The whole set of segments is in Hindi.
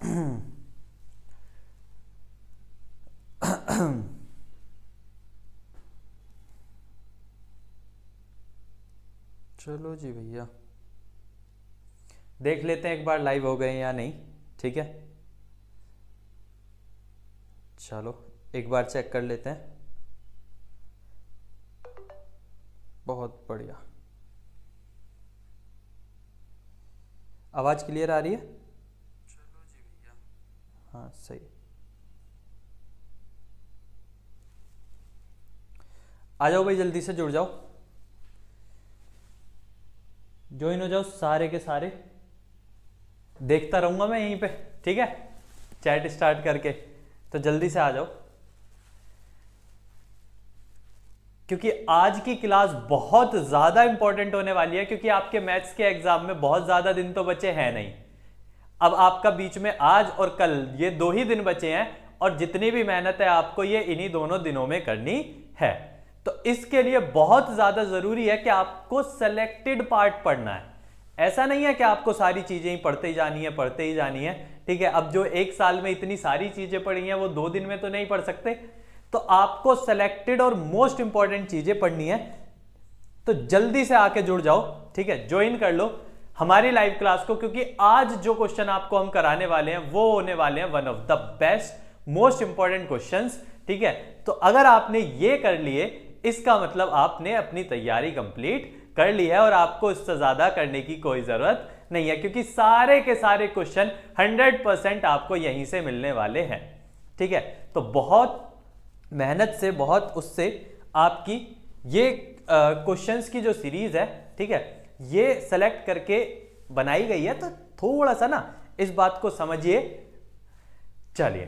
चलो जी भैया, देख लेते हैं एक बार लाइव हो गए या नहीं। ठीक है, चलो एक बार चेक कर लेते हैं। बहुत बढ़िया, आवाज क्लियर आ रही है? चलो जी भैया, हाँ सही। आ जाओ भाई, जल्दी से जुड़ जाओ, ज्वाइन हो जाओ सारे के सारे। देखता रहूंगा मैं यहीं पे, ठीक है, चैट स्टार्ट करके, तो जल्दी से आ जाओ, क्योंकि आज की क्लास बहुत ज्यादा इंपॉर्टेंट होने वाली है। क्योंकि आपके मैथ्स के एग्जाम में बहुत ज्यादा दिन तो बचे हैं नहीं। अब आपका बीच में आज और कल ये 2 ही दिन बचे हैं, और जितनी भी मेहनत है आपको ये इन्हीं दोनों दिनों में करनी है। तो इसके लिए बहुत ज्यादा जरूरी है कि आपको सेलेक्टेड पार्ट पढ़ना है। ऐसा नहीं है कि आपको सारी चीजें ही पढ़ते ही जानी है। ठीक है, अब जो 1 साल में इतनी सारी चीजें पढ़ी हैं वो 2 दिन में तो नहीं पढ़ सकते। तो आपको सेलेक्टेड और मोस्ट इंपॉर्टेंट चीजें पढ़नी है। तो जल्दी से आके जुड़ जाओ, ठीक है, ज्वाइन कर लो हमारी लाइव क्लास को, क्योंकि आज जो क्वेश्चन आपको हम कराने वाले हैं वो होने वाले हैं one of the best most important questions. ठीक है, तो अगर आपने ये कर लिए, इसका मतलब आपने अपनी तैयारी कंप्लीट कर ली है, और आपको इससे ज्यादा करने की कोई जरूरत नहीं है, क्योंकि सारे के सारे क्वेश्चन 100% आपको यहीं से मिलने वाले हैं। ठीक है, तो बहुत मेहनत से, बहुत उससे आपकी ये क्वेश्चंस की जो सीरीज है, ठीक है, ये सेलेक्ट करके बनाई गई है। तो थोड़ा सा ना इस बात को समझिए। चलिए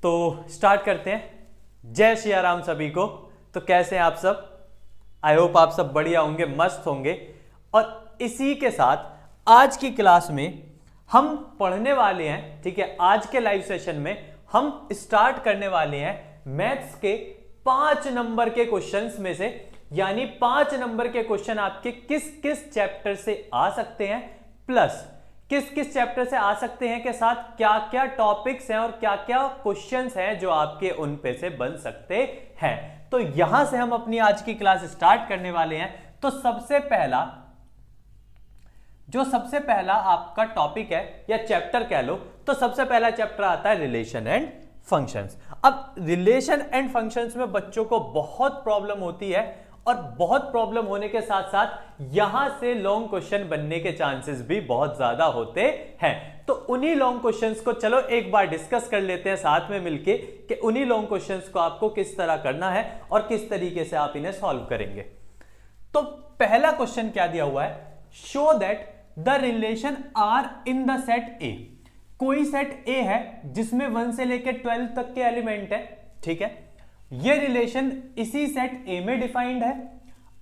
तो स्टार्ट करते हैं। जय श्री राम सभी को। तो कैसे हैं आप सब? आई होप आप सब बढ़िया होंगे, मस्त होंगे। और इसी के साथ आज की क्लास में हम पढ़ने वाले हैं, ठीक है, आज के लाइव सेशन में हम स्टार्ट करने वाले हैं मैथ्स के 5 नंबर के क्वेश्चंस में से। यानी 5 नंबर के क्वेश्चन आपके किस किस चैप्टर से आ सकते हैं, प्लस किस किस चैप्टर से आ सकते हैं के साथ क्या क्या टॉपिक्स हैं और क्या क्या क्वेश्चंस हैं जो आपके उन पे से बन सकते हैं। तो यहां से हम अपनी आज की क्लास स्टार्ट करने वाले हैं। तो सबसे पहला आपका टॉपिक है या चैप्टर कह लो, तो सबसे पहला चैप्टर आता है रिलेशन एंड फंक्शंस। अब रिलेशन एंड फंक्शंस में बच्चों को बहुत प्रॉब्लम होती है, और बहुत प्रॉब्लम होने के साथ साथ यहां से लॉन्ग क्वेश्चन बनने के चांसेस भी बहुत ज्यादा होते हैं। तो उन्हीं लॉन्ग क्वेश्चंस को चलो एक बार डिस्कस कर लेते हैं साथ में मिलके, कि उन्हीं लॉन्ग क्वेश्चंस को आपको किस तरह करना है और किस तरीके से आप इन्हें सॉल्व करेंगे। तो पहला क्वेश्चन क्या दिया हुआ है? Show that the relation R in the set A. कोई सेट ए है जिसमें 1 से लेकर 12 तक के एलिमेंट है, ठीक है, ये रिलेशन इसी सेट ए में डिफाइंड है।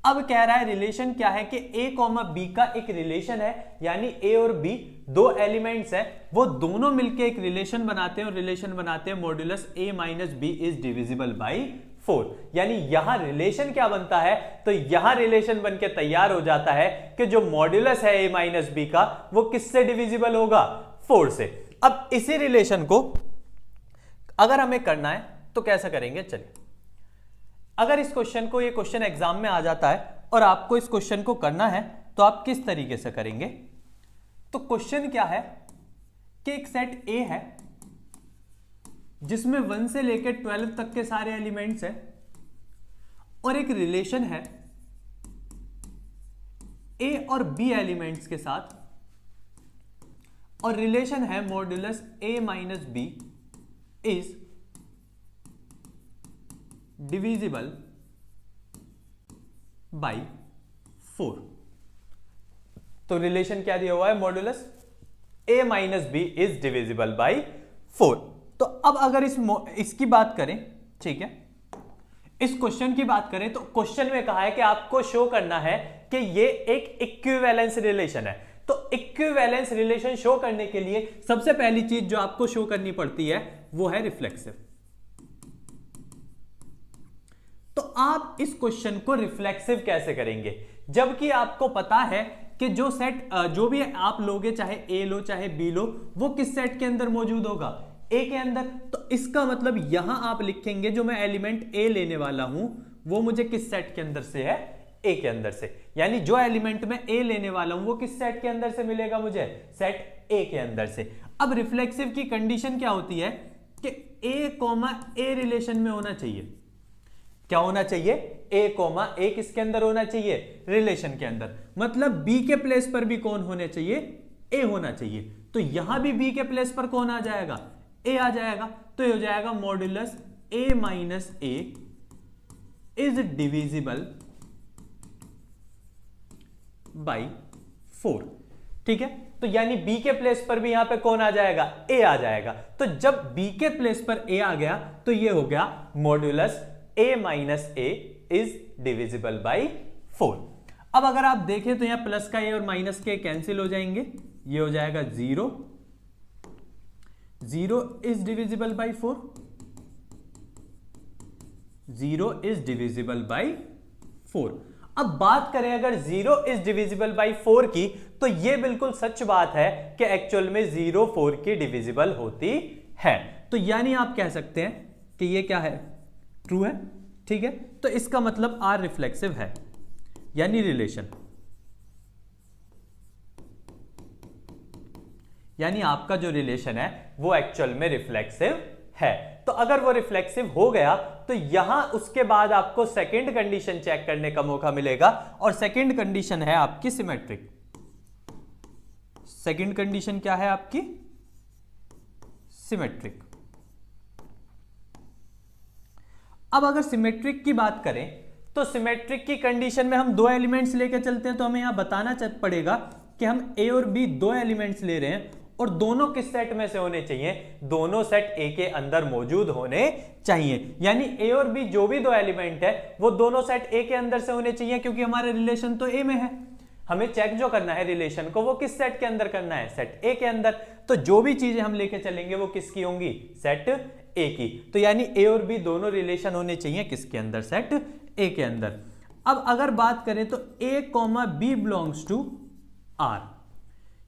अब कह रहा है रिलेशन क्या है कि ए कॉमा बी का एक रिलेशन है, यानी ए और बी 2 एलिमेंट्स हैं, वो दोनों मिलके एक रिलेशन बनाते हैं, और रिलेशन बनाते हैं modulus A minus B is divisible by 4। यानी यहां रिलेशन क्या बनता है? तो यहां रिलेशन बनके तैयार हो जाता है कि जो मॉड्यूलस है ए माइनस बी का वो किससे डिविजिबल होगा? 4 से। अब इसी रिलेशन को अगर हमें करना है तो कैसा करेंगे? चलिए, अगर इस क्वेश्चन को, ये क्वेश्चन एग्जाम में आ जाता है और आपको इस क्वेश्चन को करना है तो आप किस तरीके से करेंगे? तो क्वेश्चन क्या है कि एक सेट ए है जिसमें 1 से लेकर 12 तक के सारे एलिमेंट्स हैं, और एक रिलेशन है ए और बी एलिमेंट्स के साथ, और रिलेशन है modulus A minus B is divisible by 4। तो रिलेशन क्या दिया हुआ है? Modulus A minus B is divisible by 4। तो अब अगर इसकी बात करें, ठीक है, इस क्वेश्चन की बात करें, तो क्वेश्चन में कहा है कि आपको शो करना है कि ये एक इक्विवेलेंस रिलेशन है। तो इक्विवेलेंस रिलेशन शो करने के लिए सबसे पहली चीज जो आपको शो करनी पड़ती है वो है रिफ्लेक्सिव। तो आप इस क्वेश्चन को रिफ्लेक्सिव कैसे करेंगे? जबकि आपको पता है कि जो सेट जो भी आप लोगे, चाहे ए लो चाहे बी लो, वो किस सेट के अंदर मौजूद होगा, ए के अंदर। तो इसका मतलब यहां आप लिखेंगे जो मैं एलिमेंट ए लेने वाला हूं वो मुझे किस सेट के अंदर से है, ए के अंदर से। यानी जो एलिमेंट मैं ए लेने वाला हूं वो किस सेट के अंदर से मिलेगा मुझे, सेट ए के अंदर से। अब रिफ्लेक्सिव की कंडीशन क्या होती है कि ए कॉमा ए रिलेशन में होना चाहिए। क्या होना चाहिए, ए कॉमा ए किसके अंदर होना चाहिए, रिलेशन के अंदर। मतलब बी के प्लेस पर भी कौन होने चाहिए, ए होना चाहिए। तो यहां भी बी के प्लेस पर कौन आ जाएगा, ए आ जाएगा। तो ये हो जाएगा modulus A minus A is divisible by 4। ठीक है, तो यानी बी के प्लेस पर भी यहां पे कौन आ जाएगा, ए आ जाएगा। तो जब बी के प्लेस पर ए आ गया तो ये हो गया modulus A minus A is divisible by 4। अब अगर आप देखें तो यहां प्लस का ए और माइनस के कैंसिल हो जाएंगे, ये हो जाएगा 0, 0 is divisible by 4, 0 is divisible by 4। अब बात करें अगर 0 इज डिविजिबल बाई 4 की, तो यह बिल्कुल सच बात है कि एक्चुअल में 0 4 की डिविजिबल होती है। तो यानी आप कह सकते हैं कि यह क्या है, ट्रू है। ठीक है, तो इसका मतलब आर रिफ्लेक्सिव है, यानी रिलेशन, यानी आपका जो रिलेशन है वो एक्चुअल में रिफ्लेक्सिव है। तो अगर वो रिफ्लेक्सिव हो गया तो यहां उसके बाद आपको सेकंड कंडीशन चेक करने का मौका मिलेगा, और सेकंड कंडीशन है आपकी सिमेट्रिक। सेकंड कंडीशन क्या है आपकी, सिमेट्रिक। अब अगर सिमेट्रिक की बात करें तो सिमेट्रिक की कंडीशन में हम दो एलिमेंट्स लेकर चलते हैं। तो हमें यहां बताना पड़ेगा कि हम ए और बी दो एलिमेंट्स ले रहे हैं, और दोनों किस सेट में से होने चाहिए, दोनों सेट ए के अंदर मौजूद होने चाहिए। यानी ए और बी जो भी दो एलिमेंट है वो दोनों सेट ए के अंदर से होने चाहिए, क्योंकि हमारा रिलेशन तो ए में है। हमें चेक जो करना है रिलेशन को वो किस सेट के अंदर करना है, सेट ए के अंदर। तो जो भी चीजें हम लेके चलेंगे वो किसकी होंगी, सेट ए की। तो यानी ए और बी दोनों रिलेशन होने चाहिए किसके अंदर, सेट ए के अंदर। अब अगर बात करें तो A comma B belongs to R,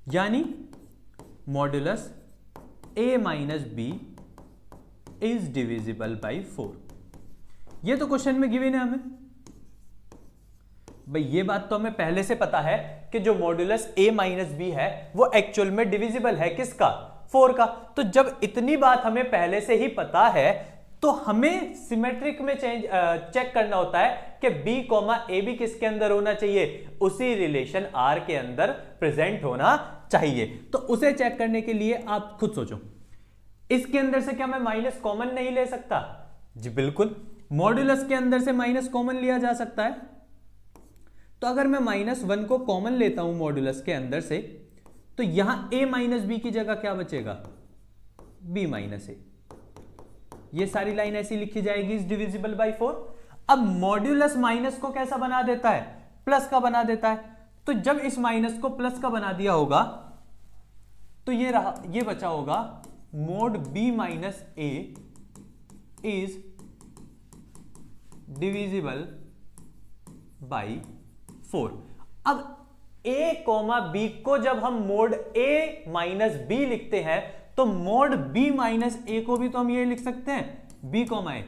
यानी modulus A minus B is divisible by 4। ये तो क्वेश्चन में गिवन है हमें भाई, ये बात तो हमें पहले से पता है कि जो मॉड्यूलस ए माइनस बी है वो एक्चुअल में डिविजिबल है किसका, 4 का। तो जब इतनी बात हमें पहले से ही पता है तो हमें सिमेट्रिक में चेक करना होता है कि बी कॉमा ए भी किसके अंदर होना चाहिए, उसी रिलेशन आर के अंदर प्रेजेंट होना चाहिए। तो उसे चेक करने के लिए आप खुद सोचो, इसके अंदर से क्या मैं माइनस कॉमन नहीं ले सकता, जी बिल्कुल, मॉड्यूलस के अंदर से माइनस कॉमन लिया जा सकता है। तो अगर मैं -1 को कॉमन लेता हूं मॉड्यूलस के अंदर से, तो यहां a माइनस बी की जगह क्या बचेगा, b माइनस ए। ये सारी लाइन ऐसी लिखी जाएगी, इज डिविजिबल बाई 4। अब मॉड्यूलस माइनस को कैसा बना देता है, प्लस का बना देता है। तो जब इस माइनस को प्लस का बना दिया होगा तो ये रहा, ये बचा होगा mode b minus A is divisible by 4। अब a कॉमा बी को जब हम मोड a माइनस बी लिखते हैं तो मोड b माइनस ए को भी तो हम ये लिख सकते हैं b कॉमा ए,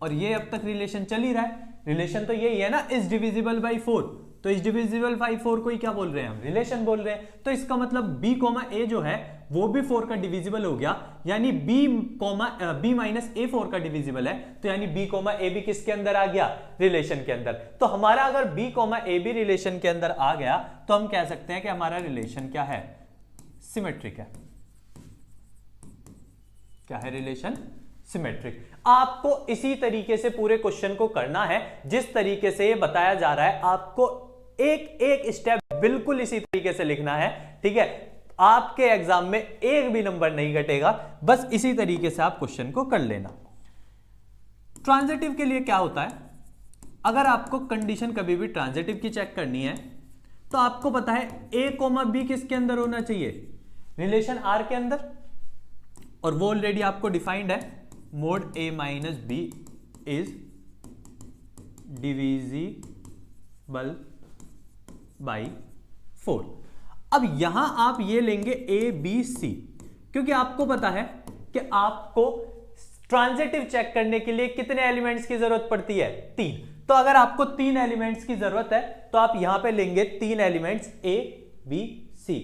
और ये अब तक रिलेशन चल ही रहा है। रिलेशन तो यही है ना, इज डिविजिबल बाई 4। तो इज डिविजिबल बाई 4 को ही क्या बोल रहे हैं हम, रिलेशन बोल रहे हैं। तो इसका मतलब b कॉमा ए जो है वो भी 4 का डिविजिबल हो गया, यानी b माइनस ए 4 का डिविजिबल है। तो यानी b कॉमा ए भी किसके अंदर आ गया, रिलेशन के अंदर। तो हमारा अगर b कॉमा ए भी रिलेशन के अंदर आ गया तो हम कह सकते हैं कि हमारा रिलेशन क्या है, सिमेट्रिक है। क्या है रिलेशन, सिमेट्रिक। आपको इसी तरीके से पूरे क्वेश्चन को करना है, जिस तरीके से ये बताया जा रहा है आपको एक एक स्टेप बिल्कुल इसी तरीके से लिखना है। ठीक है, आपके एग्जाम में एक भी नंबर नहीं घटेगा, बस इसी तरीके से आप क्वेश्चन को कर लेना। ट्रांजिटिव के लिए क्या होता है, अगर आपको कंडीशन कभी भी ट्रांजिटिव की चेक करनी है तो आपको पता है a कोमा बी किसके अंदर होना चाहिए, रिलेशन r के अंदर, और वो ऑलरेडी आपको डिफाइंड है, mod a minus B is divisible by 4। अब यहां आप ये लेंगे ए बी सी, क्योंकि आपको पता है कि आपको ट्रांजिटिव चेक करने के लिए कितने एलिमेंट्स की जरूरत पड़ती है, 3। तो अगर आपको 3 एलिमेंट्स की जरूरत है तो आप यहां पे लेंगे 3 एलिमेंट्स ए बी सी।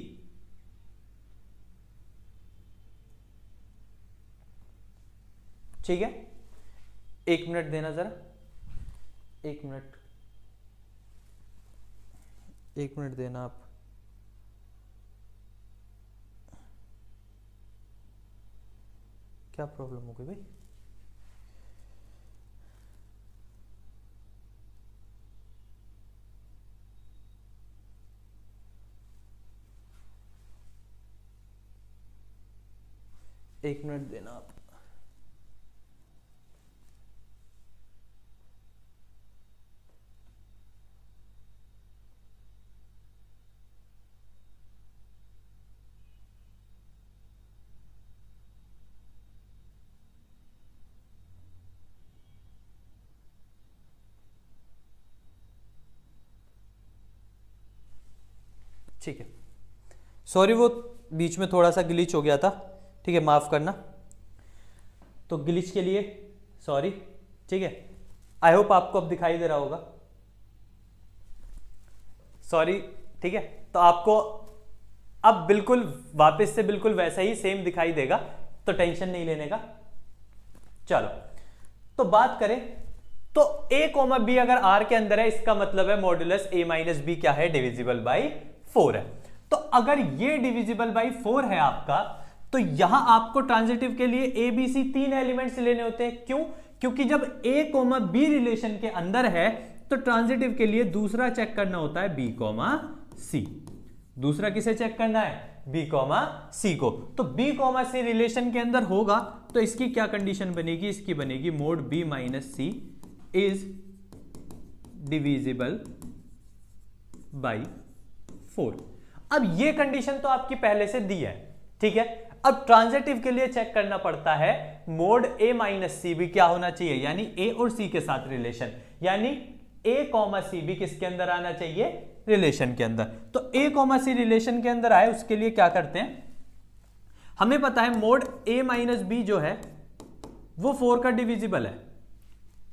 ठीक है, 1 मिनट देना जरा, 1 मिनट, 1 मिनट देना आप। क्या प्रॉब्लम हो गई भाई? एक मिनट देना आप। ठीक है, सॉरी वो बीच में थोड़ा सा ग्लिच हो गया था, ठीक है, माफ करना। तो ग्लिच के लिए सॉरी, ठीक है। आई होप आपको अब दिखाई दे रहा होगा, सॉरी, ठीक है। तो आपको अब बिल्कुल वापस से बिल्कुल वैसा ही सेम दिखाई देगा, तो टेंशन नहीं लेने का। चलो, तो बात करें तो a कोमा बी अगर R के अंदर है, इसका मतलब है मॉड्यूलस a माइनस बी क्या है, डिविजिबल बाई 4 है। तो अगर ये डिविजिबल बाई 4 है आपका, तो यहां आपको ट्रांजिटिव के लिए ए बी सी 3 एलिमेंट्स लेने होते हैं। क्यों? क्योंकि जब a कोमा बी रिलेशन के अंदर है तो ट्रांजिटिव के लिए दूसरा चेक करना होता है b कोमा सी। दूसरा किसे चेक करना है? b कोमा सी को। तो b कोमा सी रिलेशन के अंदर होगा तो इसकी क्या कंडीशन बनेगी? इसकी बनेगी mod b minus C is divisible by 4। अब ये कंडीशन तो आपकी पहले से दी है, ठीक है। अब ट्रांजिटिव के लिए चेक करना पड़ता है मोड a माइनस सी भी क्या होना चाहिए, यानी a और c के साथ रिलेशन, यानी a कॉमा सी भी किसके अंदर आना चाहिए? रिलेशन के अंदर। तो a कॉमा सी रिलेशन के अंदर आए, उसके लिए क्या करते हैं, हमें पता है मोड a माइनस बी जो है वो 4 का डिविजिबल है।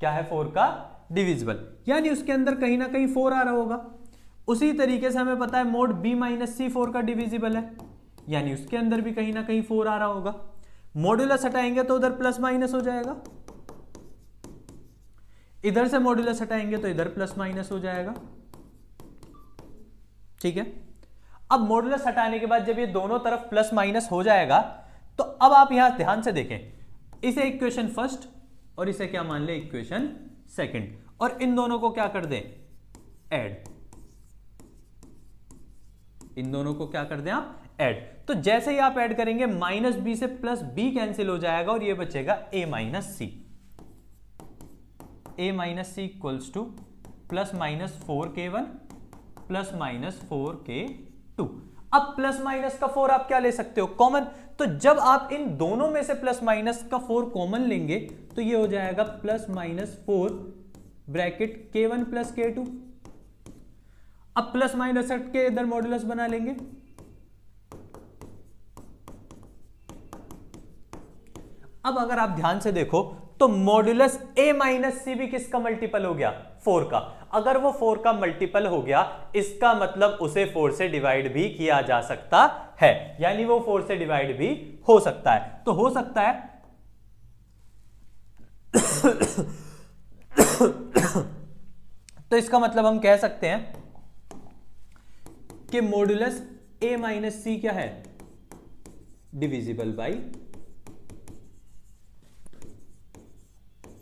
क्या है? 4 का डिविजिबल, यानी उसके अंदर कहीं ना कहीं 4 आ रहा होगा। उसी तरीके से हमें पता है मोड b माइनस सी 4 का डिविजिबल है, यानी उसके अंदर भी कहीं ना कहीं 4 आ रहा होगा। मॉड्यूलस हटाएंगे तो उधर प्लस माइनस हो जाएगा, इधर से मॉड्यूलस हटाएंगे तो इधर प्लस माइनस हो जाएगा, ठीक है। अब मॉड्यूलस हटाने के बाद जब ये दोनों तरफ प्लस माइनस हो जाएगा तो अब आप यहां ध्यान से देखें, इसे इक्वेशन फर्स्ट और इसे क्या मान ले? इक्वेशन सेकंड, और इन दोनों को क्या कर दें? ऐड। इन दोनों को क्या कर दें आप? ऐड। तो जैसे ही आप ऐड करेंगे माइनस बी से प्लस बी कैंसिल हो जाएगा और ये बचेगा a minus C. a minus C equals to plus minus 4k1 plus minus 4k2। अब प्लस माइनस का 4 आप क्या ले सकते हो? कॉमन। तो जब आप इन दोनों में से प्लस माइनस का 4 कॉमन लेंगे तो ये हो जाएगा plus minus 4 bracket k1 plus k2। अब प्लस माइनस हट के इधर मॉड्यूलस बना लेंगे। अब अगर आप ध्यान से देखो तो मॉड्यूलस a माइनस सी भी किसका मल्टीपल हो गया? 4 का। अगर वो 4 का मल्टीपल हो गया, इसका मतलब उसे 4 से डिवाइड भी किया जा सकता है, यानी वो 4 से डिवाइड भी हो सकता है। तो हो सकता है तो इसका मतलब हम कह सकते हैं कि मॉड्यूलस a माइनस सी क्या है? डिविजिबल बाई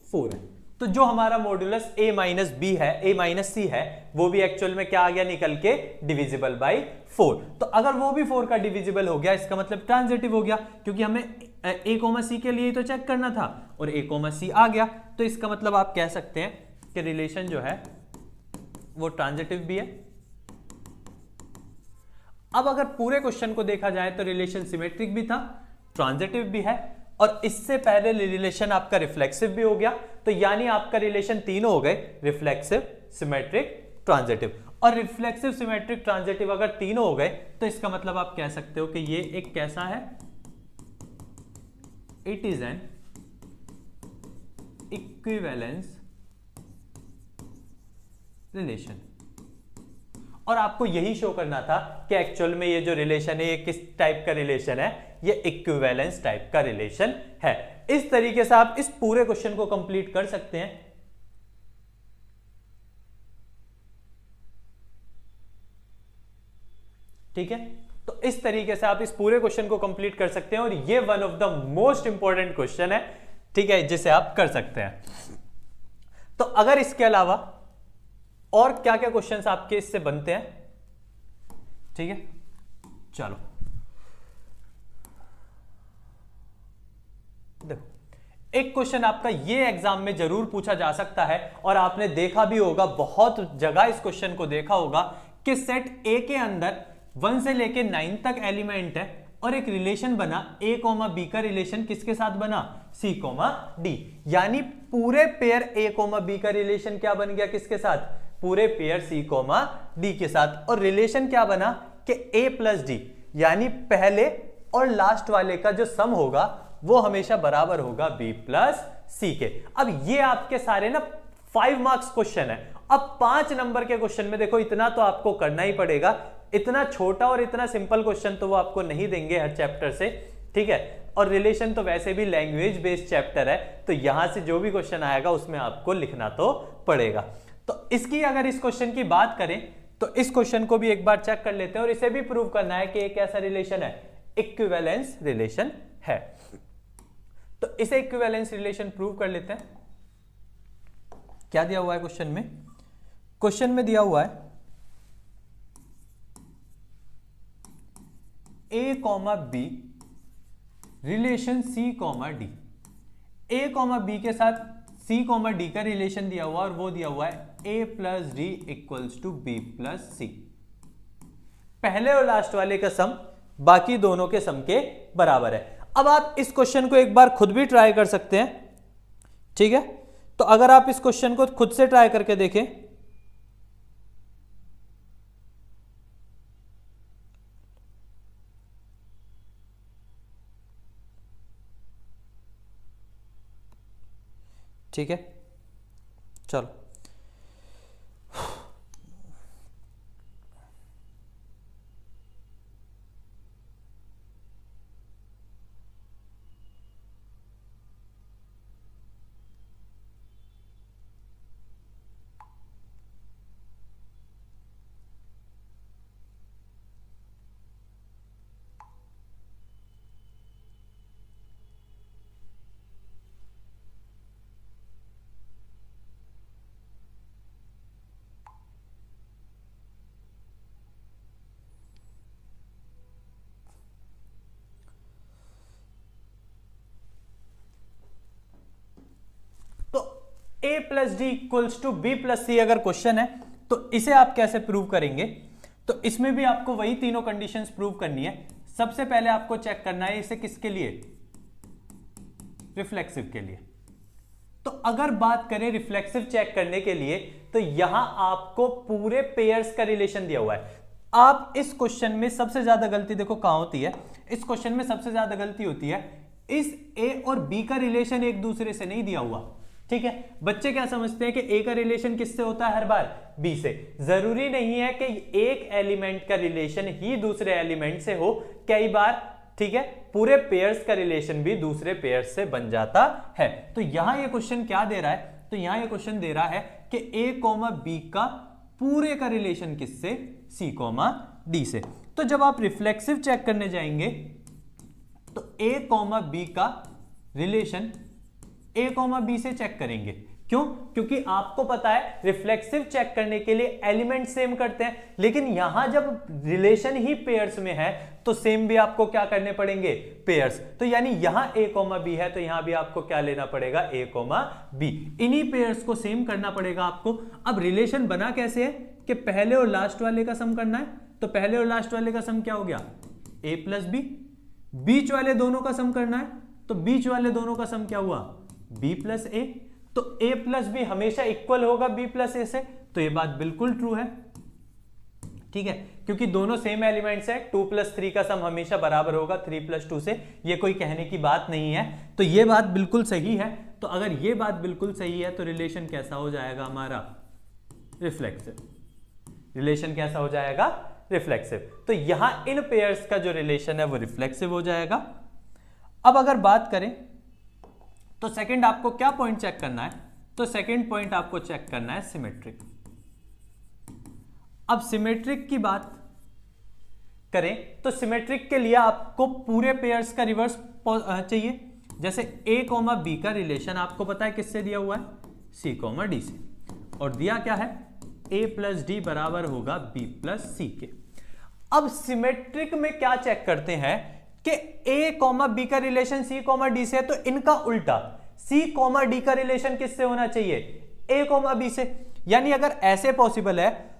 4 है। तो जो हमारा मॉड्यूलस a माइनस बी है, a माइनस सी है, वो भी एक्चुअल में क्या आ गया निकल के? Divisible by 4। तो अगर वो भी 4 का डिविजिबल हो गया, इसका मतलब ट्रांजिटिव हो गया, क्योंकि हमें a कोमा सी के लिए तो चेक करना था और a कोमा सी आ गया। तो इसका मतलब आप कह सकते हैं कि रिलेशन जो है वो ट्रांजिटिव भी है। अब अगर पूरे क्वेश्चन को देखा जाए तो रिलेशन सिमेट्रिक भी था, ट्रांजिटिव भी है, और इससे पहले रिलेशन आपका रिफ्लेक्सिव भी हो गया। तो यानी आपका रिलेशन तीनों हो गए, रिफ्लेक्सिव, सिमेट्रिक, ट्रांजिटिव। और रिफ्लेक्सिव, सिमेट्रिक, ट्रांजिटिव अगर तीनों हो गए तो इसका मतलब आप कह सकते हो कि ये एक कैसा है, it is an equivalence relation. और आपको यही शो करना था कि एक्चुअल में ये जो रिलेशन है ये किस टाइप का रिलेशन है, ये इक्विवेलेंस टाइप का रिलेशन है। इस तरीके से आप इस पूरे क्वेश्चन को कंप्लीट कर सकते हैं। ठीक है, तो इस तरीके से आप इस पूरे क्वेश्चन को कंप्लीट कर सकते हैं और ये one of the most important question है, ठीक है, जिसे आप कर सकते हैं। तो अगर इसके अलावा और क्या क्या क्वेश्चंस आपके इससे बनते हैं, ठीक है, चलो देखो, एक क्वेश्चन आपका ये एग्जाम में जरूर पूछा जा सकता है और आपने देखा भी होगा, बहुत जगह इस क्वेश्चन को देखा होगा कि सेट ए के अंदर 1 से लेके 9 तक एलिमेंट है और एक रिलेशन बना a, b का रिलेशन किसके साथ बना, c, d, यानी पूरे पेयर a, b का रिलेशन क्या बन गया, किसके साथ, पूरे पेयर c, d के साथ। और रिलेशन क्या बना कि a प्लस d, यानी पहले और लास्ट वाले का जो सम होगा वो हमेशा बराबर होगा b प्लस c के। अब ये आपके सारे ना 5 मार्क्स क्वेश्चन है। अब 5 नंबर के क्वेश्चन में देखो इतना तो आपको करना ही पड़ेगा, इतना छोटा और इतना सिंपल क्वेश्चन तो वो आपको नहीं देंगे हर चैप्टर से, ठीक है। और रिलेशन तो वैसे भी लैंग्वेज बेस्ड चैप्टर है, तो यहां से जो भी क्वेश्चन आएगा उसमें आपको लिखना तो पड़ेगा। तो इसकी अगर इस क्वेश्चन की बात करें तो इस क्वेश्चन को भी एक बार चेक कर लेते हैं और इसे भी प्रूव करना है कि एक ऐसा रिलेशन है, इक्विवेलेंस रिलेशन है। तो इसे इक्विवेलेंस रिलेशन प्रूव कर लेते हैं। क्या दिया हुआ है क्वेश्चन में, क्वेश्चन में दिया हुआ है a, b relation c, d। a, b के साथ c, d का रिलेशन दिया हुआ और वो दिया हुआ है a plus D equals to b plus C. पहले और लास्ट वाले का सम बाकी दोनों के सम के बराबर है। अब आप इस क्वेश्चन को एक बार खुद भी ट्राई कर सकते हैं, ठीक है। तो अगर आप इस क्वेश्चन को खुद से ट्राई करके देखें, ठीक है, चलो a plus D equals to B plus C अगर क्वेश्चन है तो इसे आप कैसे प्रूव करेंगे। तो इसमें भी आपको वही तीनों कंडीशंस प्रूव करनी है। सबसे पहले आपको चेक करना है इसे किसके लिए, रिफ्लेक्सिव के लिए। तो अगर बात करें रिफ्लेक्सिव चेक करने के लिए तो यहां आपको पूरे पेयर्स का रिलेशन दिया हुआ है। आप इस क्वेश्चन में सबसे ज्यादा गलती देखो कहां होती है, इस क्वेश्चन में सबसे ज्यादा गलती होती है इस a और b का रिलेशन एक दूसरे से नहीं दिया हुआ, ठीक है। बच्चे क्या समझते हैं कि a का रिलेशन किससे होता है हर बार, b से। जरूरी नहीं है कि एक एलिमेंट का रिलेशन ही दूसरे एलिमेंट से हो, कई बार, ठीक है, पूरे पेयर्स का रिलेशन भी दूसरे पेयर्स से बन जाता है। तो यहां ये क्वेश्चन क्या दे रहा है, तो यहां ये क्वेश्चन दे रहा है कि a, b का पूरे का रिलेशन किससे, c, d से। तो जब आप रिफ्लेक्सिव चेक करने जाएंगे तो a, b का रिलेशन a, b से चेक करेंगे। क्यों? क्योंकि आपको पता है रिफ्लेक्सिव चेक करने के लिए एलिमेंट सेम करते हैं, लेकिन यहां जब रिलेशन ही पेयर्स में है तो सेम भी आपको क्या करने पड़ेंगे, पेयर्स। तो यानी यहां a, b है तो यहां भी आपको क्या लेना पड़ेगा, a, b। इन्हीं पेयर्स को सेम करना पड़ेगा आपको। अब रिलेशन बना कैसे है कि पहले और लास्ट वाले का सम करना है, तो पहले और लास्ट वाले का सम क्या हो गया, a प्लस b। बीच वाले दोनों का सम करना है तो बीच वाले दोनों का सम क्या हुआ, b प्लस a। तो a प्लस बी हमेशा इक्वल होगा b प्लस a से, तो ये बात बिल्कुल ट्रू है। ठीक है, क्योंकि दोनों सेम एलिमेंट्स है, 2 + 3 का सम हमेशा बराबर होगा 3 + 2 से, ये कोई कहने की बात नहीं है। तो ये बात बिल्कुल सही है। तो अगर ये बात बिल्कुल सही है तो रिलेशन कैसा हो जाएगा हमारा? रिफ्लेक्सिव। रिलेशन कैसा हो जाएगा? रिफ्लेक्सिव। तो यहां इन पेयर्स का जो रिलेशन है वो रिफ्लेक्सिव हो जाएगा। अब अगर बात करें तो सेकंड आपको क्या पॉइंट चेक करना है? तो सेकंड पॉइंट आपको चेक करना है सिमेट्रिक। अब सिमेट्रिक की बात करें तो सिमेट्रिक के लिए आपको पूरे पेयर्स का रिवर्स चाहिए। जैसे a, b का रिलेशन आपको पता है किससे दिया हुआ है? c, d से, और दिया क्या है? a + d बराबर होगा b + c के। अब सिमेट्रिक में क्या चेक करते हैं कि a, b का रिलेशन c, d से है, तो इनका उल्टा c, d का रिलेशन किससे होना चाहिए? a, b से। यानी अगर ऐसे पॉसिबल है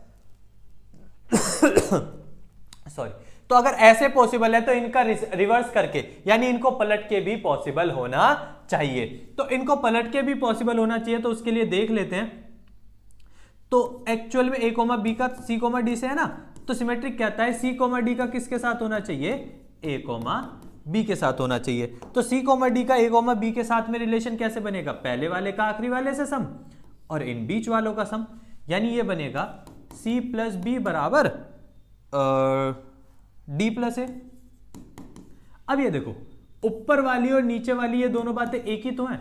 सॉरी, तो अगर ऐसे पॉसिबल है तो इनका रिवर्स करके यानी इनको पलट के भी पॉसिबल होना चाहिए। तो इनको पलट के भी पॉसिबल होना चाहिए, तो उसके लिए देख लेते हैं। तो एक्चुअल में a, b का c, d से है ना, तो सिमेट्रिक कहता है c, d का किसके साथ होना चाहिए? a, b के साथ होना चाहिए। तो c, d का a, b के साथ में रिलेशन कैसे बनेगा? पहले वाले का आखिरी वाले से सम और इन बीच वालों का सम, यानी ये बनेगा c + b बराबर d + a। अब ये देखो, ऊपर वाली और नीचे वाली ये दोनों बातें एक ही तो हैं।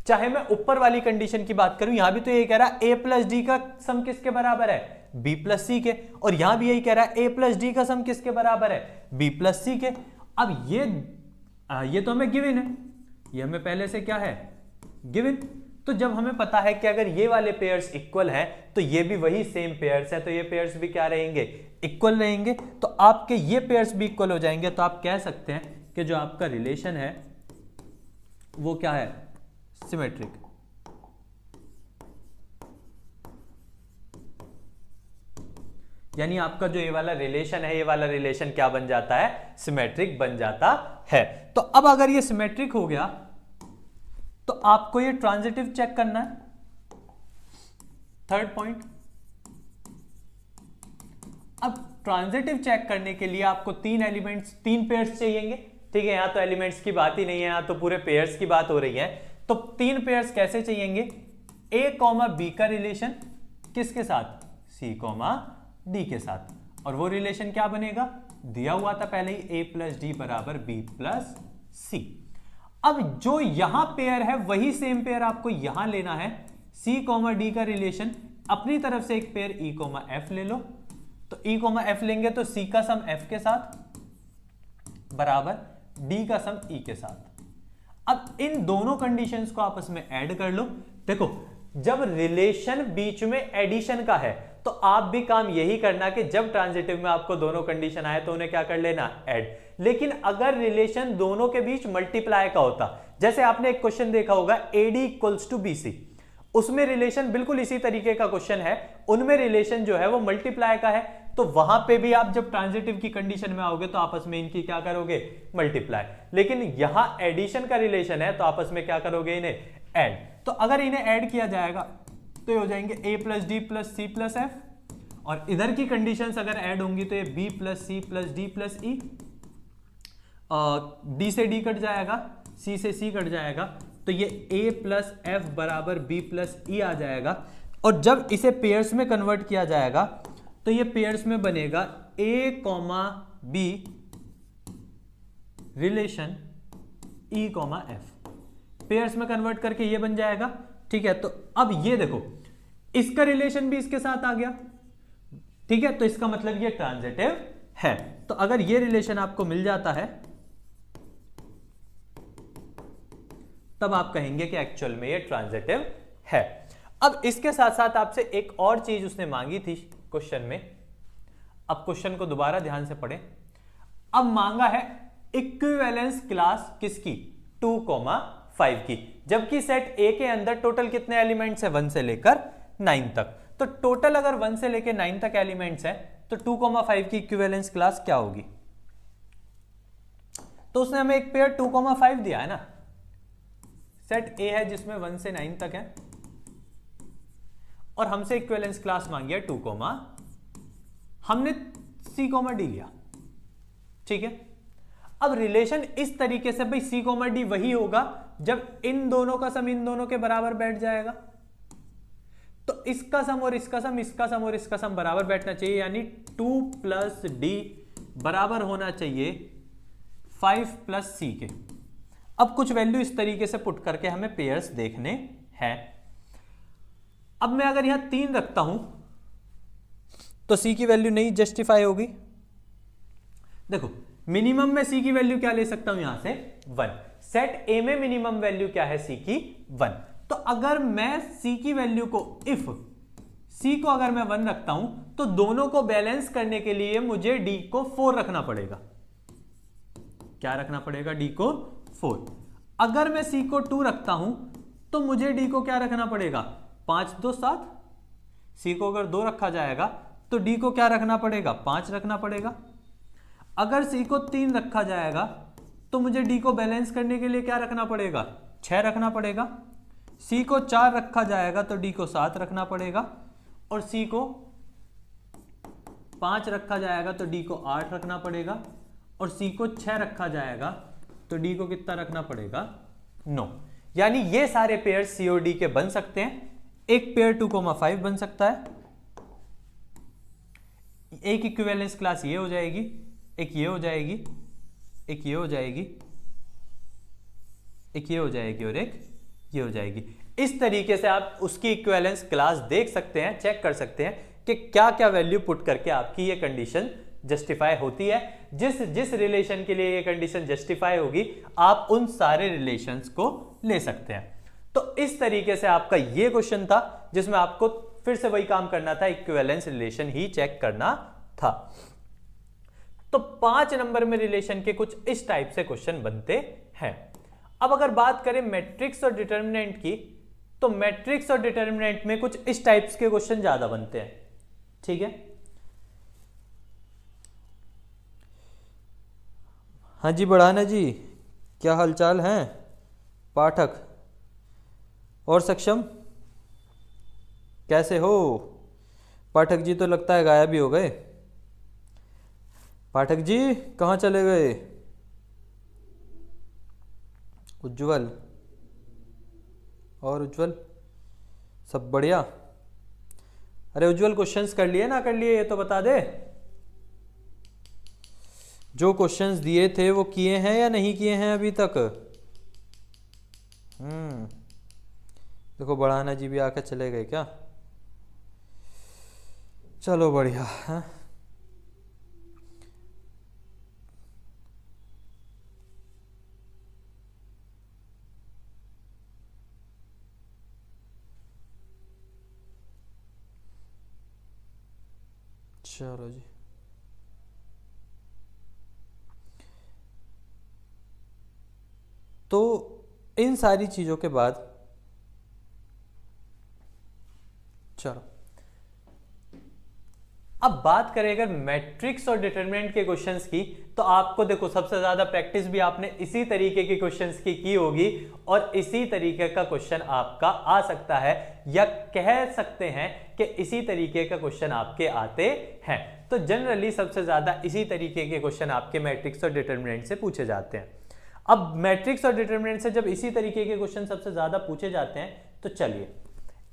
चाहे मैं ऊपर वाली कंडीशन की बात करूं, यहां भी तो ये कह रहा है a + d का सम किसके बराबर है? b + c के, और यहां भी यही कह रहा है a + d का सम किसके बराबर है? b + c के। अब ये तो हमें गिवन है, ये हमें पहले से क्या है? गिवन। तो जब हमें पता है कि अगर ये वाले पेयर्स इक्वल हैं तो ये भी वही सेम पेयर्स है, तो ये पेयर्स भी क्या रहेंगे? इक्वल रहेंगे। तो आपके ये पेयर्स भी इक्वल हो जाएंगे। तो आप कह सकते हैं कि जो आपका रिलेशन है वो क्या है? सिमेट्रिक। यानी आपका जो ये वाला रिलेशन है, ये वाला रिलेशन क्या बन जाता है? सिमेट्रिक बन जाता है। तो अब अगर ये सिमेट्रिक हो गया तो आपको ये ट्रांजिटिव चेक करना है। थर्ड पॉइंट, अब ट्रांजिटिव चेक करने के लिए आपको 3 एलिमेंट्स, 3 पेयर्स चाहिएंगे। ठीक है, यहां तो एलिमेंट्स की बात ही नहीं है, यहां तो पूरे पेयर्स की बात हो रही है। तो 3 पेयर्स कैसे चाहिएंगे? a, b का रिलेशन किसके साथ? c, d के साथ, और वो रिलेशन क्या बनेगा? दिया हुआ था पहले ही, a + d बराबर b + c। अब जो यहां पेयर है वही सेम पेयर आपको यहां लेना है। c, d का रिलेशन, अपनी तरफ से एक पेयर e, f ले लो। तो e, f लेंगे तो c का सम f के साथ बराबर d का सम e के साथ। अब इन दोनों कंडीशंस को आपस में ऐड कर लो। देखो, जब रिलेशन बीच में एडिशन का है तो आप भी काम यही करना कि जब ट्रांजिटिव में आपको दोनों कंडीशन आए तो उन्हें क्या कर लेना? ऐड। लेकिन अगर रिलेशन दोनों के बीच मल्टीप्लाई का होता, जैसे आपने एक क्वेश्चन देखा होगा AD = BC, उसमें रिलेशन बिल्कुल इसी तरीके का क्वेश्चन है, उनमें रिलेशन जो है वो मल्टीप्लाई का है। तो वहां पे भी आप जब ट्रांजिटिव की कंडीशन में आओगे तो आपस में इनकी क्या करोगे? मल्टीप्लाई। लेकिन यहां एडिशन का रिलेशन है तो आपस में क्या करोगे? इन्हें ऐड। तो अगर इन्हें ऐड किया जाएगा तो ये हो जाएंगे a + d + c + f, और इधर की कंडीशंस अगर ऐड होंगी तो ये b + c + d + e, d से d कट जाएगा, c से c कट जाएगा, तो ये a + f बराबर b + e आ जाएगा। और जब इसे पेयर्स में कन्वर्ट किया जाएगा तो ये पेयर्स में बनेगा a, b relation e, f। Pairs में कन्वर्ट करके ये बन जाएगा। ठीक है, तो अब ये देखो, इसका रिलेशन भी इसके साथ आ गया। ठीक है, तो इसका मतलब ये ट्रांजिटिव है। तो अगर ये रिलेशन आपको मिल जाता है तब आप कहेंगे कि एक्चुअल में ये ट्रांजिटिव है। अब इसके साथ साथ आपसे एक और चीज उसने मांगी थी क्वेश्चन में। अब क्वेश्चन को दोबारा ध्यान से पढ़ें। अब मांगा है इक्विवेलेंस क्लास किसकी? 2, 5 की, जबकि सेट A के अंदर टोटल कितने एलिमेंट्स है? 1 से लेकर 9 तक। तो टोटल अगर 1 से लेकर 9 तक एलिमेंट्स है तो 2, 5 की इक्विवेलेंस क्लास क्या होगी? तो उसने हमें एक पेयर 2, 5 दिया है ना। सेट A है जिसमें 1 से 9 तक है और हमसे इक्विवेलेंस क्लास मांगी है 2, हमने सी कॉमा डी लिया, ठीक है। अब रिलेशन इस तरीके से, भाई सी कॉमा डी वही होगा जब इन दोनों का सम इन दोनों के बराबर बैठ जाएगा, तो इसका सम और इसका सम, इसका सम और इसका सम बराबर बैठना चाहिए, यानी 2 प्लस डी बराबर होना चाहिए 5 प्लस सी के। अब कुछ वैल्यू इस तरीके से पुट करके हमें पेयर्स देखने हैं। अब मैं अगर यहां 3 रखता हूं तो सी की वैल्यू नहीं जस्टिफाई होगी। देखो मिनिमम में सी की वैल्यू क्या ले सकता हूं यहां से 1। सेट ए में मिनिमम वैल्यू क्या है सी की 1। तो अगर मैं सी की वैल्यू को, इफ सी को अगर मैं 1 रखता हूं तो दोनों को बैलेंस करने के लिए मुझे डी को 4 रखना पड़ेगा। क्या रखना पड़ेगा? डी को 4। अगर मैं सी को 2 रखता हूं तो मुझे डी को क्या रखना पड़ेगा? 5 2 7। सी को अगर 2 रखा जाएगा तो डी को क्या रखना पड़ेगा? 5 रखना पड़ेगा। अगर सी को 3 रखा जाएगा तो मुझे डी को बैलेंस करने के लिए क्या रखना पड़ेगा? 6 रखना पड़ेगा। सी को 4 रखा जाएगा तो डी को 7 रखना पड़ेगा, और सी को 5 रखा जाएगा तो डी को 8 रखना पड़ेगा, और सी को 6 रखा जाएगा तो डी को कितना रखना पड़ेगा? 9। यानी ये सारे पेयर सी और डी के बन सकते हैं। एक पेयर 2,5 बन सकता है। एक इक्विवेलेंस क्लास ये हो जाएगी, एक ये हो जाएगी, एक ये हो जाएगी, एक ये हो जाएगी, और एक ये हो जाएगी। इस तरीके से आप उसकी इक्विवेलेंस क्लास देख सकते हैं, चेक कर सकते हैं कि क्या क्या वैल्यू पुट करके आपकी ये कंडीशन जस्टिफाई होती है। जिस जिस रिलेशन के लिए ये कंडीशन जस्टिफाई होगी आप उन सारे रिलेशंस को ले सकते हैं। तो इस तरीके से आपका ये क्वेश्चन था जिसमें आपको फिर से वही काम करना था, इक्विवेलेंस रिलेशन ही चेक करना था। तो 5 नंबर में रिलेशन के कुछ इस टाइप से क्वेश्चन बनते हैं। अब अगर बात करें मैट्रिक्स और डिटर्मिनेंट की, तो मैट्रिक्स और डिटर्मिनेंट में कुछ इस टाइप्स के क्वेश्चन ज्यादा बनते हैं, ठीक है। हाँ जी बढ़ाना जी, क्या हालचाल हैं पाठक और सक्षम, कैसे हो? पाठक जी तो लगता है गायब ही हो गए। पाठक जी कहाँ चले गए? उज्जवल और उज्जवल सब बढ़िया? अरे उज्जवल क्वेश्चंस कर लिए ना कर लिए ये तो बता दे। जो क्वेश्चंस दिए थे वो किए हैं या नहीं किए हैं अभी तक? देखो बढ़ाना जी भी आकर चले गए क्या? चलो बढ़िया है। चलो जी, तो इन सारी चीजों के बाद चलो अब बात करें अगर मैट्रिक्स और डिटरमिनेंट के क्वेश्चंस की, तो आपको देखो सबसे ज्यादा प्रैक्टिस भी आपने इसी तरीके के क्वेश्चंस की होगी, और इसी तरीके का क्वेश्चन आपका आ सकता है, या कह सकते हैं कि इसी तरीके का क्वेश्चन आपके आते हैं। तो जनरली सबसे ज्यादा इसी तरीके के क्वेश्चन आपके मैट्रिक्स और डिटरमिनेंट से पूछे जाते हैं। अब मैट्रिक्स और डिटरमिनेंट से जब इसी तरीके के क्वेश्चन सबसे ज्यादा पूछे जाते हैं, तो चलिए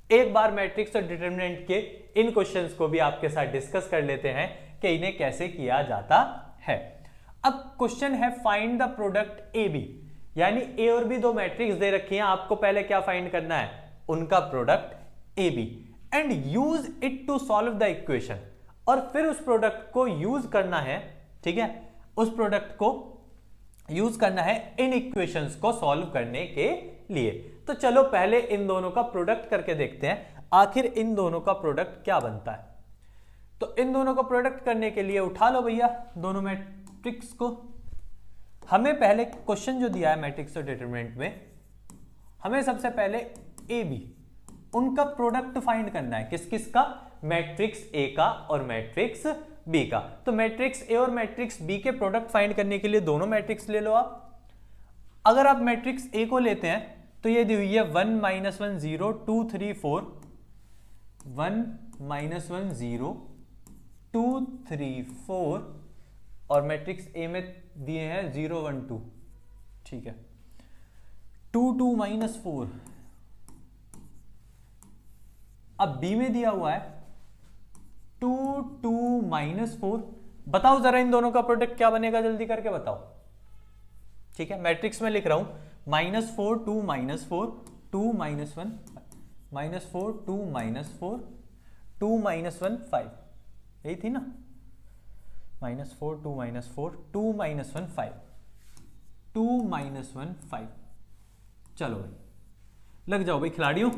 एक बार मैट्रिक्स और डिटरमिनेंट के इन क्वेश्चंस को भी आपके साथ डिस्कस कर लेते हैं कि इन्हें कैसे किया जाता है। अब क्वेश्चन है find the product A B, यानी ए और बी दो मैट्रिक्स दे रखी हैं, आपको पहले क्या फाइंड करना है? उनका product A B, and use it to solve the equation, और फिर उस प्रोडक्ट को यूज करना है, ठीक है, उस प्रोडक्ट को यूज करना है इन इक्वेशंस को सॉल्व करने के लिए। तो चलो पहले इन दोनों का प्रोडक्ट करके देखते हैं आखिर इन दोनों का प्रोडक्ट क्या बनता है। तो इन दोनों का प्रोडक्ट करने के लिए उठा लो भैया दोनों मैट्रिक्स को। हमें पहले क्वेश्चन जो दिया है मैट्रिक्स और डिटरमिनेंट में, हमें सबसे पहले ए बी उनका प्रोडक्ट फाइंड करना है। किस किस का? मैट्रिक्स ए का और मैट्रिक्स बी का। तो मैट्रिक्स ए और मैट्रिक्स बी के प्रोडक्ट फाइंड करने के लिए दोनों मैट्रिक्स ले लो आप। अगर आप मैट्रिक्स ए को लेते हैं तो ये दी हुई है 1 -1 0 2 3 4, 1 -1 0 2 3 4 और मैट्रिक्स ए में दिए हैं 0 1 2, ठीक है। 2 2 -4, अब बी में दिया हुआ है 2 2 -4। बताओ जरा इन दोनों का प्रोडक्ट क्या बनेगा, जल्दी करके बताओ। ठीक है, मैट्रिक्स में लिख रहा हूं -4 2 -4 2 -1 -4 2 -4 2 -1 5, यही थी ना। -4 2 -4 2 -1 5 2 -1 5। चलो भाई लग जाओ भाई खिलाड़ियों,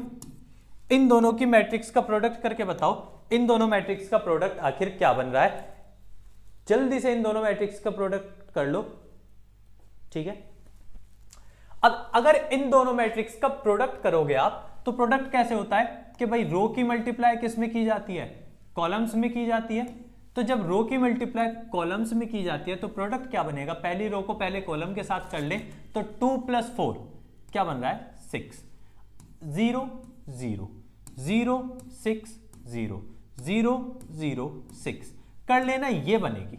इन दोनों की मैट्रिक्स का प्रोडक्ट करके बताओ, इन दोनों मैट्रिक्स का प्रोडक्ट आखिर क्या बन रहा है। जल्दी से इन दोनों मैट्रिक्स का प्रोडक्ट कर लो, ठीक है। अब अगर इन दोनों मैट्रिक्स का प्रोडक्ट करोगे आप, तो प्रोडक्ट कैसे होता है कि भाई रो की मल्टीप्लाई किस में की जाती है, कॉलम्स में की जाती है। तो जब रो की मल्टीप्लाई कॉलम्स में की जाती है तो प्रोडक्ट क्या बनेगा, पहली रो को पहले कॉलम के साथ कर ले तो 2 + 4 क्या बन रहा है 6, 0 0 0 6 0 0 0 6 कर लेना, ये बनेगी,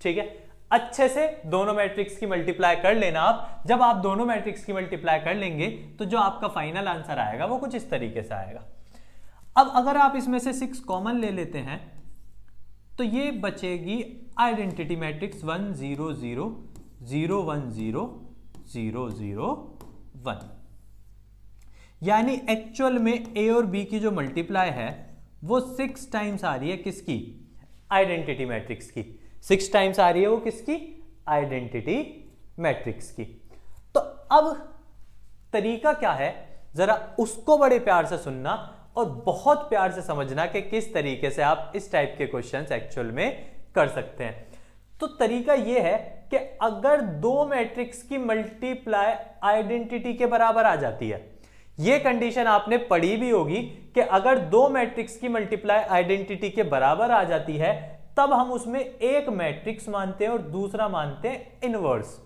ठीक है। अच्छे से दोनों मैट्रिक्स की मल्टीप्लाई कर लेना आप। जब आप दोनों मैट्रिक्स की मल्टीप्लाई कर लेंगे तो जो आपका फाइनल आंसर आएगा वो कुछ इस तरीके से आएगा। अब अगर आप इसमें से 6 कॉमन ले लेते हैं तो ये बचेगी आइडेंटिटी मैट्रिक्स 1 0 0 0 1 0 0 0 1। यानी एक्चुअल में ए और बी की जो मल्टीप्लाई है वो 6 टाइम्स आ रही है किसकी, आइडेंटिटी मैट्रिक्स की। 6 टाइम्स आ रही है वो किसकी, आइडेंटिटी मैट्रिक्स की। तो अब तरीका क्या है, जरा उसको बड़े प्यार से सुनना और बहुत प्यार से समझना कि किस तरीके से आप इस टाइप के क्वेश्चंस एक्चुअल में कर सकते हैं। तो तरीका यह है कि अगर दो मैट्रिक्स की मल्टीप्लाई आइडेंटिटी के बराबर आ जाती है, यह कंडीशन आपने पढ़ी भी होगी कि अगर दो मैट्रिक्स की मल्टीप्लाई आइडेंटिटी के बराबर आ जाती है तब हम उसमें एक मैट्रिक्स मानते हैं और दूसरा मानते हैं इनवर्स।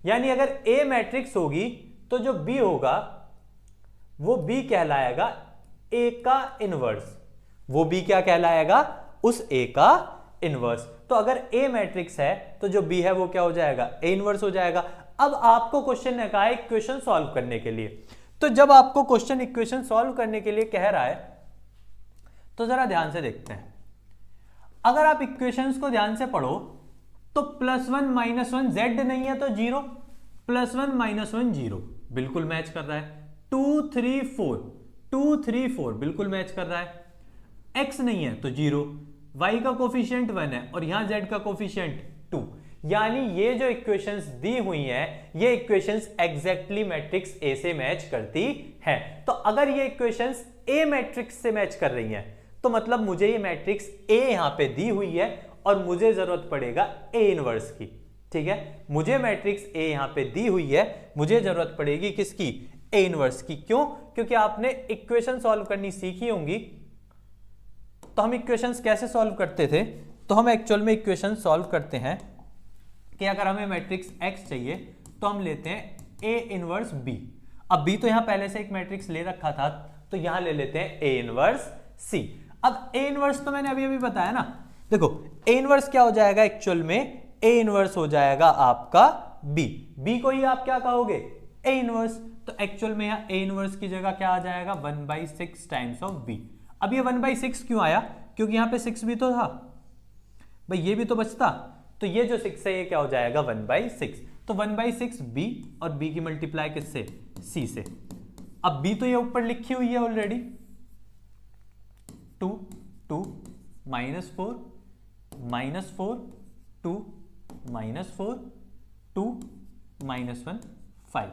यानी अगर ए मैट्रिक्स होगी तो जो बी होगा वो बी कहलाएगा ए का इनवर्स, वो बी क्या कहलाएगा, उस ए का इनवर्स। तो अगर ए मैट्रिक्स है तो जो बी है वो क्या हो जाएगा, ए इनवर्स हो जाएगा। अब आपको क्वेश्चन ने कहा है इक्वेशन सॉल्व करने के लिए, तो जब आपको क्वेश्चन इक्वेशन सॉल्व करने के लिए कह रहा है तो जरा ध्यान से देखते हैं। अगर आप इक्वेशंस को ध्यान से पढ़ो तो +1 -1 z नहीं है तो 0, +1 -1 0 बिल्कुल मैच कर रहा है। 2 3 4 2 3 4 बिल्कुल मैच कर रहा है। x नहीं है तो 0, y का कोफिशिएंट 1 है और यहां z का कोफिशिएंट 2। यानी ये जो इक्वेशंस दी हुई हैं ये इक्वेशंस एग्जैक्टली मैट्रिक्स ए से मैच करती हैं। तो अगर ये इक्वेशंस ए मैट्रिक्स से मैच कर रही हैं तो मतलब मुझे ये मैट्रिक्स ए यहां पे दी हुई है और मुझे जरूरत पड़ेगा ए इनवर्स की, ठीक है। मुझे मैट्रिक्स ए यहां पे दी हुई है, मुझे जरूरत पड़ेगी किसकी, ए इनवर्स की। क्यों, क्योंकि आपने इक्वेशन सॉल्व करनी सीखी होंगी। तो हम इक्वेशंस कैसे सॉल्व करते थे, तो हम एक्चुअल में इक्वेशन सॉल्व करते हैं कि अगर हमें मैट्रिक्स x चाहिए तो हम लेते हैं ए इनवर्स b। अब b तो यहां पहले से एक मैट्रिक्स ले रखा था तो यहां ले लेते हैं ए इनवर्स c। अब ए इनवर्स तो मैंने अभी अभी बताया ना, देखो ए इनवर्स क्या हो जाएगा, एक्चुअल में ए इनवर्स हो जाएगा आपका b को ही आप क्या कहोगे, ए इनवर्स। तो एक्चुअल में यहाँ ए इनवर्स की जगह क्या आ जाएगा, 1/6 टाइम्स ऑफ b। अब ये 1/6 क्यों आया, क्योंकि यहाँ पे 6 भी तो था भाई, ये भी तो बचता। तो ये जो 6 है ये क्या हो जाएगा 1/6। तो 1/6 b और b की मल्टीप्लाई किससे, c से। अब b तो ये ऊपर लिखी हुई है ऑलरेडी, 2 2 -4 -4 2 -4 2 -1 5।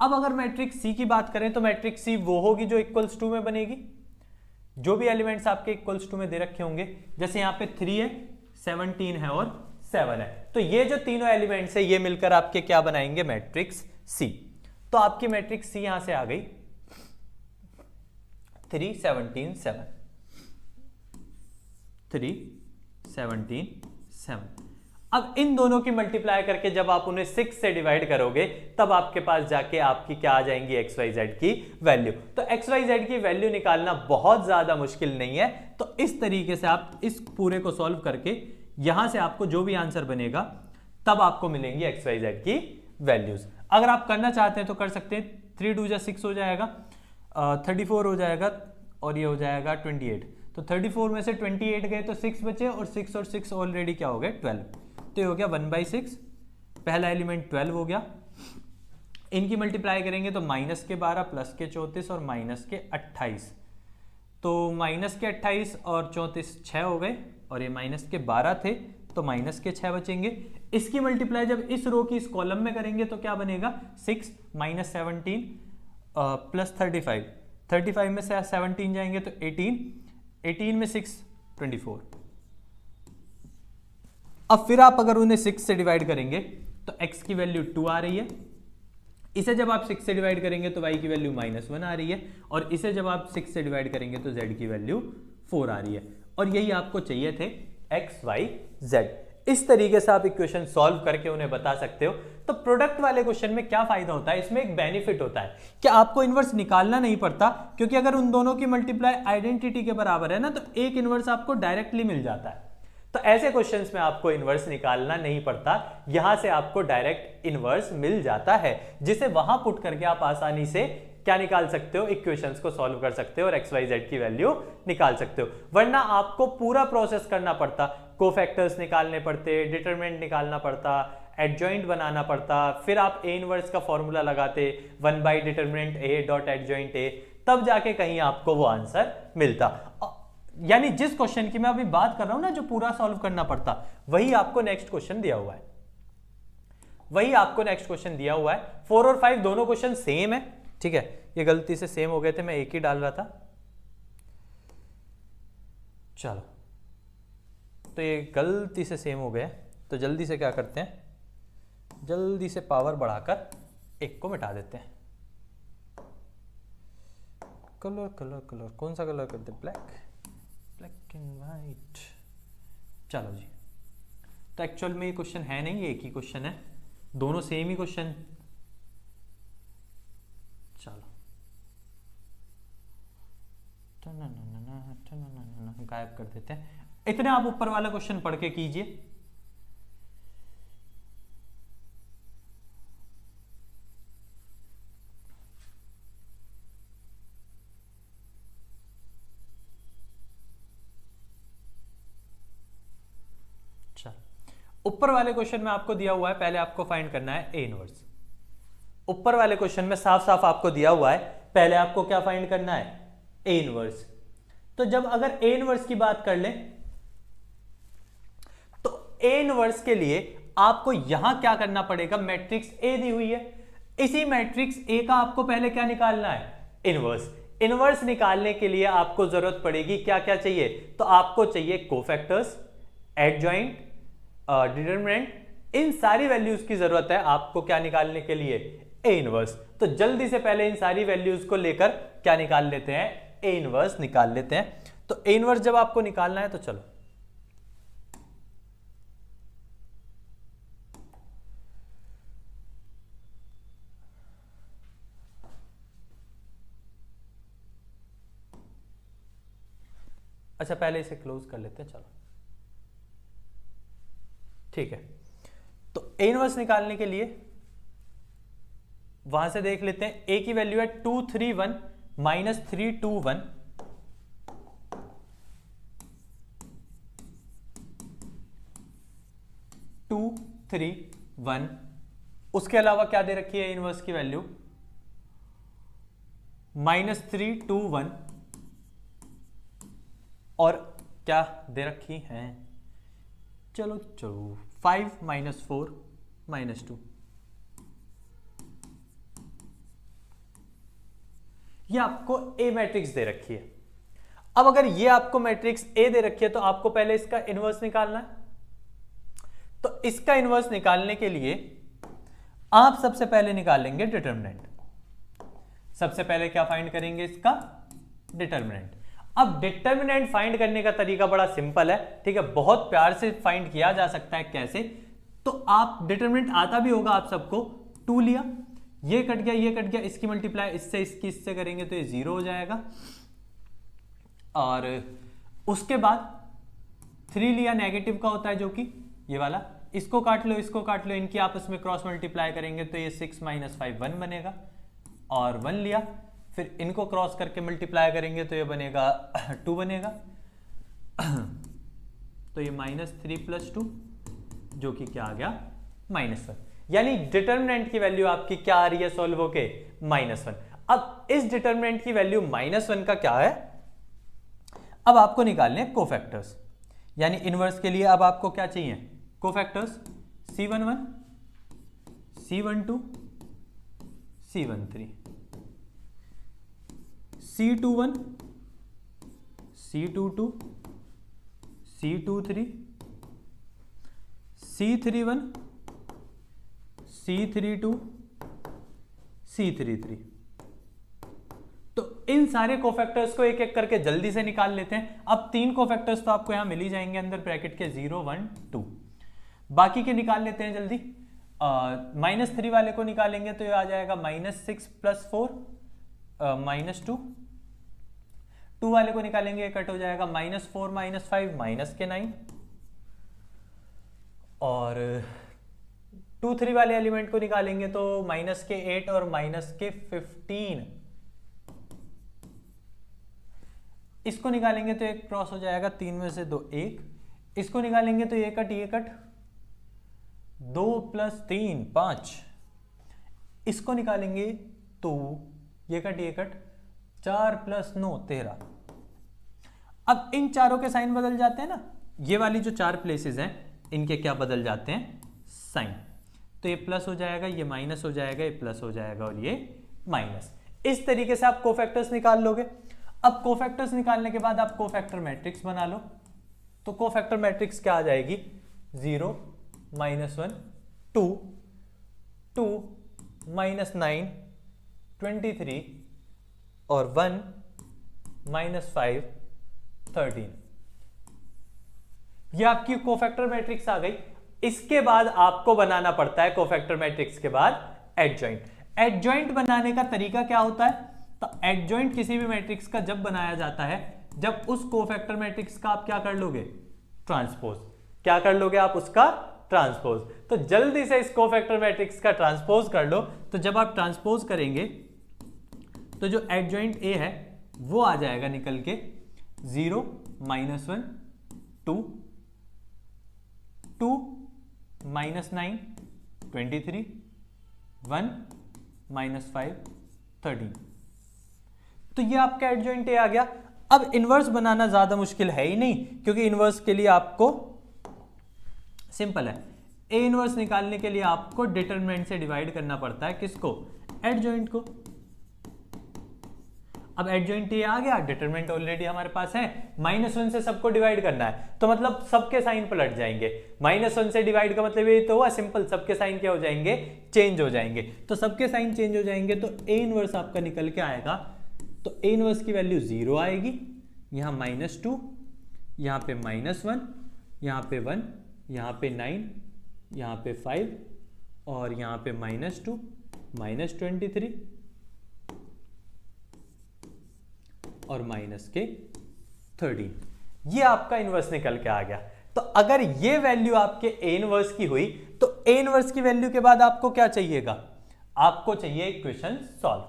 अब अगर मैट्रिक्स C की बात करें तो मैट्रिक्स C वो होगी जो इक्वल्स 2 में बनेगी, जो भी एलिमेंट्स आपके इक्वल्स 2 में दे रखे होंगे। जैसे यहाँ पे 3 है, 17 है और 7 है, तो ये जो तीनों एलिमेंट्स है ये मिलकर आपके क्या बनाएंगे, मैट्रिक्स C। तो आपकी मैट्रिक्स C यहां से आ गई 3 17 7 3 17 7। अब इन दोनों की मल्टीप्लाई करके जब आप उन्हें 6 से डिवाइड करोगे तब आपके पास जाके आपकी क्या आ जाएंगी XYZ की वैल्यू। तो XYZ की वैल्यू निकालना बहुत ज्यादा मुश्किल नहीं है। तो इस तरीके से आप इस पूरे को सॉल्व करके यहां से आपको जो भी आंसर बनेगा तब आपको मिलेंगी XYZ की वैल्यूज। अगर आप करना चाहते हैं तो कर सकते हैं। 3 2 6 हो जाएगा, 34 हो जाएगा और ये हो जाएगा 28। तो 34 में से 28 गए तो 6 बचे और 6 ऑलरेडी क्या हो गए 12। तो ये हो गया 1/6, पहला एलिमेंट 12 हो गया। इनकी मल्टीप्लाई करेंगे तो माइनस के 12 प्लस के 34 और माइनस के 28। तो माइनस के 28 और 34 6 हो गए और ये माइनस के 12 थे तो माइनस के 6 बचेंगे। इसकी मल्टीप्लाई जब इस रो की इस कॉलम में करेंगे तो क्या बनेगा 6 माइनस 17 प्लस 35 में से 17 जाएंगे तो 18 में 6 24। अब फिर आप अगर उन्हें 6 से डिवाइड करेंगे तो x की वैल्यू 2 आ रही है। इसे जब आप 6 से डिवाइड करेंगे तो y की वैल्यू -1 आ रही है और इसे जब आप 6 से डिवाइड करेंगे तो z की वैल्यू 4 आ रही है। और यही आपको चाहिए थे x, y, z। इस तरीके से आप इक्वेशन सॉल्व करके उन्हें बता सकते हो। तो प्रोडक्ट वाले क्वेश्चन में क्या फायदा होता है, इसमें एक बेनिफिट होता है कि आपको इनवर्स निकालना नहीं पड़ता, क्योंकि अगर उन दोनों की मल्टीप्लाई आइडेंटिटी के बराबर है ना तो एक इनवर्स आपको डायरेक्टली मिल जाता है। तो ऐसे क्वेश्चंस में आपको इनवर्स निकालना नहीं पड़ता, यहां से आपको डायरेक्ट इनवर्स मिल जाता है, जिसे वहां पुट करके आप आसानी से क्या निकाल सकते हो, इक्वेशंस को सॉल्व कर सकते हो और XYZ की वैल्यू निकाल सकते हो। वरना आपको पूरा प्रोसेस करना पड़ता, कोफैक्टर्स निकालने पड़ते, डिटरमिनेंट निकालना पड़ता, एडजॉइंट बनाना पड़ता, फिर आप A इनवर्स का फॉर्मूला लगाते 1/डिटरमिनेंट A डॉट एडजॉइंट A, तब जाके कहीं आपको वो आंसर मिलता। यानी जिस क्वेश्चन की मैं अभी बात कर रहा हूं ना, जो पूरा सॉल्व करना पड़ता, वही आपको नेक्स्ट क्वेश्चन दिया हुआ है, वही आपको नेक्स्ट क्वेश्चन दिया हुआ है। 4 और 5 दोनों क्वेश्चन सेम है, ठीक है। ये गलती से सेम हो गए थे, मैं एक ही डाल रहा था। चलो, तो ये गलती से सेम हो गए, तो जल्दी से क्या करते हैं, जल्दी से पावर बढ़ाकर एक को मिटा देते हैं। कलर कलर कलर कौन सा कलर करते, ब्लैक एंड वाइट। चलो जी, तो एक्चुअल में ये क्वेश्चन है नहीं, ये एक ही क्वेश्चन है, दोनों सेम ही क्वेश्चन। चलो, गायब कर देते हैं। इतने आप ऊपर वाला क्वेश्चन पढ़ के कीजिए। चलो, ऊपर वाले क्वेश्चन में आपको दिया हुआ है, पहले आपको फाइंड करना है A इनवर्स। ऊपर वाले क्वेश्चन में साफ साफ आपको दिया हुआ है, पहले आपको क्या फाइंड करना है, A इनवर्स। तो जब अगर A इनवर्स की बात कर लें तो A इनवर्स के लिए आपको यहां क्या करना पड़ेगा, मैट्रिक्स A दी हुई है, इसी मैट्रिक्स A का आपको पहले क्या निकालना है, इनवर्स। इनवर्स निकालने के लिए आपको जरूरत पड़ेगी, क्या क्या चाहिए, तो आपको चाहिए कोफैक्टर्स, एडजॉइंट, डिटरमिनेंट, इन सारी वैल्यूज की जरूरत है आपको क्या निकालने के लिए, A इनवर्स। तो जल्दी से पहले इन सारी वैल्यूज को लेकर क्या निकाल लेते हैं, A इनवर्स निकाल लेते हैं। तो A इनवर्स जब आपको निकालना है तो चलो, अच्छा पहले इसे क्लोज कर लेते हैं, चलो ठीक है। तो A इनवर्स निकालने के लिए वहां से देख लेते हैं, A की वैल्यू है 231 माइनस 321, उसके अलावा क्या दे रखी है इनवर्स की वैल्यू, -321, और क्या दे रखी है, चलो 5 - 4 - 2। ये आपको A मैट्रिक्स दे रखी है। अब अगर ये आपको मैट्रिक्स A दे रखी है तो आपको पहले इसका इनवर्स निकालना है। तो इसका इनवर्स निकालने के लिए आप सबसे पहले निकालेंगे डिटरमिनेंट। सबसे पहले क्या फाइंड करेंगे, इसका डिटरमिनेंट। अब डिटर्मिनेंट फाइंड करने का तरीका बड़ा सिंपल है, ठीक है, बहुत प्यार से फाइंड किया जा सकता है। कैसे? तो आप डिटर्मिनेंट आता भी होगा आप सबको, 2 लिया, ये कट गया, ये कट गया, इसकी मल्टीप्लाई इससे करेंगे तो ये 0 हो जाएगा। और उसके बाद 3 लिया, नेगेटिव का होता है जो कि ये वाला, इसको काट लो, इसको काट लो, इनकी आपस में क्रॉस मल्टीप्लाई करेंगे तो ये 6 - 5 1 बनेगा। और 1 लिया, फिर इनको क्रॉस करके मल्टीप्लाई करेंगे तो ये बनेगा 2 बनेगा। तो ये -3 + 2 जो कि क्या आ गया -1। यानी डिटर्मिनेंट की वैल्यू आपकी क्या आ रही है सॉल्व होके -1। अब इस डिटर्मिनेंट की वैल्यू -1 का क्या है, अब आपको निकालने हैं कोफैक्टर्स। यानी इनवर्स के लिए अब आपको क्या चाहिए, cofactors C11, C12, C13, C21, C22, C23, C31, C32, C33। तो इन सारे कोफैक्टर्स को एक एक करके जल्दी से निकाल लेते हैं। अब 3 कोफैक्टर्स तो आपको यहां मिल ही जाएंगे अंदर ब्रैकेट के, 0 1 2। बाकी के निकाल लेते हैं जल्दी। -3 वाले को निकालेंगे तो ये आ जाएगा -6 + 4 -2। 2 वाले को निकालेंगे, ये कट हो जाएगा -4 - 5 -9। और 2 3 वाले एलिमेंट को निकालेंगे तो -8 और -15। इसको निकालेंगे तो एक क्रॉस हो जाएगा, 3 में से 2 1। इसको निकालेंगे तो ये कट 2 + 3 5। इसको निकालेंगे तो ये कट 4 + 9 13। अब इन चारों के साइन बदल जाते हैं ना, ये वाली जो 4 प्लेसेस हैं इनके क्या बदल जाते हैं, साइन। तो ये प्लस हो जाएगा, ये माइनस हो जाएगा, ये प्लस हो जाएगा और ये माइनस। इस तरीके से आप कोफैक्टर्स निकाल लोगे। अब कोफैक्टर्स निकालने के बाद आप कोफैक्टर मैट्रिक्स बना लो। तो कोफैक्टर मैट्रिक्स क्या आ जाएगी, 0 -1 2 2 -9 23 और 1 -5 13। ये आपकी कोफैक्टर मैट्रिक्स आ गई। इसके बाद आपको बनाना पड़ता है कोफैक्टर मैट्रिक्स के बाद एडजॉइंट। एडजॉइंट बनाने का तरीका क्या होता है, तो एडजॉइंट किसी भी मैट्रिक्स का जब बनाया जाता है, जब उस कोफैक्टर मैट्रिक्स का आप क्या कर लोगे, ट्रांसपोज। क्या कर लोगे आप, उसका ट्रांसपोज। तो जल्दी से इस कोफैक्टर मैट्रिक्स का ट्रांसपोज कर लो। तो जब आप ट्रांसपोज करेंगे तो जो एडजॉइंट ए है वो आ जाएगा निकल के 0 -1 2 2 -9 23 1 -5 13। तो ये आपका एडजॉइंट ए आ गया। अब इनवर्स बनाना ज्यादा मुश्किल है ही नहीं, क्योंकि इनवर्स के लिए आपको सिंपल है, ए इनवर्स निकालने के लिए आपको डिटरमिनेंट से डिवाइड करना पड़ता है, किसको, एडजॉइंट को। अब एडजॉइंट ए आ गया, डिटरमिनेंट ऑलरेडी हमारे पास है, -1 से सबको डिवाइड करना है, तो मतलब सबके साइन पलट जाएंगे। -1 से डिवाइड का मतलब ये तो हुआ सिंपल, सबके साइन क्या हो जाएंगे, चेंज हो जाएंगे। तो सबके साइन चेंज हो जाएंगे तो ए इनवर्स आपका निकल के आएगा। तो ए इनवर्स की वैल्यू 0 आएगी, यहां -2, यहां पे -1, यहां पे 1, यहां पे 9, यहां पे 5 और यहां पे -2 -23 और -13। ये आपका इनवर्स निकल के आ गया। तो अगर ये वैल्यू आपके ए इनवर्स की हुई तो ए इनवर्स की वैल्यू के बाद आपको क्या चाहिएगा, आपको चाहिए इक्वेशन सॉल्व।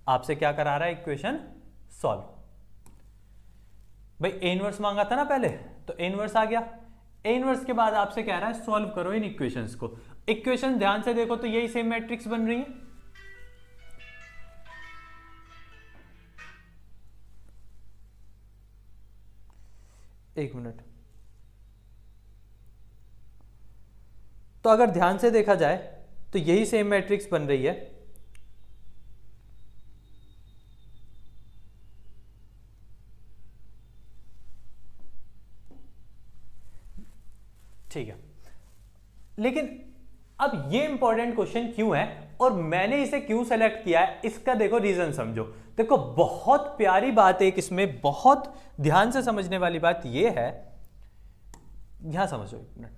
आपसे क्या करा रहा है, इक्वेशन सॉल्व। भाई ए इनवर्स मांगा था ना पहले, तो ए इनवर्स आ गया। ए इनवर्स के बाद आपसे कह रहा है सॉल्व करो इन इक्वेशंस को। इक्वेशन ध्यान से देखो तो यही सेम मैट्रिक्स बन रही है। एक मिनट। तो अगर ध्यान से देखा जाए तो यही सेम मैट्रिक्स बन रही है। ठीक है, लेकिन अब ये इंपॉर्टेंट क्वेश्चन क्यों है और मैंने इसे क्यों सेलेक्ट किया है, इसका देखो रीजन समझो। देखो बहुत प्यारी बात एक इसमें, बहुत ध्यान से समझने वाली बात यह है, यहां समझो एक मिनट,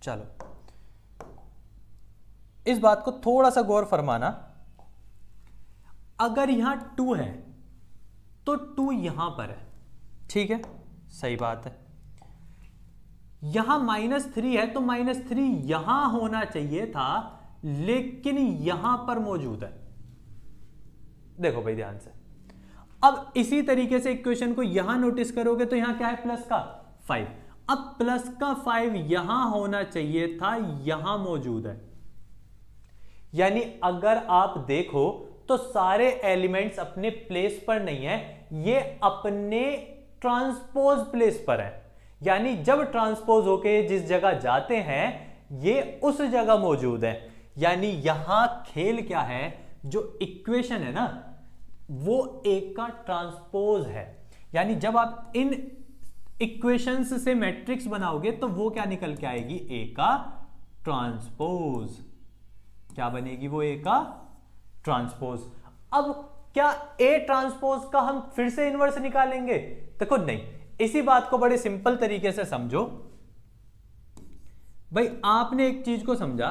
चलो इस बात को थोड़ा सा गौर फरमाना। अगर यहां 2 है तो 2 यहां पर है, ठीक है, सही बात है। यहां -3 है तो -3 यहां होना चाहिए था, लेकिन यहां पर मौजूद है। देखो भाई ध्यान से, अब इसी तरीके से इक्वेशन को यहां नोटिस करोगे तो यहां क्या है, प्लस का 5। अब प्लस का 5 यहां होना चाहिए था, यहां मौजूद है। यानी अगर आप देखो तो सारे एलिमेंट्स अपने प्लेस पर नहीं है, ये अपने ट्रांसपोज प्लेस पर है। यानी जब ट्रांसपोज होके जिस जगह जाते हैं ये उस जगह मौजूद है। यानी यहां खेल क्या है, जो इक्वेशन है ना वो ए का ट्रांसपोज है। यानी जब आप इन इक्वेशंस से मैट्रिक्स बनाओगे तो वो क्या निकल के आएगी, ए का ट्रांसपोज। क्या बनेगी वो, ए का ट्रांसपोज। अब क्या ए ट्रांसपोज का हम फिर से इनवर्स निकालेंगे, देखो नहीं। इसी बात को बड़े सिंपल तरीके से समझो भाई। आपने एक चीज को समझा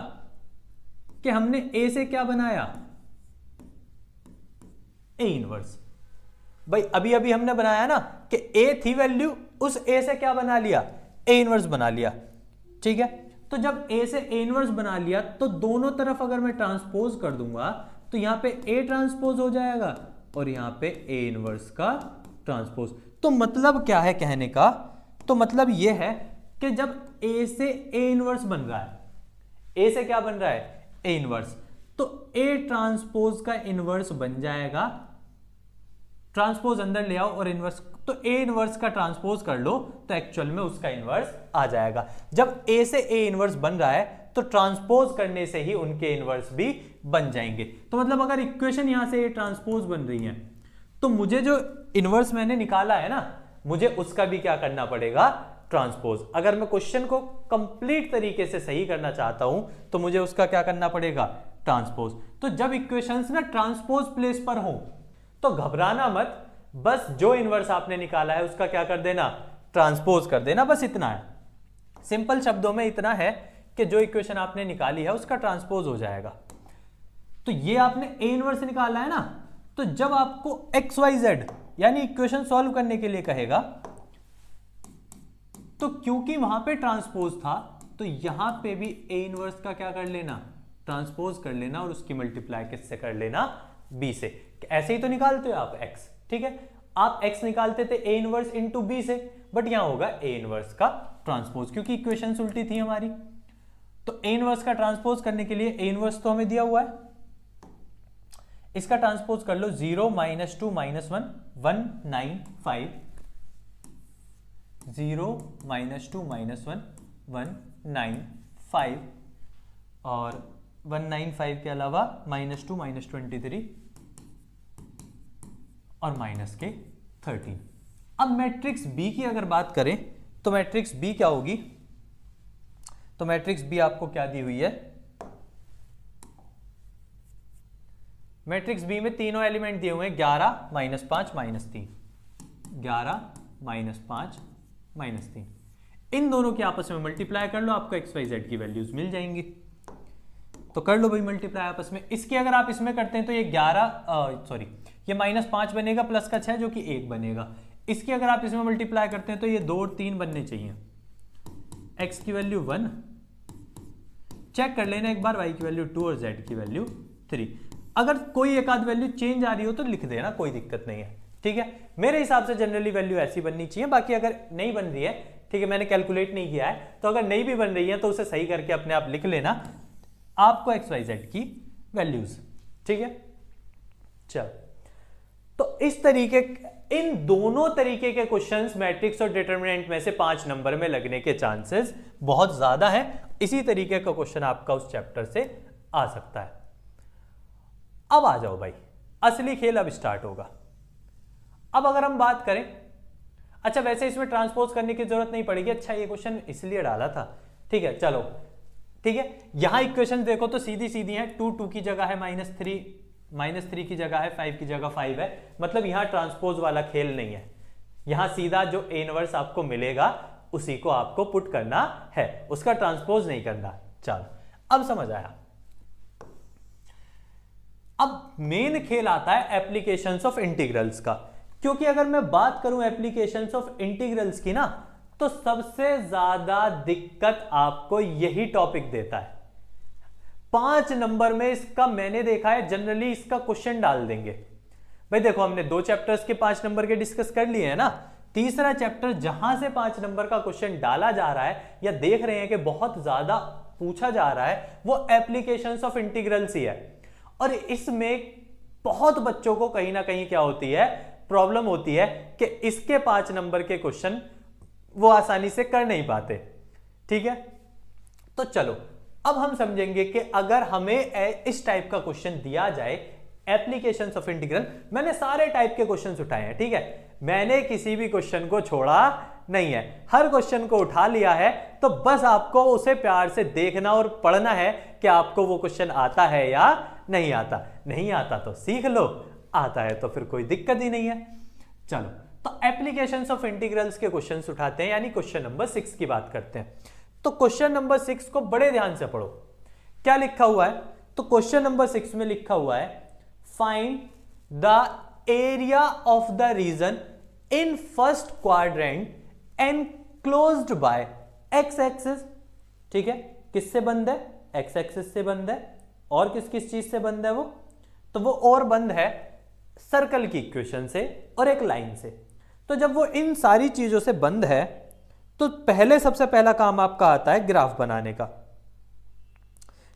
कि हमने ए से क्या बनाया, ए इनवर्स। भाई अभी अभी हमने बनाया ना कि ए थी वैल्यू, उस ए से क्या बना लिया, ए इनवर्स बना लिया, ठीक है। तो जब ए से ए इनवर्स बना लिया तो दोनों तरफ अगर मैं ट्रांसपोज कर दूंगा तो यहां पे ए ट्रांसपोज हो जाएगा और यहां पे ए इनवर्स का ट्रांसपोज। तो मतलब क्या है कहने का, तो मतलब यह है कि जब ए से ए इनवर्स बन रहा है, ए से क्या बन रहा है, ए इनवर्स, तो ए ट्रांसपोज का इनवर्स बन जाएगा। ट्रांसपोज अंदर ले आओ और इनवर्स, तो ए इनवर्स का ट्रांसपोज कर लो तो एक्चुअल में उसका इनवर्स आ जाएगा। जब ए से ए इनवर्स बन रहा है तो ट्रांसपोज करने से ही उनके इनवर्स भी बन जाएंगे। तो मतलब अगर इक्वेशन यहां से ए ट्रांसपोज बन रही है तो मुझे जो इनवर्स मैंने निकाला है ना, मुझे उसका भी क्या करना पड़ेगा, ट्रांसपोज। अगर मैं क्वेश्चन को कंप्लीट तरीके से सही करना चाहता हूं तो मुझे उसका क्या करना पड़ेगा, ट्रांसपोज। तो जब इक्वेशंस ना ट्रांसपोज प्लेस पर हो तो घबराना मत, बस जो इनवर्स आपने निकाला है उसका क्या कर देना, ट्रांसपोज कर देना, बस इतना है। सिंपल शब्दों में इतना है कि जो इक्वेशन आपने निकाली है उसका ट्रांसपोज हो जाएगा। तो ये आपने ए इनवर्स निकाला है ना, तो जब आपको XYZ यानी इक्वेशन सॉल्व करने के लिए कहेगा तो क्योंकि वहां पे ट्रांसपोज था तो यहां पे भी ए इनवर्स का क्या कर लेना, ट्रांसपोज कर लेना और उसकी मल्टीप्लाई किससे कर लेना, बी से। ऐसे ही तो निकालते हो आप x, ठीक है। आप x निकालते थे ए इनवर्स इंटू बी से, बट यहां होगा ए इनवर्स का ट्रांसपोज क्योंकि इक्वेशन उल्टी थी हमारी। तो ए इनवर्स का ट्रांसपोज करने के लिए ए इनवर्स तो हमें दिया हुआ है, इसका ट्रांसपोज कर लो 0 -2 -1 195, 0 -2 -1 195 और 195 के अलावा -2 -23 और माइनस के 13। अब मैट्रिक्स बी की अगर बात करें तो मैट्रिक्स बी क्या होगी, तो मैट्रिक्स बी आपको क्या दी हुई है, मैट्रिक्स बी में तीनों एलिमेंट दिए हुए हैं 11 -5 -3, 11 -5 -3। इन दोनों के आपस में मल्टीप्लाई कर लो, आपको XYZ की वैल्यूज मिल जाएंगी। तो कर लो भाई मल्टीप्लाई आपस में। इसकी अगर आप इसमें करते हैं तो ये 11 ये -5 बनेगा प्लस का 6 जो कि 1 बनेगा। इसकी अगर आप इसमें मल्टीप्लाई करते हैं तो ये 2 और 3 बनने चाहिए। x की वैल्यू 1, चेक कर लेना एक बार, y की वैल्यू 2 और z की वैल्यू 3। अगर कोई एक आध वैल्यू चेंज आ रही हो तो लिख देना, कोई दिक्कत नहीं है, ठीक है। मेरे हिसाब से जनरली वैल्यू ऐसी बननी चाहिए, बाकी अगर नहीं बन रही है, ठीक है, मैंने कैलकुलेट नहीं किया है, तो अगर नहीं भी बन रही है तो उसे सही करके अपने आप लिख लेना आपको XYZ की वैल्यूज, ठीक है। चल, तो इस तरीके, इन दोनों तरीके के क्वेश्चंस मैट्रिक्स और डिटरमिनेंट में से 5 नंबर में लगने के चांसेस बहुत ज्यादा है। इसी तरीके का क्वेश्चन आपका उस चैप्टर से आ सकता है। अब आ जाओ भाई, असली खेल अब स्टार्ट होगा। अब अगर हम बात करें, अच्छा वैसे इसमें ट्रांसपोज करने की जरूरत नहीं पड़ेगी, अच्छा ये क्वेश्चन इसलिए डाला था, ठीक है। चलो ठीक है, यहां इक्वेशन देखो तो सीधी सीधी है, 2 2 की जगह है -3, -3 की जगह है, 5 की जगह 5 है, मतलब यहां ट्रांसपोज वाला खेल नहीं है। यहां सीधा जो A इनवर्स आपको मिलेगा उसी को आपको पुट करना है, उसका ट्रांसपोज नहीं करना। चलो अब समझ आया। अब मेन खेल आता है एप्लीकेशंस ऑफ इंटीग्रल्स का, क्योंकि अगर मैं बात करूं एप्लीकेशंस ऑफ इंटीग्रल्स की ना, तो सबसे ज्यादा दिक्कत आपको यही टॉपिक देता है। 5 नंबर में इसका मैंने देखा है जनरली इसका क्वेश्चन डाल देंगे। भाई देखो हमने 2 चैप्टर्स के 5 नंबर के डिस्कस कर लिए हैं ना, तीसरा चैप्टर जहां से 5 नंबर का क्वेश्चन डाला जा रहा है या देख रहे हैं कि बहुत ज्यादा पूछा जा रहा है, वो एप्लीकेशंस ऑफ इंटीग्रल्स ही है। और इसमें बहुत बच्चों को कहीं ना कहीं क्या होती है, प्रॉब्लम होती है कि इसके 5 नंबर के क्वेश्चन वो आसानी से कर नहीं पाते। ठीक है, तो चलो अब हम समझेंगे कि अगर हमें इस टाइप का क्वेश्चन दिया जाए एप्लीकेशंस ऑफ इंटीग्रल, मैंने सारे टाइप के क्वेश्चंस उठाए हैं, ठीक है, मैंने किसी भी क्वेश्चन को छोड़ा नहीं है, हर क्वेश्चन को उठा लिया है। तो बस आपको उसे प्यार से देखना और पढ़ना है कि आपको वो क्वेश्चन आता है या नहीं आता। नहीं आता तो सीख लो, आता है तो फिर कोई दिक्कत ही नहीं है। चलो तो एप्लीकेशंस ऑफ इंटीग्रल्स के क्वेश्चंस उठाते हैं, यानी क्वेश्चन नंबर 6 की बात करते हैं। तो क्वेश्चन नंबर 6 को बड़े ध्यान से पढ़ो, क्या लिखा हुआ है। तो क्वेश्चन नंबर 6 में लिखा हुआ है find the area of the region in first quadrant enclosed by X axis. ठीक है, किससे बंद है, एक्स एक्सिस से बंद है। और किस किस चीज से बंद है वो, तो वो और बंद है सर्कल की इक्वेशन से और एक लाइन से। तो जब वो इन सारी चीजों से बंद है तो पहले सबसे पहला काम आपका आता है ग्राफ बनाने का।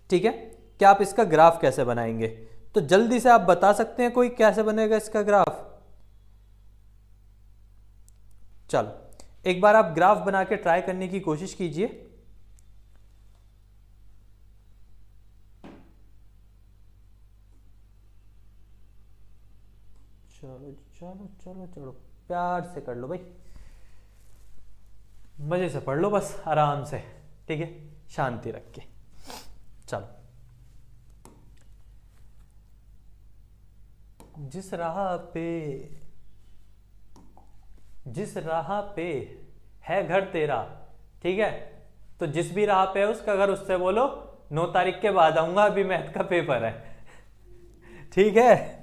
ठीक है, क्या आप इसका ग्राफ कैसे बनाएंगे, तो जल्दी से आप बता सकते हैं कोई कैसे बनेगा इसका ग्राफ। चलो एक बार आप ग्राफ बना के ट्राई करने की कोशिश कीजिए। चलो चलो चलो चलो प्यार से कर लो भाई, मजे से पढ़ लो बस आराम से, ठीक है, शांति रख के। चलो जिस राह पे है घर तेरा, ठीक है, तो जिस भी राह पे है उसका घर उससे बोलो 9 तारीख के बाद आऊंगा, अभी मैथ का पेपर है। ठीक है,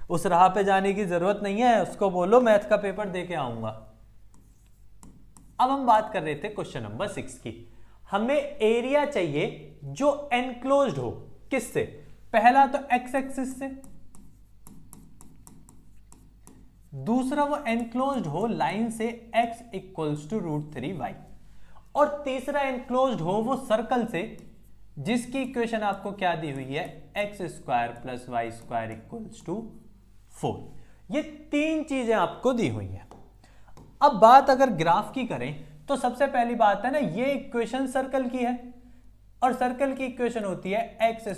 उस राह पे जाने की जरूरत नहीं है, उसको बोलो मैथ का पेपर दे के आऊंगा। अब हम बात कर रहे थे क्वेश्चन नंबर 6 की। हमें एरिया चाहिए जो एनक्लोज्ड हो, किससे, पहला तो एक्स एक्सिस से, दूसरा वो एनक्लोज्ड हो लाइन से x इक्वल्स टू √3y, और तीसरा एनक्लोज्ड हो वो सर्कल से जिसकी इक्वेशन आपको क्या दी हुई है, x² + y² इक्वल्स टू 4। ये 3 चीजें आपको दी हुई हैं। अब बात अगर ग्राफ की करें तो सबसे पहली बात है ना, ये इक्वेशन सर्कल की है और सर्कल की इक्वेशन होती है x²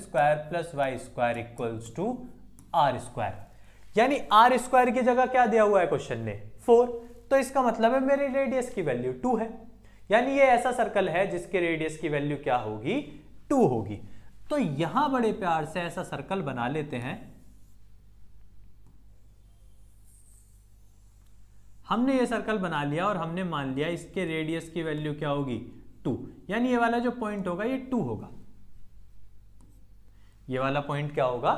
+ y² equals to r², यानी r² की जगह क्या दिया हुआ है क्वेश्चन ने, 4। तो इसका मतलब है मेरी रेडियस की वैल्यू 2 है, यानी ये ऐसा सर्कल है जिसके रेडियस की वैल्यू क्या होगी, 2 होगी। तो यहां बड़े प्यार से ऐसा सर्कल बना लेते हैं। हमने ये सर्कल बना लिया और हमने मान लिया इसके रेडियस की वैल्यू क्या होगी, 2, यानी ये वाला जो पॉइंट होगा ये 2 होगा, ये वाला पॉइंट क्या होगा,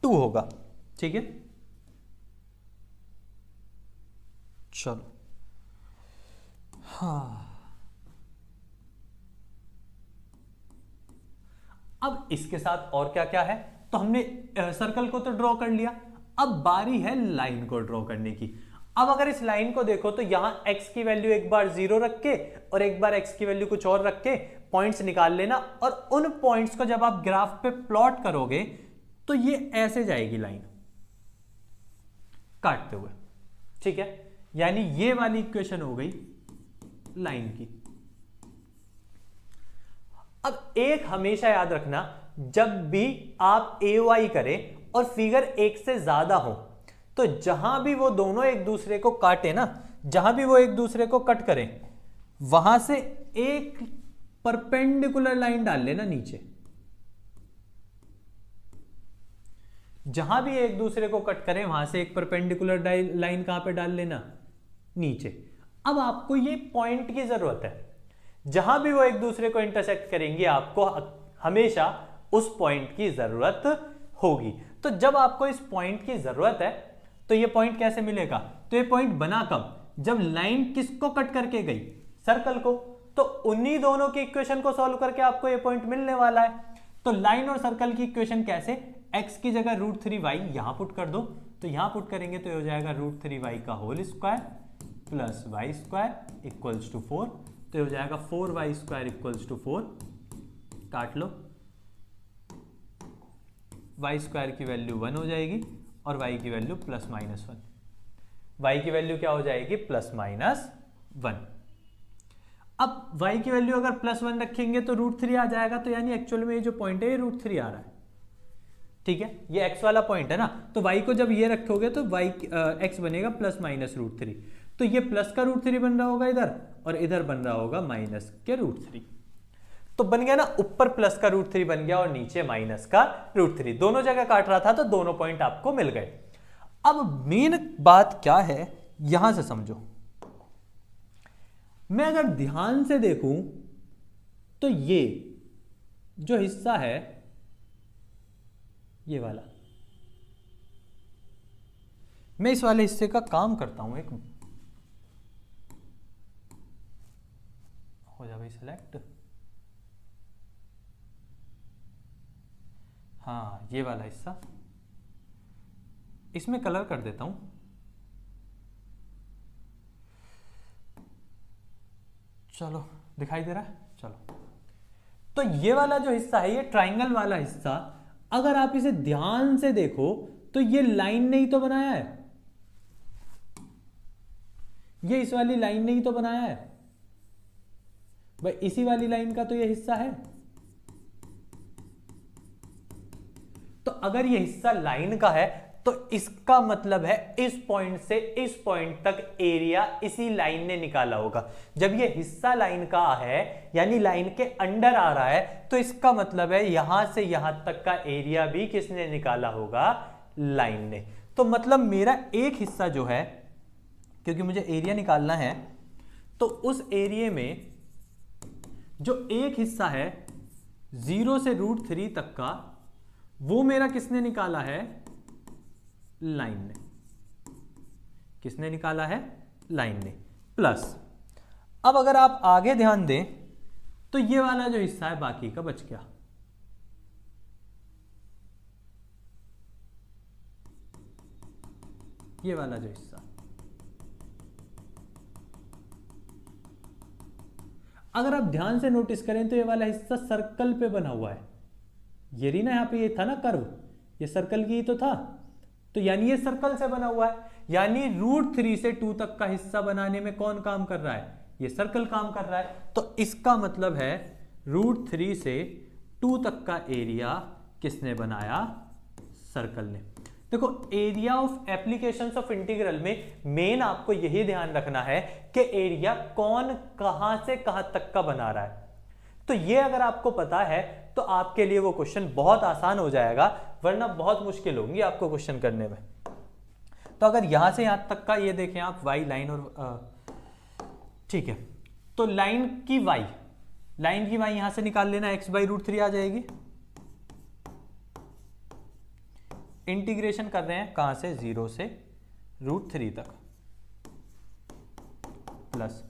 2 होगा। ठीक है, चलो हाँ, अब इसके साथ और क्या क्या है, तो हमने सर्कल को तो ड्रॉ कर लिया, अब बारी है लाइन को ड्रॉ करने की। अब अगर इस लाइन को देखो तो यहां x की वैल्यू एक बार 0 रख के और एक बार x की वैल्यू कुछ और रख के पॉइंट्स निकाल लेना, और उन पॉइंट्स को जब आप ग्राफ पे प्लॉट करोगे तो ये ऐसे जाएगी लाइन काटते हुए। ठीक है, यानी ये वाली इक्वेशन हो गई लाइन की। अब एक हमेशा याद रखना, जब भी आप AY करें और फिगर 1 से ज्यादा हो तो जहां भी वो दोनों एक दूसरे को काटे ना, जहां भी वो एक दूसरे को कट करें वहां से एक परपेंडिकुलर लाइन डाल लेना नीचे। जहां भी एक दूसरे को कट करें वहां से एक परपेंडिकुलर लाइन कहां पे डाल लेना, नीचे। अब आपको ये पॉइंट की जरूरत है, जहां भी वो एक दूसरे को इंटरसेक्ट करेंगे आपको हमेशा उस पॉइंट की जरूरत होगी। तो जब आपको इस पॉइंट की जरूरत है तो ये पॉइंट कैसे मिलेगा, तो ये पॉइंट बना कब, जब लाइन किसको कट करके गई, सर्कल को। तो उन्हीं दोनों की इक्वेशन को सॉल्व करके आपको ये पॉइंट मिलने वाला है। तो लाइन और सर्कल की इक्वेशन कैसे, x की जगह √3y यहां पुट कर दो, तो यहां पुट करेंगे तो हो जाएगा √3y का whole square plus y square equals to 4, तो हो जाएगा 4y स्क्वायर इक्वल्स टू 4, काट लो, y स्क्वायर की वैल्यू 1 हो जाएगी और y की वैल्यू +-1, y की वैल्यू क्या हो जाएगी, +-1। अब y की वैल्यू अगर +1 रखेंगे तो √3 आ जाएगा, तो यानी एक्चुअल में ये जो पॉइंट है ये √3 आ रहा है, ठीक है, ये x वाला पॉइंट है ना। तो y को जब ये रखोगे तो x बनेगा +-√3, तो ये प्लस का √3 बन रहा होगा इधर, और इधर बन रहा होगा माइनस के √3। तो बन गया ना, ऊपर प्लस का √3 बन गया और नीचे माइनस का √3, दोनों जगह काट रहा था तो दोनों पॉइंट आपको मिल गए। अब मेन बात क्या है यहां से समझो, मैं अगर ध्यान से देखूं तो ये जो हिस्सा है ये वाला, मैं इस वाले हिस्से का काम करता हूं, एक हो जा भाई सिलेक्ट, हाँ ये वाला हिस्सा, इसमें कलर कर देता हूं, चलो दिखाई दे रहा है, चलो। तो ये वाला जो हिस्सा है, ये ट्राइंगल वाला हिस्सा, अगर आप इसे ध्यान से देखो तो ये लाइन ने ही तो बनाया है, ये इस वाली लाइन ने ही तो बनाया है भाई, इसी वाली लाइन का तो ये हिस्सा है। तो अगर ये हिस्सा लाइन का है तो इसका मतलब है इस पॉइंट से इस पॉइंट तक एरिया इसी लाइन ने निकाला होगा। जब ये हिस्सा लाइन का है यानी लाइन के अंडर आ रहा है, तो इसका मतलब है यहां से यहां तक का एरिया भी किसने निकाला होगा, लाइन ने। तो मतलब मेरा एक हिस्सा जो है, क्योंकि मुझे एरिया निकालना है, तो उस एरिया में जो एक हिस्सा है 0 से √3 तक का, वो मेरा किसने निकाला है, लाइन ने। किसने निकाला है, लाइन ने। प्लस अब अगर आप आगे ध्यान दें तो ये वाला जो हिस्सा है बाकी का बच गया, ये वाला जो हिस्सा, अगर आप ध्यान से नोटिस करें तो ये वाला हिस्सा सर्कल पे बना हुआ है, ये रही ना, यहां पे ये था ना कर्व, ये सर्कल की ही तो था, तो यानी ये सर्कल से बना हुआ है, यानी √3 से 2 तक का हिस्सा बनाने में कौन काम कर रहा है, ये सर्कल काम कर रहा है। तो इसका मतलब है √3 से 2 तक का एरिया किसने बनाया, सर्कल ने। देखो area of applications of integral में मेन आपको यही ध्यान रखना है कि एरिया कौन कहां से कहां तक का बना रहा है। तो ये अगर आपको पता है तो आपके लिए वो क्वेश्चन बहुत आसान हो जाएगा, वरना बहुत मुश्किल होंगी आपको क्वेश्चन करने में। तो अगर यहां से यहां तक का ये देखें आप, वाई लाइन और ठीक है, तो लाइन की वाई यहां से निकाल लेना, x/√3 आ जाएगी। इंटीग्रेशन कर रहे हैं कहां से, 0 से √3 तक, प्लस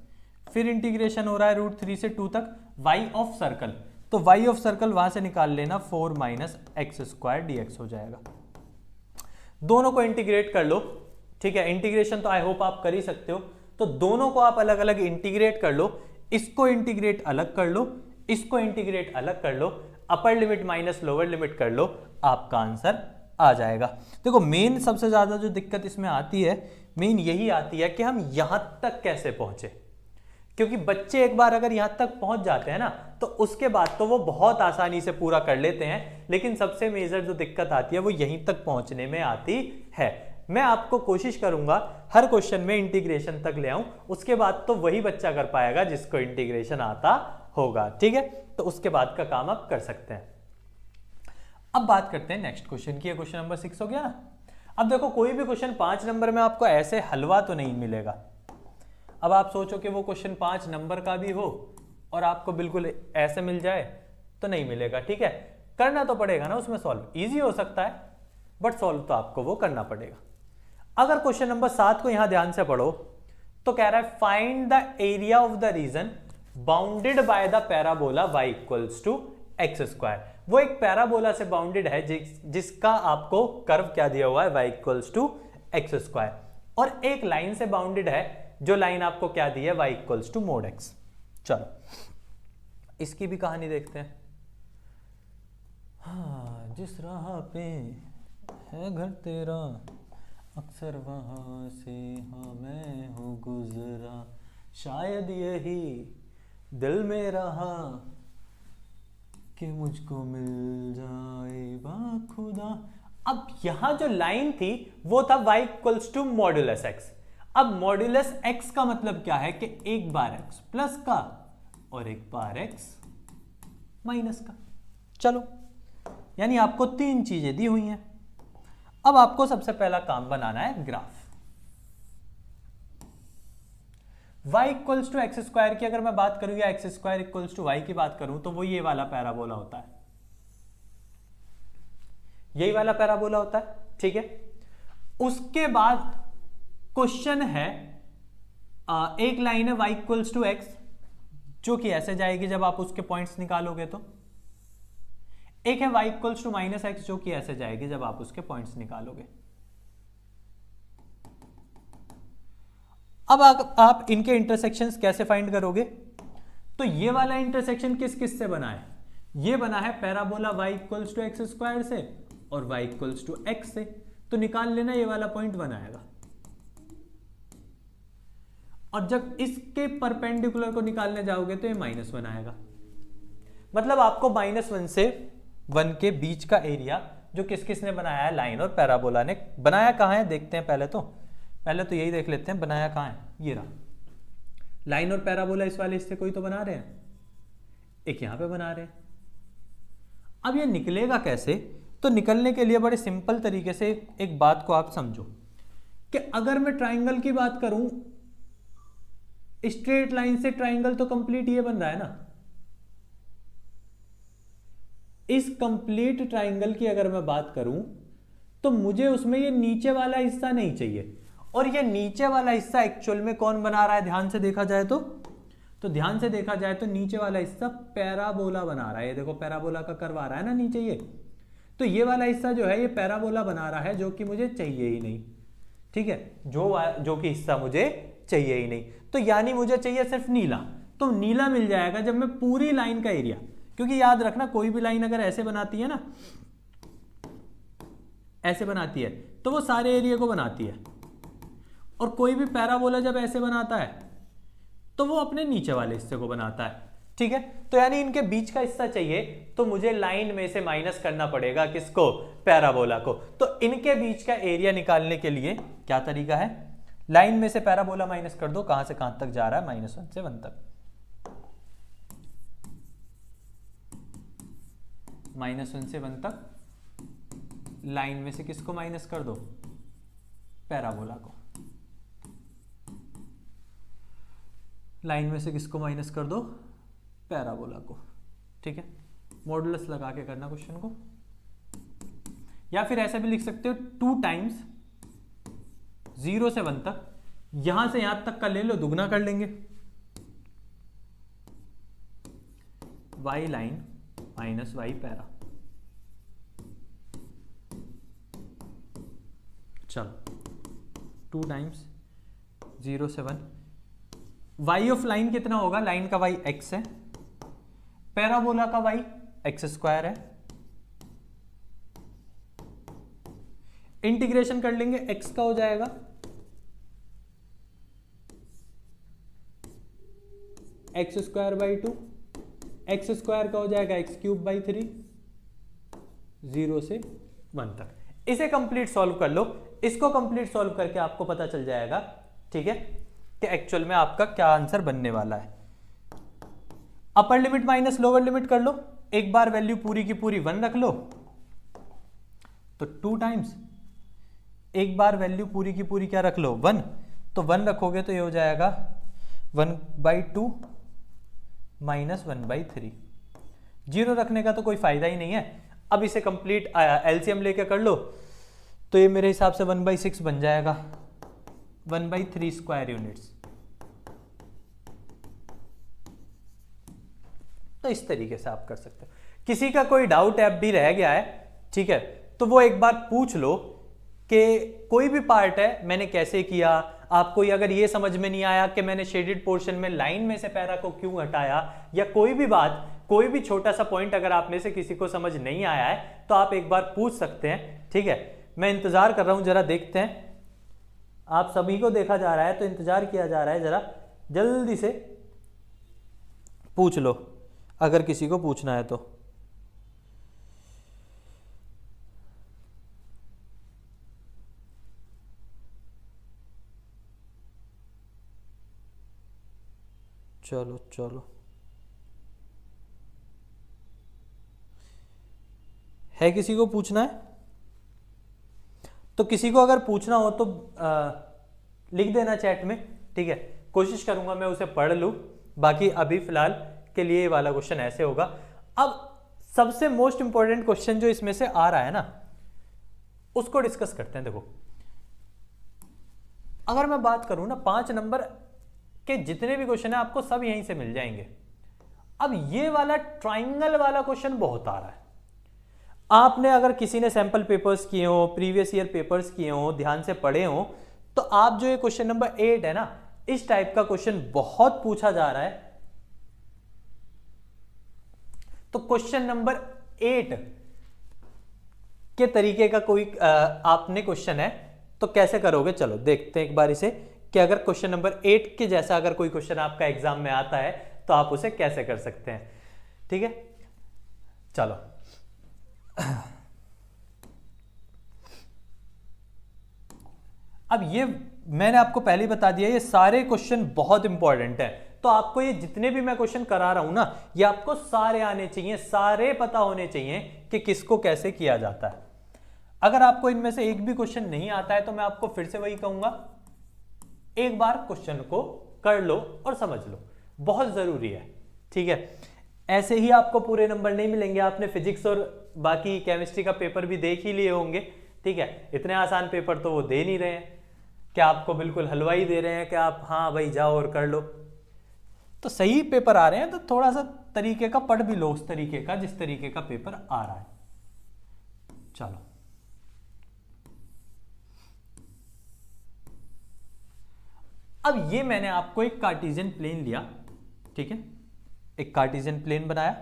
फिर इंटीग्रेशन हो रहा है √3 से 2 तक y ऑफ सर्कल, तो y ऑफ सर्कल वहां से निकाल लेना, 4 - x² dx हो जाएगा। दोनों को इंटीग्रेट कर लो, ठीक है, इंटीग्रेशन तो आई होप आप कर ही सकते हो। तो दोनों को आप अलग अलग इंटीग्रेट कर लो, इसको इंटीग्रेट अलग कर लो, इसको इंटीग्रेट अलग कर लो, upper limit minus lower limit कर लो, आपका आंसर आ जाएगा। देखो मेन सबसे ज्यादा जो दिक्कत इसमें आती है, मेन यही आती है कि हम यहां तक कैसे पहुंचे, क्योंकि बच्चे एक बार अगर यहां तक पहुंच जाते हैं ना, तो उसके बाद तो वो बहुत आसानी से पूरा कर लेते हैं, लेकिन सबसे मेजर जो दिक्कत आती है वो यहीं तक पहुंचने में आती है। मैं आपको कोशिश करूंगा हर क्वेश्चन में इंटीग्रेशन तक ले आऊं, उसके बाद तो वही बच्चा कर पाएगा जिसको इंटीग्रेशन आता होगा, ठीक है। तो उसके बाद का काम आप कर सकते हैं। अब बात करते हैं नेक्स्ट क्वेश्चन की। क्वेश्चन नंबर 6 हो गया ना। अब देखो कोई भी क्वेश्चन 5 नंबर में आपको ऐसे हलवा तो नहीं मिलेगा। अब आप सोचो कि वो क्वेश्चन 5 नंबर का भी हो और आपको बिल्कुल ऐसे मिल जाए तो नहीं मिलेगा। ठीक है, करना तो पड़ेगा ना उसमें सॉल्व। इजी हो सकता है बट सॉल्व तो आपको वो करना पड़ेगा। अगर क्वेश्चन नंबर 7 को यहां ध्यान से पढ़ो तो कह रहा है find the area of the region bounded by the parabola y equals to x square. वो एक पैराबोला से बाउंडेड है जिसका आपको कर्व क्या दिया हुआ है, y equals to x square, और एक लाइन से बाउंडेड है जो लाइन आपको क्या दी है, y equals to mod x। चलो इसकी भी कहानी देखते हैं। हाँ, जिस राह पे है घर तेरा अक्सर वहां से हाँ मैं हूँ गुजरा, शायद यही दिल में रहा कि मुझको मिल जाए बाखुदा। अब यहां जो लाइन थी वो था y equals to modulus x। अब मॉड्यूलस x का मतलब क्या है कि एक बार x प्लस का और एक बार x माइनस का। चलो यानी आपको 3 चीजें दी हुई हैं। अब आपको सबसे पहला काम बनाना है graph. y equals to x square की अगर मैं बात करूं या X square equals to y की बात करूं तो वो ये वाला पैराबोला होता है, यही वाला पैराबोला होता है। ठीक है, उसके बाद क्वेश्चन है एक लाइन है y इक्वल्स टू एक्स जो कि ऐसे जाएगी जब आप उसके पॉइंट्स निकालोगे तो, एक है y equals to minus X जो कि ऐसे जाएगी जब आप उसके पॉइंट्स निकालोगे। अब आप इनके इंटरसेक्शंस कैसे फाइंड करोगे? तो ये वाला इंटरसेक्शन किस किस से बना है? ये बना है parabola y equals to x square से और y इक्वल्स टू एक्स से, तो निकाल लेना ये वाला पॉइंट बनाएगा। और जब इसके परपेंडिकुलर को निकालने जाओगे तो ये माइनस बनाएगा। मतलब आपको -1 से 1 के बीच का एरिया जो किस किस ने बनाया है, लाइन और पैराबोला ने बनाया कहां है देखते हैं। पहले तो यही देख लेते हैं बनाया कहां है। ये रहा लाइन और पैराबोला, इस वाले हिस्से कोई तो बना रहे हैं, एक यहां पे बना रहे हैं। अब ये निकलेगा कैसे? तो निकलने के लिए बड़े सिंपल तरीके से एक बात को आप समझो कि अगर मैं ट्राइंगल की बात करूं, स्ट्रेट लाइन से ट्राइंगल तो कंप्लीट ये बन रहा है ना। इस कंप्लीट ट्राइंगल की अगर मैं बात करूं तो मुझे उसमें ये नीचे वाला हिस्सा नहीं चाहिए, और ये नीचे वाला हिस्सा एक्चुअल में कौन बना रहा है? ध्यान से देखा जाए तो ध्यान से देखा जाए तो नीचे वाला हिस्सा पैराबोला बना रहा है। ये देखो पैराबोला का कर्व आ रहा है ना नीचे, ये तो ये वाला हिस्सा जो है ये पैराबोला बना रहा है जो कि मुझे चाहिए ही नहीं। ठीक है, जो कि हिस्सा मुझे चाहिए ही नहीं। तो यानी मुझे चाहिए सिर्फ नीला, तो नीला मिल जाएगा जब मैं पूरी लाइन का एरिया, क्योंकि याद रखना कोई भी लाइन अगर ऐसे बनाती है ना, ऐसे बनाती है तो वो सारे एरिया को बनाती है, और कोई भी पैराबोला जब ऐसे बनाता है तो वो अपने नीचे वाले हिस्से को बनाता है। ठीक है, तो यानी इनके बीच का हिस्सा चाहिए तो मुझे लाइन में से माइनस करना पड़ेगा किसको? पैराबोला को। तो इनके बीच का एरिया निकालने के लिए क्या तरीका है? लाइन में से पैराबोला माइनस कर दो। कहां से कहां तक जा रहा है? -1 से 1 तक। -1 से 1 तक लाइन में से किसको माइनस कर दो? पैराबोला को। लाइन में से किसको माइनस कर दो? पैराबोला को। ठीक है, मॉडुलस लगा के करना क्वेश्चन को, या फिर ऐसा भी लिख सकते हो 2 टाइम्स 0 से 1 तक, यहां से यहां तक का ले लो, दुगना कर लेंगे। y line minus y para. चलो 2 टाइम्स 0 से 1। y ऑफ लाइन कितना होगा? लाइन का y x है, पैराबोला का y एक्स स्क्वायर है। इंटीग्रेशन कर लेंगे, x का हो जाएगा x square by 2, x square का हो जाएगा x³/3, 0 से 1 तक। इसे कंप्लीट सॉल्व कर लो। इसको कंप्लीट सॉल्व करके आपको पता चल जाएगा, ठीक है, कि एक्चुअल में आपका क्या आंसर बनने वाला है। अपर लिमिट माइनस लोअर लिमिट कर लो, एक बार वैल्यू पूरी की पूरी 1 रख लो, तो 2 टाइम्स, एक बार वैल्यू पूरी की पूरी क्या रख लो 1, तो 1 रखोगे तो ये हो जाएगा 1/2 माइनस 1/3। 0 रखने का तो कोई फायदा ही नहीं है। अब इसे कंप्लीट एलसीएम लेके कर लो तो ये मेरे हिसाब से 1/6 बन जाएगा, 1/3 स्क्वायर यूनिट्स। तो इस तरीके से आप कर सकते हो। किसी का कोई डाउट ऐप भी रह गया है, ठीक है, तो वो एक बार पूछ लो कि कोई भी पार्ट है मैंने कैसे किया। आपको अगर ये समझ में नहीं आया कि मैंने शेडेड पोर्शन में लाइन में से पैरा को क्यों हटाया, या कोई भी बात, कोई भी छोटा सा पॉइंट अगर आप में से किसी को समझ नहीं आया है तो आप एक बार पूछ सकते हैं, ठीक है। मैं इंतजार कर रहा हूं, जरा देखते हैं। आप सभी को देखा जा रहा है तो इंतजार किया जा रहा है, जरा जल्दी से पूछ लो अगर किसी को पूछना है तो। चलो चलो, है किसी को पूछना है तो किसी को अगर पूछना हो तो लिख देना चैट में, ठीक है। कोशिश करूंगा मैं उसे पढ़ लूं। बाकी अभी फिलहाल के लिए ये वाला क्वेश्चन ऐसे होगा। अब सबसे मोस्ट इंपॉर्टेंट क्वेश्चन जो इसमें से आ रहा है ना, उसको डिस्कस करते हैं। देखो, अगर मैं बात करूं ना 5 नंबर के जितने भी क्वेश्चन है आपको सब यहीं से मिल जाएंगे। अब ये वाला ट्राइंगल वाला क्वेश्चन बहुत आ रहा है। आपने अगर किसी ने सैंपल पेपर्स किए हो, प्रीवियस ईयर पेपर्स किए हो, ध्यान से पढ़े हो, तो आप जो ये क्वेश्चन नंबर 8 है ना, इस टाइप का क्वेश्चन बहुत पूछा जा रहा है। तो क्वेश्चन नंबर 8 के तरीके का कोई आपने क्वेश्चन है तो कैसे करोगे, चलो देखते हैं एक बार इसे, कि अगर क्वेश्चन नंबर 8 के जैसा अगर कोई क्वेश्चन आपका एग्जाम में आता है तो आप उसे कैसे कर सकते हैं, ठीक है। चलो, अब ये मैंने आपको पहले ही बता दिया, ये सारे क्वेश्चन बहुत इंपॉर्टेंट है। तो आपको ये जितने भी मैं क्वेश्चन करा रहा हूं ना, ये आपको सारे आने चाहिए, सारे पता होने चाहिए कि किसको कैसे किया जाता है। अगर आपको इनमें से एक भी क्वेश्चन नहीं आता है तो मैं आपको फिर से वही कहूंगा, एक बार क्वेश्चन को कर लो और समझ लो, बहुत जरूरी है, ठीक है। ऐसे ही आपको पूरे नंबर नहीं मिलेंगे। आपने फिजिक्स और बाकी केमिस्ट्री का पेपर भी देख ही लिए होंगे, ठीक है। इतने आसान पेपर तो वो दे नहीं रहे हैं, क्या आपको बिल्कुल हलवाई दे रहे हैं कि आप हाँ भाई जाओ और कर लो। तो सही पेपर आ रहे हैं तो थोड़ा सा तरीके का पढ़ भी लो, उस तरीके का जिस तरीके का पेपर आ रहा है। चलो, अब ये मैंने आपको एक कार्टेशियन प्लेन लिया, ठीक है, एक कार्टेशियन प्लेन बनाया।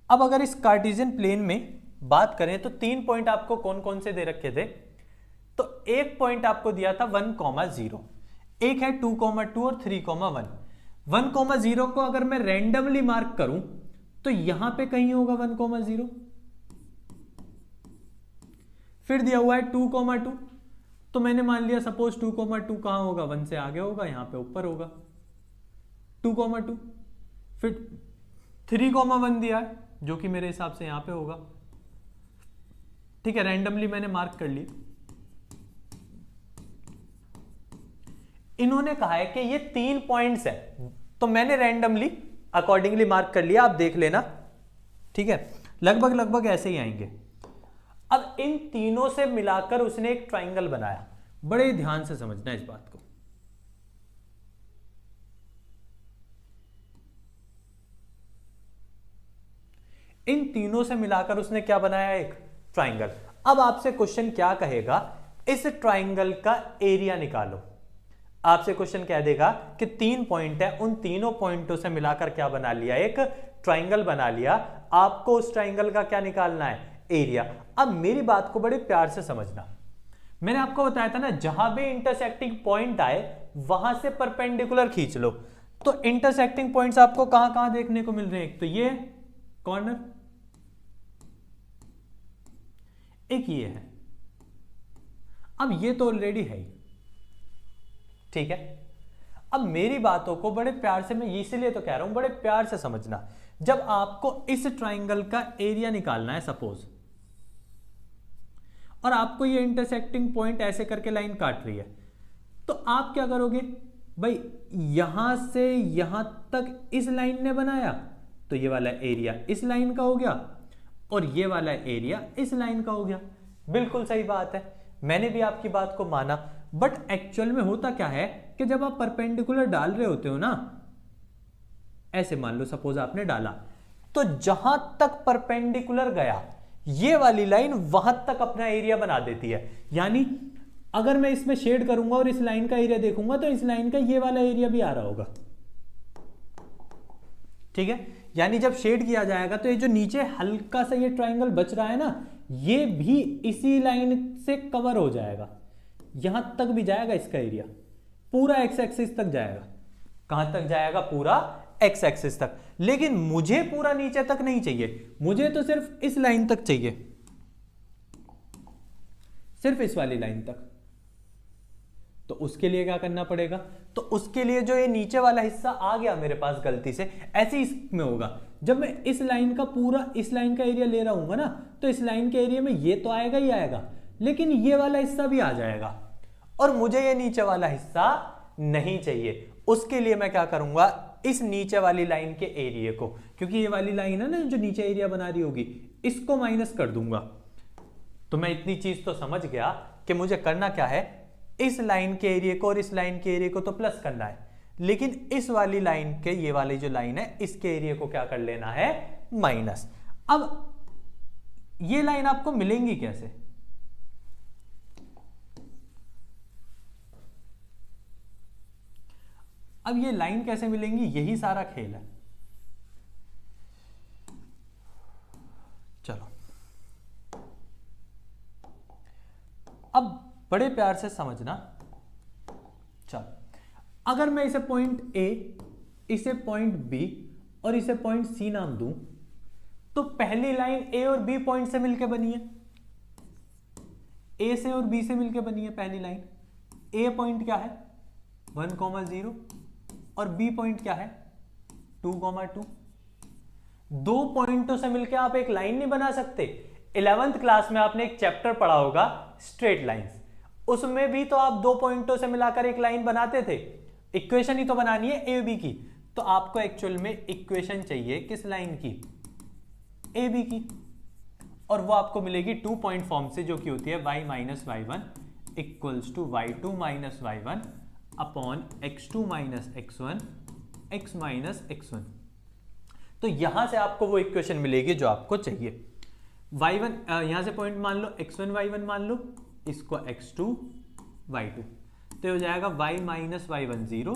अब अगर इस कार्टेशियन प्लेन में बात करें तो 3 पॉइंट आपको कौन कौन से दे रखे थे, तो एक पॉइंट आपको दिया था 1,0, एक है 2,2 और 3,1। 1,0 को अगर मैं रैंडमली मार्क करूं तो यहां पे कहीं होगा 1,0, फिर दिया हुआ है 2,2, तो मैंने मान लिया सपोज 2,2 कहां होगा, 1 से आगे होगा, यहां पे ऊपर होगा 2,2। फिर 3,1 दिया है जो कि मेरे हिसाब से यहां पे होगा, ठीक है, रैंडमली मैंने मार्क कर ली। इन्होंने कहा है कि ये 3 पॉइंट्स है, तो मैंने रैंडमली अकॉर्डिंगली मार्क कर लिया, आप देख लेना, ठीक है। लगभग लगभग ऐसे ही आएंगे। अब इन तीनों से मिलाकर उसने एक ट्राइंगल बनाया। बड़े ध्यान से समझना इस बात को। इन तीनों से मिलाकर उसने क्या बनाया, एक ट्राइंगल। अब आपसे क्वेश्चन क्या कहेगा, इस ट्राइंगल का एरिया निकालो। आपसे क्वेश्चन कह देगा कि 3 पॉइंट है, उन तीनों पॉइंटों से मिलाकर क्या बना लिया, एक ट्राइंगल बना लिया। आपको उस ट्राइंगल का क्या निकालना है, एरिया। अब मेरी बात को बड़े प्यार से समझना। मैंने आपको बताया था ना, जहां भी इंटरसेक्टिंग पॉइंट आए वहां से परपेंडिकुलर खींच लो। तो इंटरसेक्टिंग पॉइंट्स आपको कहां कहां देखने को मिल रहे हैं, एक तो ये कॉर्नर, एक ये है। अब ये तो ऑलरेडी है ही, ठीक है। अब मेरी बातों को बड़े प्यार से, मैं इसीलिए तो कह रहा हूं बड़े प्यार से समझना। जब आपको इस ट्राइंगल का एरिया निकालना है सपोज, और आपको ये इंटरसेक्टिंग पॉइंट ऐसे करके लाइन काट रही है, तो आप क्या करोगे भाई, यहां से यहां तक इस लाइन ने बनाया तो ये वाला एरिया इस लाइन का हो गया और ये वाला एरिया इस लाइन का हो गया। बिल्कुल सही बात है, मैंने भी आपकी बात को माना। बट एक्चुअल में होता क्या है कि जब आप परपेंडिकुलर डाल रहे होते हो ना, ऐसे मान लो सपोज आपने डाला, तो जहां तक परपेंडिकुलर गया ये वाली लाइन वहां तक अपना एरिया बना देती है। यानी अगर मैं इसमें शेड करूंगा और इस लाइन का एरिया देखूंगा तो इस लाइन का ये वाला एरिया भी आ रहा होगा, ठीक है। यानी जब शेड किया जाएगा तो ये जो नीचे हल्का सा ये ट्रायंगल बच रहा है ना, ये भी इसी लाइन से कवर हो जाएगा, यहां तक भी जाएगा इसका एरिया, पूरा एक्स एक्सिस तक जाएगा। कहां तक जाएगा? पूरा एक्स एक्सिस तक। लेकिन मुझे पूरा नीचे तक नहीं चाहिए, मुझे तो सिर्फ इस लाइन तक चाहिए, सिर्फ इस वाली लाइन तक। तो उसके लिए क्या करना पड़ेगा? तो उसके लिए जो ये नीचे वाला हिस्सा आ गया मेरे पास गलती से, ऐसे इसमें होगा, जब मैं इस लाइन का पूरा इस लाइन का एरिया ले रहा हूंगा ना, तो इस लाइन के एरिया में ये तो आएगा ही आएगा, लेकिन ये वाला हिस्सा भी आ जाएगा और मुझे ये नीचे वाला हिस्सा नहीं चाहिए। उसके लिए मैं क्या करूंगा, इस नीचे वाली लाइन के एरिया को, क्योंकि ये वाली लाइन है ना जो नीचे एरिया बना रही होगी, इसको माइनस कर दूंगा। तो मैं इतनी चीज तो समझ गया कि मुझे करना क्या है, इस लाइन के एरिया को और इस लाइन के एरिया को तो प्लस करना है, लेकिन इस वाली लाइन के, ये वाली जो लाइन है, इसके एरिया को क्या कर लेना है? माइनस। अब ये लाइन आपको मिलेंगी कैसे? अब ये लाइन कैसे मिलेंगी, यही सारा खेल है। चलो अब बड़े प्यार से समझना। चलो अगर मैं इसे पॉइंट ए, इसे पॉइंट बी और इसे पॉइंट सी नाम दूं, तो पहली लाइन ए और बी पॉइंट से मिलकर बनी है, ए से और बी से मिलकर बनी है पहली लाइन। ए पॉइंट क्या है? 1,0 और बी पॉइंट क्या है? 2,2। दो पॉइंटों से मिलकर आप एक लाइन नहीं बना सकते। 11th क्लास में आपने एक चैप्टर पढ़ा होगा स्ट्रेट लाइंस, उसमें भी तो आप दो पॉइंटों से मिलाकर एक लाइन बनाते थे। इक्वेशन ही तो बनानी है ए बी की, तो आपको एक्चुअल में इक्वेशन चाहिए किस लाइन की? ए बी की, और वो आपको मिलेगी 2 पॉइंट फॉर्म से, जो कि होती है y minus y1 equals to y2 minus y1 upon x2 minus x1 x minus x1। तो यहां से आपको वो इक्वेशन मिलेगी जो आपको चाहिए। y1 यहां से पॉइंट मान लो x1 y1 मान लो, इसको x2 y2, तो हो जाएगा y minus y1 0,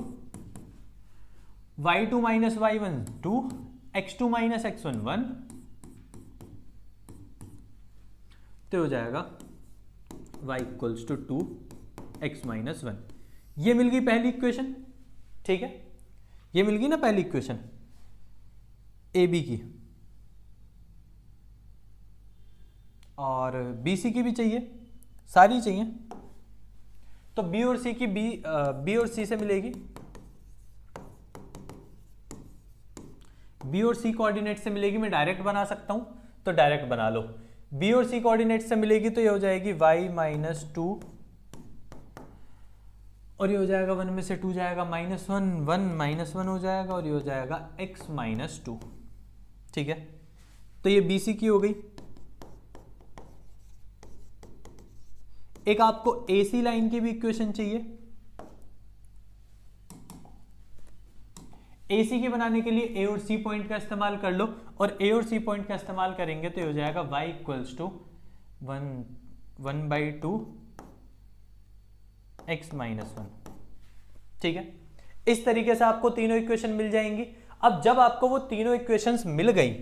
y2 minus y1 2, x2 minus x1 1, तो हो जाएगा y equals to 2 x minus 1। ये मिल गई पहली इक्वेशन, ठीक है, ये मिल गई ना पहली इक्वेशन ए बी की, और बी सी की भी चाहिए, सारी चाहिए। तो बी और सी की बी और सी से मिलेगी, बी और सी कोऑर्डिनेट से मिलेगी। मैं डायरेक्ट बना सकता हूं तो डायरेक्ट बना लो। बी और सी कोऑर्डिनेट से मिलेगी तो ये हो जाएगी y माइनस 2, और ये हो जाएगा 1 में से 2 जाएगा -1, 1 -1 हो जाएगा, और ये हो जाएगा x माइनस 2, ठीक है। तो ये बी सी की हो गई। एक आपको AC लाइन की भी इक्वेशन चाहिए। AC की बनाने के लिए A और C पॉइंट का इस्तेमाल कर लो, और A और C पॉइंट का इस्तेमाल करेंगे तो हो जाएगा y equals to 1/2 x minus 1, ठीक है। इस तरीके से आपको तीनों इक्वेशन मिल जाएंगी। अब जब आपको वो तीनों इक्वेशंस मिल गई,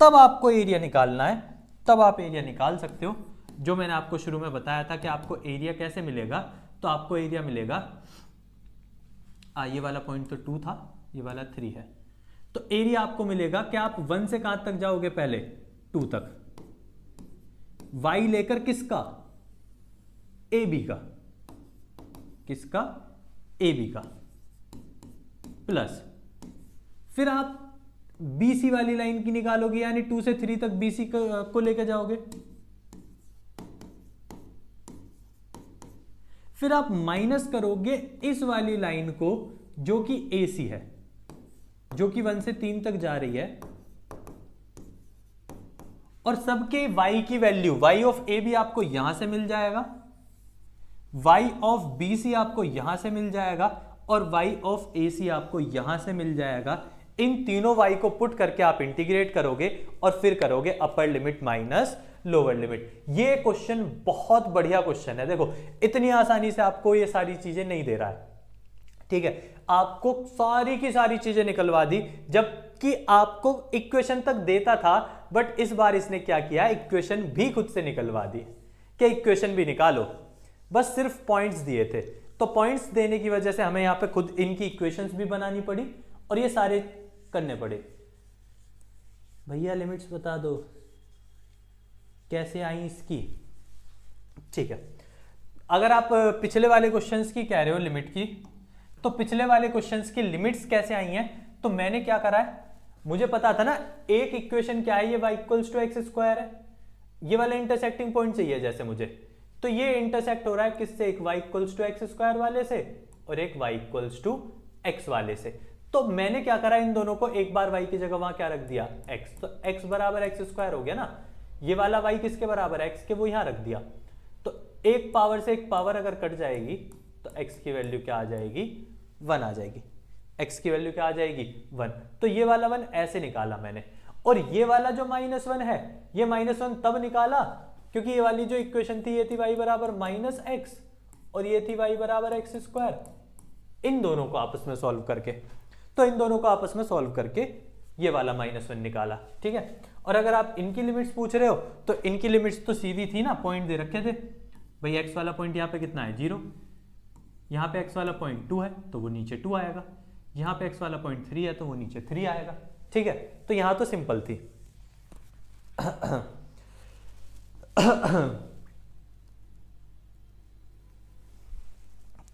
तब आपको एरिया निकालना है, तब आप एरिया निकाल सकते हो। जो मैंने आपको शुरू में बताया था कि आपको एरिया कैसे मिलेगा, तो आपको एरिया मिलेगा, ये वाला पॉइंट तो 2 था, ये वाला 3 है, तो एरिया आपको मिलेगा कि आप 1 से कहां तक जाओगे? पहले 2 तक, y लेकर किसका? ए बी का, किसका? ए बी का, प्लस फिर आप बी सी वाली लाइन की निकालोगे, यानी 2 से 3 तक बी सी को लेकर जाओगे, फिर आप माइनस करोगे इस वाली लाइन को जो कि AC है, जो कि 1 से 3 तक जा रही है, और सबके y की वैल्यू y ऑफ A भी आपको यहां से मिल जाएगा, y ऑफ BC आपको यहां से मिल जाएगा, और y ऑफ AC आपको यहां से मिल जाएगा। इन तीनों y को पुट करके आप इंटीग्रेट करोगे और फिर करोगे अपर लिमिट माइनस लोअर लिमिट। ये क्वेश्चन बहुत बढ़िया क्वेश्चन है। देखो इतनी आसानी से आपको ये सारी चीजें नहीं दे रहा है, ठीक है, आपको सारी की सारी चीजें निकलवा दी, जबकि आपको इक्वेशन तक देता था, बट इस बार इसने क्या किया, इक्वेशन भी खुद से निकलवा दी कि इक्वेशन भी निकालो, बस सिर्फ पॉइंट्स दिए थे। तो पॉइंट्स देने की वजह से हमें यहां पे खुद इनकी इक्वेशंस भी बनानी पड़ी और ये सारे करने पड़े। भैया लिमिट्स बता दो कैसे आई इसकी, ठीक है। अगर आप पिछले वाले क्वेश्चंस की कह रहे हो लिमिट की, तो पिछले वाले क्वेश्चंस की लिमिट्स कैसे आई हैं, तो मैंने क्या करा है, मुझे पता था ना एक इक्वेशन क्या है, ये y equals to x square है, ये वाला इंटरसेक्टिंग पॉइंट चाहिए जैसे मुझे, तो ये इंटरसेक्ट हो रहा है किससे, एक y equals to x square वाले से और एक y इक्वल्स टू एक्स वाले से। तो मैंने क्या करा, इन दोनों को एक बार y की जगह वहां क्या रख दिया, x, तो x बराबर एक्स स्क्वायर हो गया ना, ये वाला y किसके बराबर है, x के, वो यहां रख दिया। तो एक पावर से एक पावर अगर कट जाएगी तो x की वैल्यू क्या आ जाएगी, 1 आ जाएगी, x की वैल्यू क्या आ जाएगी, 1। तो ये वाला 1 ऐसे निकाला मैंने, और ये वाला जो -1 है, ये -1 तब निकाला क्योंकि ये वाली जो इक्वेशन थी ये थी y बराबर -x और ये थी y बराबर एक्स स्क्वायर। इन दोनों को आपस में सॉल्व करके, तो इन दोनों को आपस में सॉल्व करके ये वाला -1 निकाला, ठीक है। और अगर आप इनकी लिमिट्स पूछ रहे हो तो इनकी लिमिट्स तो सीधी थी ना, पॉइंट दे रखे थे भाई, x वाला पॉइंट यहाँ पे कितना है 0, यहाँ पे x वाला पॉइंट 2 है तो वो नीचे 2 आएगा, यहाँ पे x वाला पॉइंट 3 है तो वो नीचे 3 आएगा, ठीक है। तो यहाँ तो सिंपल थी।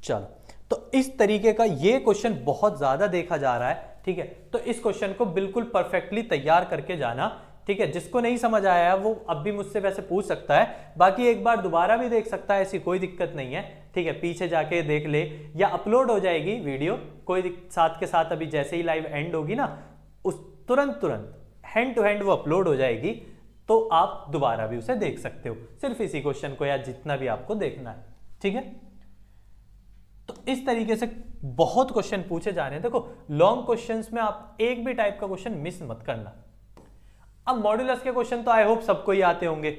चलो, तो इस तरीके का ये क्वेश्चन बहुत ज्यादा देखा जा रहा है, ठीक है। तो इस क्वेश्चन को बिल्कुल परफेक्टली तैयार करके जाना, ठीक है। जिसको नहीं समझ आया है वो अब भी मुझसे वैसे पूछ सकता है, बाकी एक बार दोबारा भी देख सकता है, ऐसी कोई दिक्कत नहीं है, ठीक है। पीछे जाके देख ले या अपलोड हो जाएगी वीडियो, कोई साथ के साथ अभी जैसे ही लाइव एंड होगी ना, उस तुरंत हैंड टू हैंड वो अपलोड हो जाएगी, तो आप दोबारा भी उसे देख सकते हो, सिर्फ इसी क्वेश्चन को या जितना भी आपको देखना है, ठीक है। तो इस तरीके से बहुत क्वेश्चन पूछे जा रहे हैं। देखो लॉन्ग क्वेश्चंस में आप एक भी टाइप का क्वेश्चन मिस मत करना। अब मॉड्यूलस के क्वेश्चन तो आई होप सबको ही आते होंगे।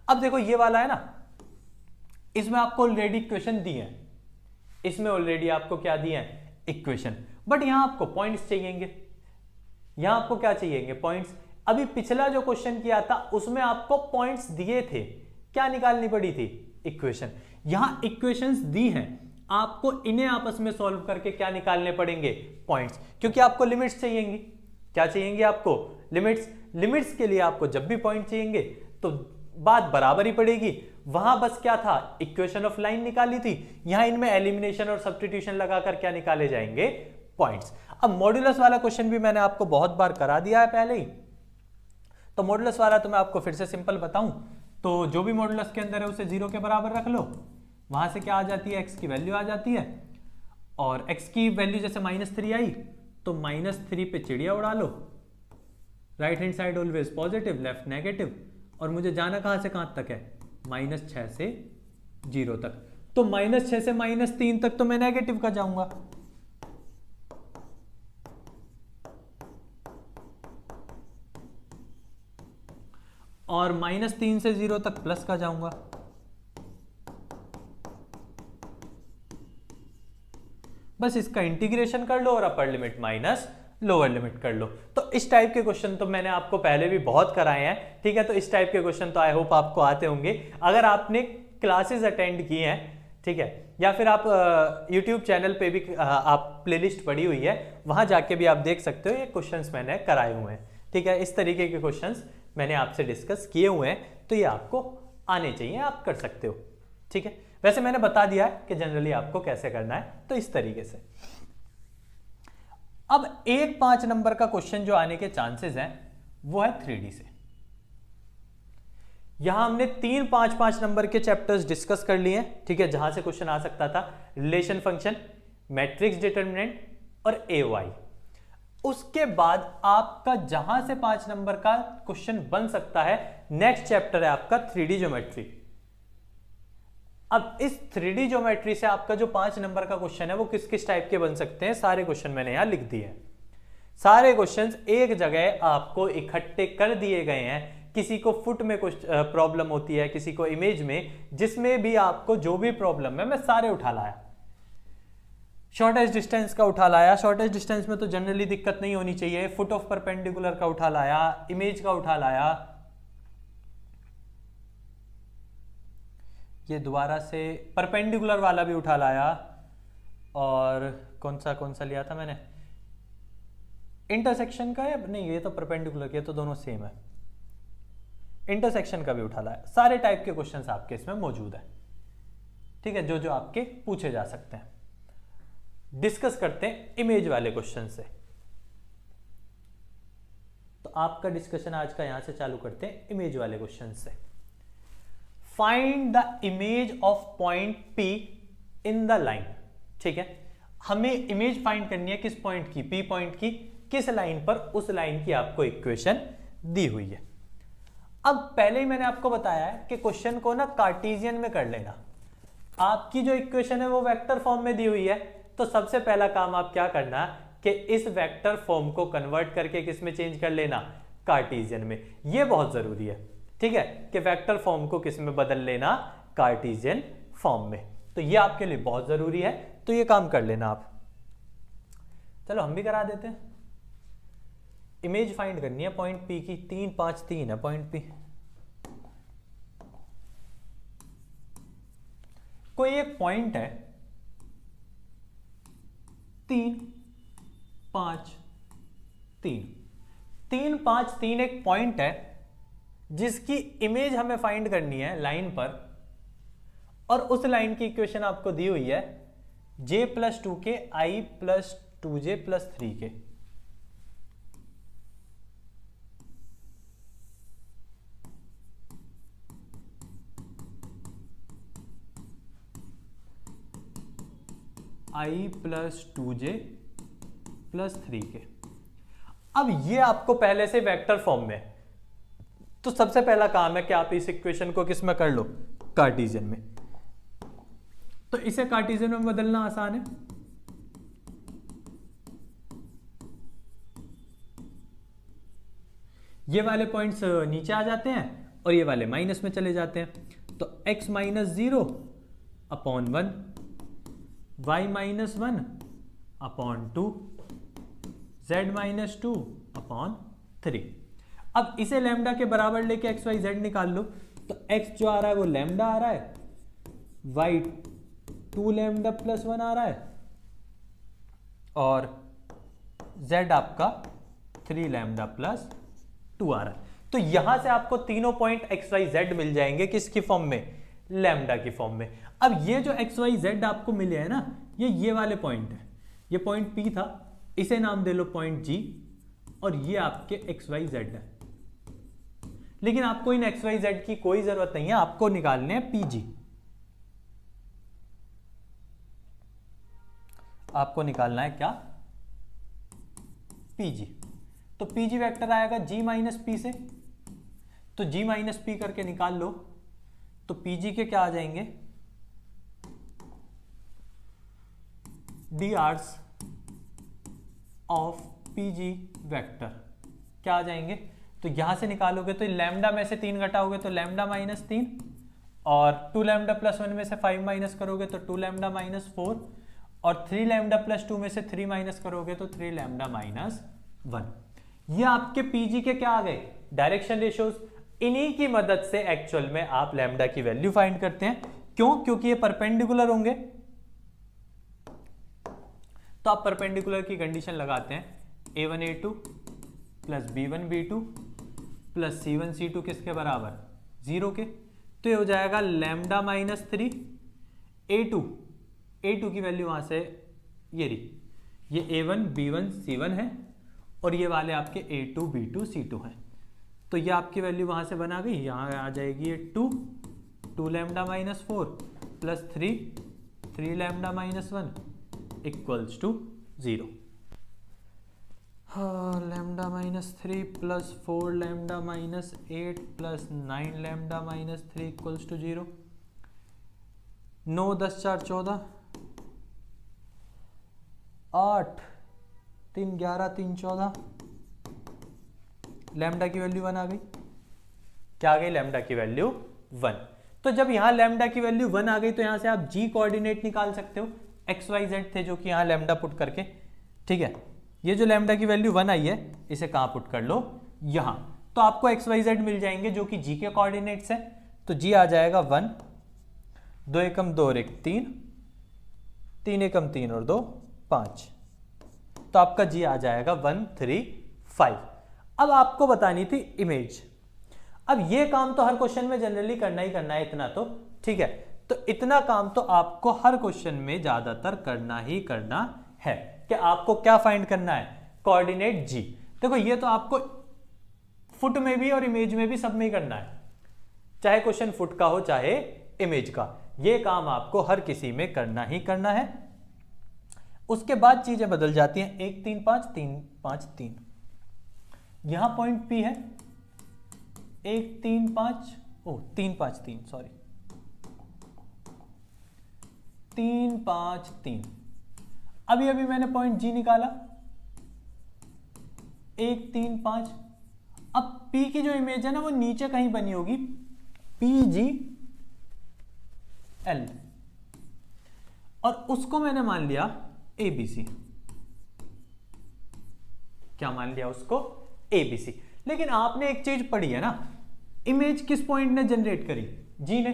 अब देखो ये वाला है ना, इसमें आपको ऑलरेडी इक्वेशन दी है, इसमें ऑलरेडी आपको क्या दिए हैं, इक्वेशन, बट यहां आपको पॉइंट्स चाहिएंगे, यहां आपको क्या चाहिएंगे, पॉइंट्स। अभी पिछला जो क्वेश्चन किया था उसमें आपको पॉइंट्स दिए थे, क्या निकालनी पड़ी थी, इक्वेशन। यहां इक्वेशंस दी हैं, आपको इन्हें आपस में सॉल्व करके क्या निकालने पड़ेंगे, पॉइंट्स, क्योंकि आपको लिमिट्स चाहिएंगी। क्या चाहिएंगे आपको, लिमिट्स। लिमिट्स के लिए आपको जब भी पॉइंट चाहिएंगे तो बात बराबर ही पड़ेगी। वहां बस क्या था, इक्वेशन ऑफ लाइन निकाली थी, यहां इनमें एलिमिनेशन और सब्स्टिट्यूशन लगाकर क्या निकाले जाएंगे, पॉइंट्स। अब मॉड्यूलस वाला क्वेश्चन भी मैंने आपको बहुत बार करा दिया है पहले ही, तो मॉड्यूलस वाला तो मैं आपको फिर से सिंपल बताऊं तो जो भी मॉड्यूलस के अंदर है उसे 0 के बराबर रख लो, वहां से क्या आ जाती है, x की वैल्यू आ जाती है, और x की वैल्यू जैसे -3 आई तो -3 पे चिड़िया उड़ा लो, right hand side always positive, left negative, और मुझे जाना कहां से कहां तक है, -6 से 0 तक, तो -6 से -3 तक तो मैं नेगेटिव का जाऊंगा, और -3 से 0 तक प्लस का जाऊंगा। बस इसका इंटीग्रेशन कर लो और अपर लिमिट माइनस लोअर लिमिट कर लो। तो इस टाइप के क्वेश्चन तो मैंने आपको पहले भी बहुत कराए हैं, ठीक है। तो इस टाइप के क्वेश्चन तो आई होप आपको आते होंगे अगर आपने क्लासेस अटेंड की हैं, ठीक है, या फिर आप YouTube चैनल पे भी आप प्लेलिस्ट पड़ी हुई है, वहां जाके भी आप देख सकते हो, ये क्वेश्चंस मैंने कराए हुए हैं, ठीक है। इस तरीके के क्वेश्चंस मैंने आपसे डिस्कस किए हुए हैं, तो ये आपको आने चाहिए, आप कर सकते हो, ठीक है। वैसे मैंने बता दिया है कि जनरली आपको कैसे करना है, तो इस तरीके से। अब एक 5 नंबर का क्वेश्चन जो आने के चांसेस हैं वो है 3D से। यहां हमने 3 5 नंबर के चैप्टर्स डिस्कस कर लिए, ठीक है, जहां से क्वेश्चन आ सकता था, रिलेशन फंक्शन, मैट्रिक्स डिटर्मिनेंट और AY। उसके बाद आपका जहां से 5 नंबर का क्वेश्चन बन सकता है, नेक्स्ट चैप्टर है आपका 3D ज्योमेट्री। अब इस 3D ज्योमेट्री से आपका जो 5 नंबर का क्वेश्चन है वो किस किस टाइप के बन सकते हैं, सारे क्वेश्चन मैंने यहां लिख दिए हैं। सारे क्वेश्चंस एक जगह आपको इकट्ठे कर दिए गए हैं। किसी को फुट में कुछ प्रॉब्लम होती है, किसी को इमेज में, जिसमें भी आपको जो भी प्रॉब्लम है मैं सारे उठा लाया। शॉर्टेस्ट डिस्टेंस का उठा लाया, शॉर्टेस्ट डिस्टेंस में तो जनरली दिक्कत नहीं होनी चाहिए। फुट ऑफ परपेंडिकुलर का उठा लाया, इमेज का उठा लाया, ये दोबारा से परपेंडिकुलर वाला भी उठा लाया, और कौन सा लिया था मैंने, इंटरसेक्शन का, या नहीं ये तो परपेंडिकुलर के, तो दोनों सेम है। इंटरसेक्शन का भी उठा लाया। सारे टाइप के क्वेश्चंस आपके इसमें मौजूद है, ठीक है, जो जो आपके पूछे जा सकते हैं। डिस्कस करते हैं इमेज वाले क्वेश्चन से। तो आपका डिस्कशन आज का यहां से चालू करते हैं इमेज वाले क्वेश्चन से। Find the image of point P in the line, ठीक है, हमें इमेज फाइंड करनी है किस पॉइंट की, P पॉइंट की, किस लाइन पर, उस लाइन की आपको इक्वेशन दी हुई है। अब पहले ही मैंने आपको बताया है कि क्वेश्चन को ना कार्टेशियन में कर लेना। आपकी जो इक्वेशन है वो वेक्टर फॉर्म में दी हुई है, तो सबसे पहला काम आप क्या करना कि इस वेक्टर फॉर्म को कन्वर्ट करके किस में चेंज कर लेना, कार्टेशियन में। ये बहुत जरूरी है, ठीक है, कि वेक्टर फॉर्म को किस में बदल लेना, कार्टेशियन फॉर्म में। तो ये आपके लिए बहुत जरूरी है, तो ये काम कर लेना आप। चलो हम भी करा देते हैं। इमेज फाइंड करनी है पॉइंट P की। 3 5 3 है पॉइंट P। कोई एक पॉइंट है 3 5 3, 3 5 3 एक पॉइंट है जिसकी इमेज हमें फाइंड करनी है लाइन पर, और उस लाइन की इक्वेशन आपको दी हुई है j+2 के i+2j+3 के। i+2j+3 के। अब ये आपको पहले से वेक्टर फॉर्म में, तो सबसे पहला काम है कि आप इस इक्वेशन को किस में कर लो, कार्टेशियन में। तो इसे कार्टेशियन में बदलना आसान है। ये वाले पॉइंट्स नीचे आ जाते हैं और ये वाले माइनस में चले जाते हैं। तो x - 0 upon 1, y - 1 upon 2, z - 2 upon 3। अब इसे लैम्डा के बराबर लेके x y z निकाल लो। तो x जो आ रहा है वो लैम्डा आ रहा है, y 2 लैम्डा प्लस 1 आ रहा है, और z आपका 3 लैम्डा प्लस 2 आ रहा है। तो यहां से आपको तीनों पॉइंट x y z मिल जाएंगे किसकी फॉर्म में, लैम्डा की फॉर्म में। अब ये जो x y z आपको मिले हैं ना, ये वाले पॉइंट है। ये पॉइंट P था, इसे नाम दे लो पॉइंट G, और ये आपके x y z है। लेकिन आपको इन x y z की कोई जरूरत नहीं है, आपको निकालने हैं PG। आपको निकालना है क्या, PG। तो PG वेक्टर आएगा G माइनस P से, तो G माइनस P करके निकाल लो। तो PG के क्या आ जाएंगे, dRs ऑफ PG वेक्टर क्या आ जाएंगे। तो यहां से निकालोगे तो लैम्डा में से 3 घटाओगे तो लैम्डा -3, और 2 लैम्डा प्लस 1 में से 5 माइनस करोगे तो 2 लैम्डा -4, और 3 लैम्डा प्लस 2 में से 3 माइनस करोगे तो 3 लैम्डा -1। ये आपके PG के क्या आ गए, डायरेक्शन रेशियोज। इन्हीं की मदद से एक्चुअल में आप लैम्डा की वैल्यू फाइंड करते हैं। क्यों, क्योंकि ये परपेंडिकुलर होंगे। तो आप परपेंडिकुलर की कंडीशन लगाते हैं, a1 a2 plus b1 b2 plus c1 c2 किसके बराबर, 0 के। तो ये हो जाएगा लैम्डा -3 a2 की वैल्यू वहां से ये रही, ये a1 b1 c1 है, और ये वाले आपके a2 b2 c2 हैं। तो ये आपकी वैल्यू वहां से बना गई, यहां आ जाएगी ये 2 lambda minus 4 plus 3 lambda minus 1 equals to 0। Lambda minus 3 plus 4 lambda minus 8 plus 9 lambda minus 3 equals to 0। 9 10 4 14, 8 3 11 3 14, lambda की वैल्यू 1 आ गई। क्या आ गई? लैम्डा की वैल्यू 1। तो जब यहां लैम्डा की वैल्यू 1 आ गई तो यहां से आप जी कोऑर्डिनेट निकाल सकते हो, एक्स वाई जेड थे जो कि यहां लैम्डा पुट करके, ठीक है। ये जो लैम्डा की वैल्यू 1 आई है इसे कहां पुट कर लो? यहां। तो आपको एक्स वाई जेड मिल जाएंगे जो कि जी के कोऑर्डिनेट्स है। तो जी आ जाएगा 1, 2 एकम 2 और 1 3, 3 एकम 3 और 2 5। तो आपका जी आ जाएगा 1 3 5। अब आपको बतानी थी इमेज। अब ये काम तो हर क्वेश्चन में जनरली करना ही करना है, इतना तो ठीक है। तो इतना काम तो आपको हर क्वेश्चन में ज्यादातर करना ही करना है कि आपको क्या फाइंड करना है? कोऑर्डिनेट जी। देखो ये तो आपको फुट में भी और इमेज में भी सब में ही करना है, चाहे क्वेश्चन फुट का हो चाहे इमेज का। ये काम आपको हर किसी में करना ही करना है। उसके बाद चीजें बदल जाती हैं। 1 3 5 3 5 3, यहां पॉइंट पी है 1 3 5, ओ 3 5 3 सॉरी 3 5 3। अभी अभी मैंने पॉइंट जी निकाला 1 3 5। अब पी की जो इमेज है ना वो नीचे कहीं बनी होगी, पी जी एल, और उसको मैंने मान लिया एबीसी। क्या मान लिया उसको? एबीसी। लेकिन आपने एक चीज पढ़ी है ना, इमेज किस पॉइंट ने जनरेट करी? जी ने।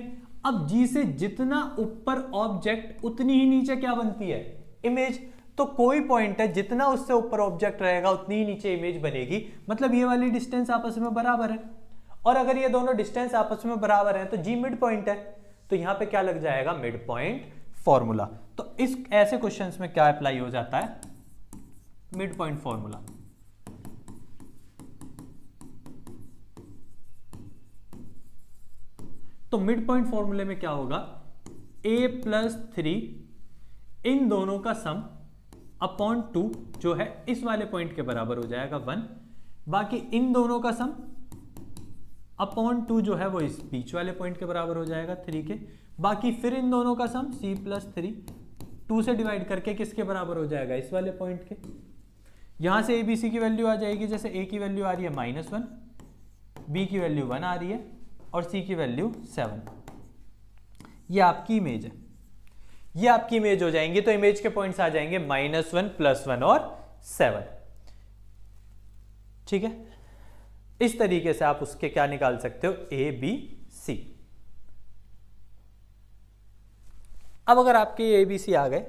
अब जी से जितना ऊपर ऑब्जेक्ट उतनी ही नीचे क्या बनती है? इमेज। तो कोई पॉइंट है जितना उससे ऊपर ऑब्जेक्ट रहेगा उतनी ही नीचे इमेज बनेगी। मतलब ये वाली डिस्टेंस आपस में बराबर है, और अगर ये दोनों डिस्टेंस आपस में बराबर है तो जी मिड पॉइंट है। तो यहां पे क्या लग जाएगा? Mid point formula. तो इस ऐसे क्वेश्चंस में क्या अप्लाई हो जाता है? Mid point formula. तो मिड पॉइंट फॉर्मूले में क्या होगा? a प्लस 3 इन दोनों का सम अपॉन 2 जो है इस वाले पॉइंट के बराबर हो जाएगा 1, बाकी इन दोनों का सम अपॉन 2 जो है वो इस बीच वाले पॉइंट के बराबर हो जाएगा 3 के, बाकी फिर इन दोनों का सम c प्लस 3 2 से डिवाइड करके किसके बराबर हो जाएगा? इस वाले पॉइंट के। यहां से abc की वैल्यू आ जाएगी, जैसे a की वैल्यू आ रही है -1, b की वैल्यू 1 आ रही है और c की वैल्यू 7। ये आपकी इमेज है, ये आपकी इमेज हो जाएंगी। तो इमेज के पॉइंट्स आ जाएंगे -1 +1 और 7, ठीक है। इस तरीके से आप उसके क्या निकाल सकते हो? A B C. अब अगर आपके ए बी सी आ गए,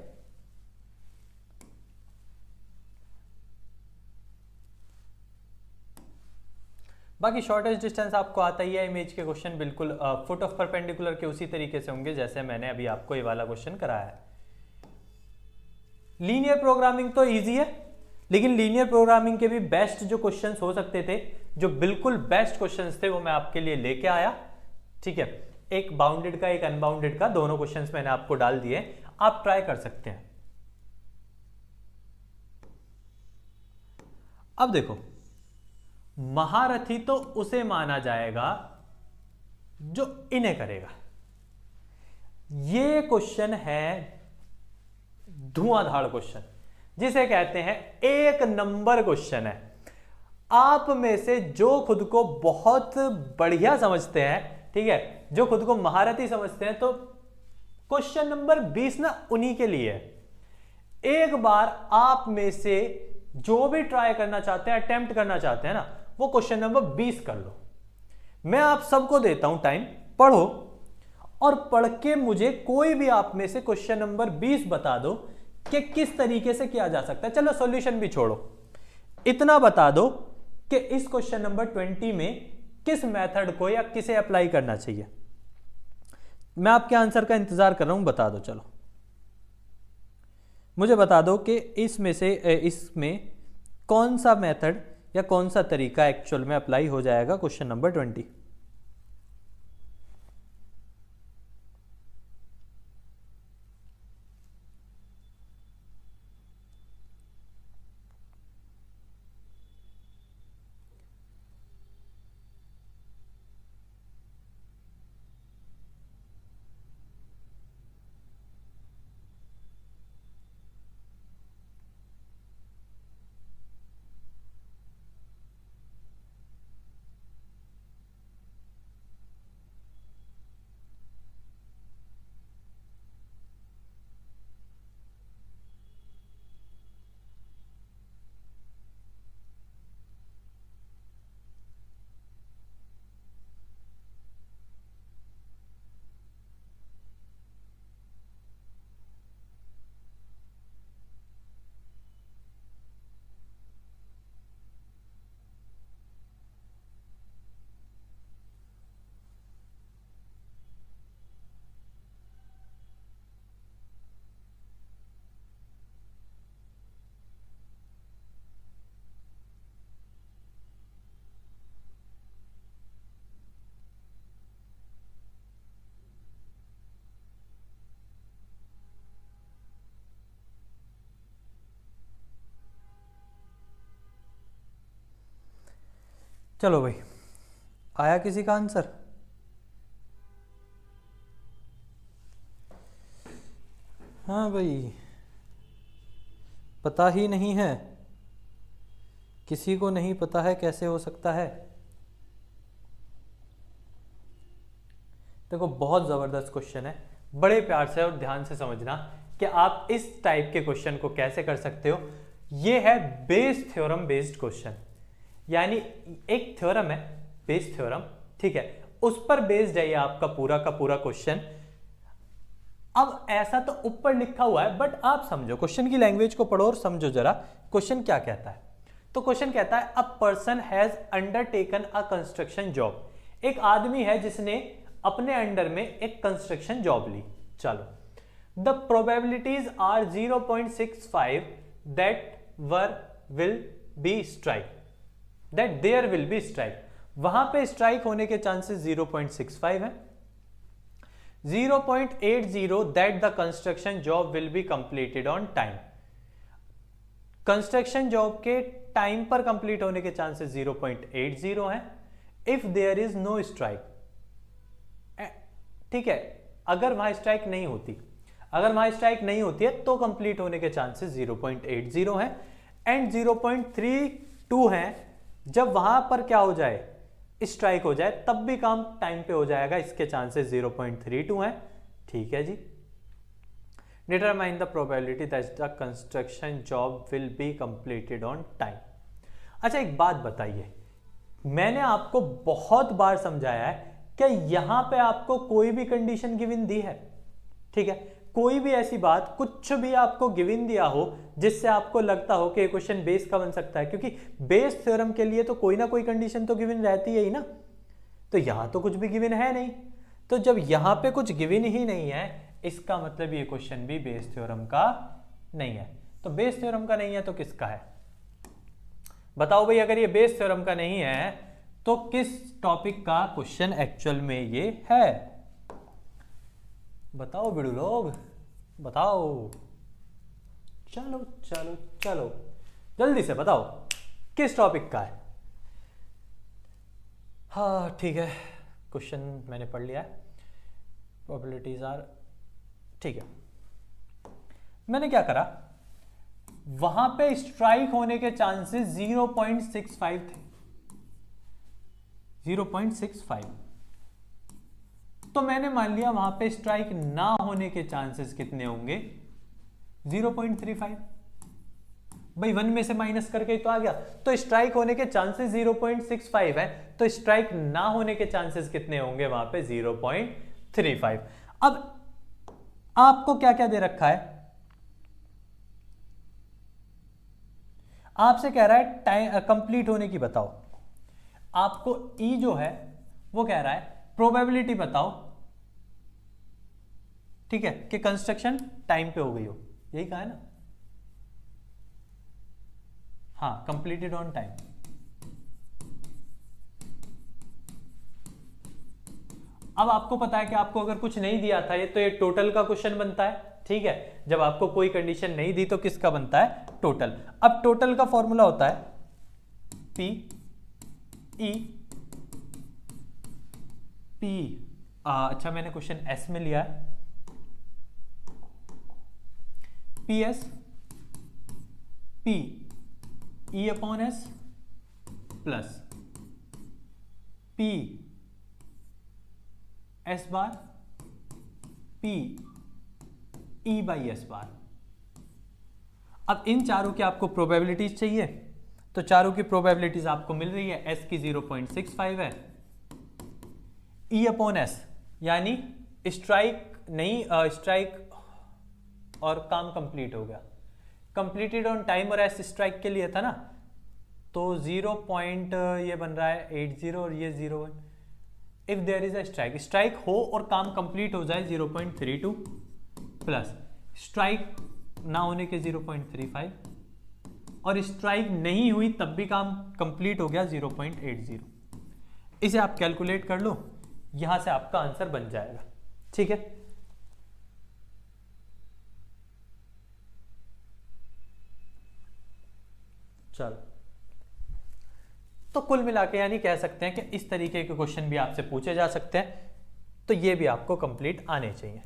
बाकी शॉर्टेस्ट डिस्टेंस आपको आता ही है। इमेज के क्वेश्चन बिल्कुल फुट ऑफ परपेंडिकुलर के उसी तरीके से होंगे जैसे मैंने अभी आपको ये वाला क्वेश्चन कराया है। लीनियर प्रोग्रामिंग तो इजी है, लेकिन लीनियर प्रोग्रामिंग के भी बेस्ट जो क्वेश्चंस हो सकते थे, जो बिल्कुल बेस्ट क्वेश्चंस थे, वो मैं आपके लिए लेके आया, ठीक है। एक बाउंडेड का एक अनबाउंडेड का, दोनों क्वेश्चंस मैंने आपको डाल दिए, आप ट्राई कर सकते हैं। अब देखो, महारथी तो उसे माना जाएगा जो इन्हें करेगा। ये क्वेश्चन है धुआंधार क्वेश्चन, जिसे कहते हैं एक नंबर क्वेश्चन है। आप में से जो खुद को बहुत बढ़िया समझते हैं, ठीक है, जो खुद को महारथी समझते हैं, तो क्वेश्चन नंबर 20 ना उन्हीं के लिए है। एक बार आप में से जो भी ट्राई करना चाहते हैं, अटेम्प्ट करना चाहते हैं ना, वो क्वेश्चन नंबर 20 कर लो। मैं आप सबको देता हूं टाइम, पढ़ो और पढ़ के मुझे कोई भी आप में से क्वेश्चन नंबर 20 बता दो कि किस तरीके से किया जा सकता है। चलो सॉल्यूशन भी छोड़ो, इतना बता दो कि इस क्वेश्चन नंबर 20 में किस मेथड को या किसे अप्लाई करना चाहिए। मैं आपके आंसर का इंतजार कर रहा हूं, बता दो। चलो मुझे बता दो कि इसमें से इसमें कौन सा मेथड या कौन सा तरीका एक्चुअल में अप्लाई हो जाएगा क्वेश्चन नंबर 20। चलो भाई, आया किसी का आंसर? हाँ भाई, पता ही नहीं है, किसी को नहीं पता है, कैसे हो सकता है? देखो बहुत ज़बरदस्त क्वेश्चन है, बड़े प्यार से और ध्यान से समझना कि आप इस टाइप के क्वेश्चन को कैसे कर सकते हो। ये है बेस थ्योरम बेस्ड क्वेश्चन, यानी एक थ्योरम है, बेस थ्योरम, ठीक है, उस पर बेस्ड है ये आपका पूरा का पूरा क्वेश्चन। अब ऐसा तो ऊपर लिखा हुआ है, बट आप समझो, क्वेश्चन की लैंग्वेज को पढ़ो और समझो जरा क्वेश्चन क्या कहता है। तो क्वेश्चन कहता है a person has undertaken a construction job, एक आदमी है जिसने अपने अंडर में एक कंस्ट्रक्शन जॉब ली। चलो, the probabilities are 0.65 that will be strike, that there will be strike, वहां पे स्ट्राइक होने के चांसेस 0.65 है। 0.80 that the construction job will be completed on time, construction job के टाइम पर कंप्लीट होने के चांसेस 0.80 है। If there is no strike, ठीक है, अगर वहां स्ट्राइक नहीं होती, अगर वहां स्ट्राइक नहीं होती है तो कंप्लीट होने के चांसेस 0.80 है, एंड 0.32 है जब वहां पर क्या हो जाए, स्ट्राइक हो जाए, तब भी काम टाइम पे हो जाएगा, इसके चांसेस 0.32 है। ठीक है जी। Determine the probability that the construction job will be completed on time. अच्छा एक बात बताइए, मैंने आपको बहुत बार समझाया है कि यहां पे आपको कोई भी कंडीशन गिवन दी है, ठीक है, कोई भी ऐसी बात, कुछ भी आपको गिवन दिया हो जिससे आपको लगता हो कि क्वेश्चन बेस का बन सकता है, क्योंकि बेस थ्योरम के लिए तो कोई ना कोई कंडीशन तो गिवन रहती है ही ना। तो यहां तो कुछ भी गिवन है नहीं, तो जब यहां पे कुछ गिवन ही नहीं है, इसका मतलब ये क्वेश्चन भी बेस थ्योरम का नहीं है। तो बेस थ्योरम का नहीं है तो किसका है बताओ भाई? अगर ये बेस थ्योरम का नहीं है तो किस टॉपिक का क्वेश्चन एक्चुअल में ये है? बताओ बिड़ू लोग, बताओ, चलो चलो चलो जल्दी से बताओ किस टॉपिक का है। हाँ ठीक है, क्वेश्चन मैंने पढ़ लिया है, प्रोबेबिलिटीज आर, ठीक है। मैंने क्या करा, वहां पे स्ट्राइक होने के चांसेस 0.65 थे, 0.65, तो मैंने मान लिया वहां पे स्ट्राइक ना होने के चांसेस कितने होंगे, 0.35। भाई 1 में से माइनस करके तो आ गया, तो स्ट्राइक होने के चांसेस 0.65 है, तो स्ट्राइक ना होने के चांसेस कितने होंगे वहां पे, 0.35। अब आपको क्या क्या दे रखा है, आपसे कह रहा है टाइम कंप्लीट होने की बताओ, आपको ई जो है वो कह रहा है प्रोबेबिलिटी बताओ, ठीक है, कि कंस्ट्रक्शन टाइम पे हो गई हो, यही कहा है ना, हाँ, कंप्लीटेड ऑन टाइम। अब आपको पता है कि आपको अगर कुछ नहीं दिया था ये तो ये टोटल का क्वेश्चन बनता है, ठीक है। जब आपको कोई कंडीशन नहीं दी तो किसका बनता है, टोटल। अब टोटल का फॉर्मूला होता है पी ई पी, अच्छा मैंने क्वेश्चन एस में लिया है, P S P E upon S plus P S bar P E by S bar. अब इन चारों की आपको प्रोबेबिलिटीज चाहिए, तो चारों की प्रोबेबिलिटीज आपको मिल रही है, एस की 0.65 है, ई अपॉन एस यानी स्ट्राइक नहीं, स्ट्राइक और काम कंप्लीट हो गया, कंप्लीटेड ऑन टाइम, और एस स्ट्राइक के लिए था ना, तो 0. ये बन रहा है 80 और ये 01। If there is a strike, strike हो और काम कंप्लीट हो जाए 0.32 प्लस स्ट्राइक ना होने के 0.35 और स्ट्राइक नहीं हुई तब भी काम कंप्लीट हो गया 0.80। इसे आप कैलकुलेट कर लो, यहां से आपका आंसर बन जाएगा, ठीक है। चलो, तो कुल मिला के यानी कह सकते हैं कि इस तरीके के क्वेश्चन भी आपसे पूछे जा सकते हैं, तो ये भी आपको कंप्लीट आने चाहिए।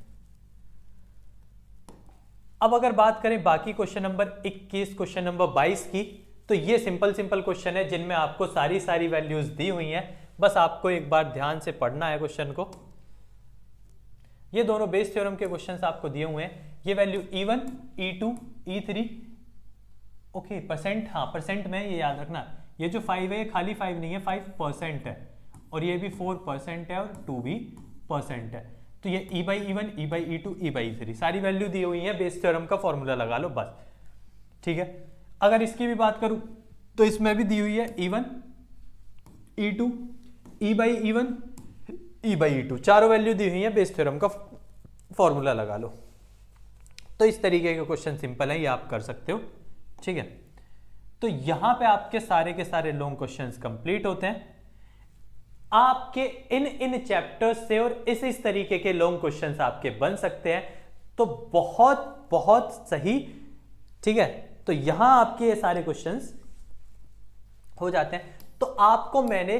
अब अगर बात करें बाकी क्वेश्चन नंबर 21, क्वेश्चन नंबर 22 की, तो ये सिंपल क्वेश्चन है जिनमें आपको सारी वैल्यूज दी हुई हैं, बस आपको एक बार ध्यान से पढ़ना है क्वेश्चन को। ये दोनों बेस थ्योरम के क्वेश्चंस आपको दिए हुए हैं, ये value E1, E2, E3, okay percent, हाँ परसेंट में ये याद रखना, ये जो 5 है ये खाली 5 नहीं है, 5% है, और ये भी 4% है और 2 भी % है, तो ये E by E1, E by E2, E by E3 सारी वैल्यू दी हुई है, बेस थ्योरम का फॉर्मूला लगा लो बस, ठीक है। अगर इसकी भी बात करूं तो इसमें भी दी हुई है E1, E2, E by E1, E by E2 चारों वैल्यू दी हुई है, बेस थ्योरम का फॉर्मूला लगा लो। तो इस तरीके के क्वेश्चन सिंपल है, ये आप कर सकते हो, ठीक है। तो यहां पे आपके सारे के सारे लॉन्ग क्वेश्चंस कंप्लीट होते हैं। आपके इन चैप्टर्स से और इस तरीके के लॉन्ग क्वेश्चंस आपके बन सकते हैं, तो बहुत बहुत सही, ठीक है। तो यहां आपके ये सारे क्वेश्चंस हो जाते हैं। तो आपको मैंने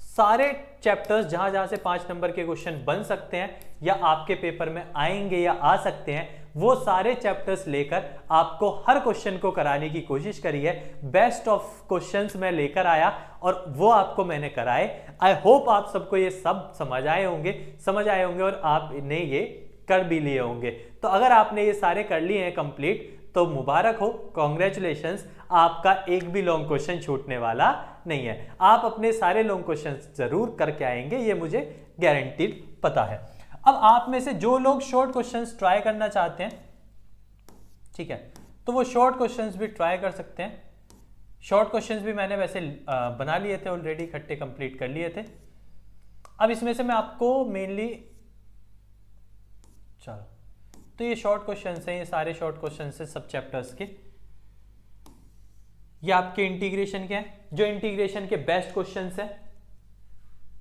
सारे चैप्टर्स जहां जहां से 5 नंबर के क्वेश्चन बन सकते हैं या आपके पेपर में आएंगे या आ सकते हैं, वो सारे चैप्टर्स लेकर आपको हर क्वेश्चन को कराने की कोशिश करी है। बेस्ट ऑफ क्वेश्चंस मैं लेकर आया और वो आपको मैंने कराए। आई होप आप सबको ये सब समझ आए होंगे और आपने ये कर भी लिए होंगे। तो अगर आपने ये सारे कर लिए हैं कंप्लीट, तो मुबारक हो, कॉन्ग्रेचुलेशंस, आपका एक भी लॉन्ग क्वेश्चन छूटने वाला नहीं है। आप अपने सारे लॉन्ग क्वेश्चन जरूर करके आएंगे, ये मुझे गारंटीड पता है। अब आप में से जो लोग शॉर्ट क्वेश्चंस ट्राई करना चाहते हैं, ठीक है, तो वो शॉर्ट क्वेश्चंस भी ट्राई कर सकते हैं। शॉर्ट क्वेश्चंस भी मैंने वैसे बना लिए थे ऑलरेडी, इकट्ठे कंप्लीट कर लिए थे। अब इसमें से मैं आपको मेनली, चलो, तो ये शॉर्ट क्वेश्चंस हैं, ये सारे शॉर्ट क्वेश्चंस हैं सब चैप्टर्स के। ये आपके इंटीग्रेशन के हैं, जो इंटीग्रेशन के बेस्ट क्वेश्चंस हैं।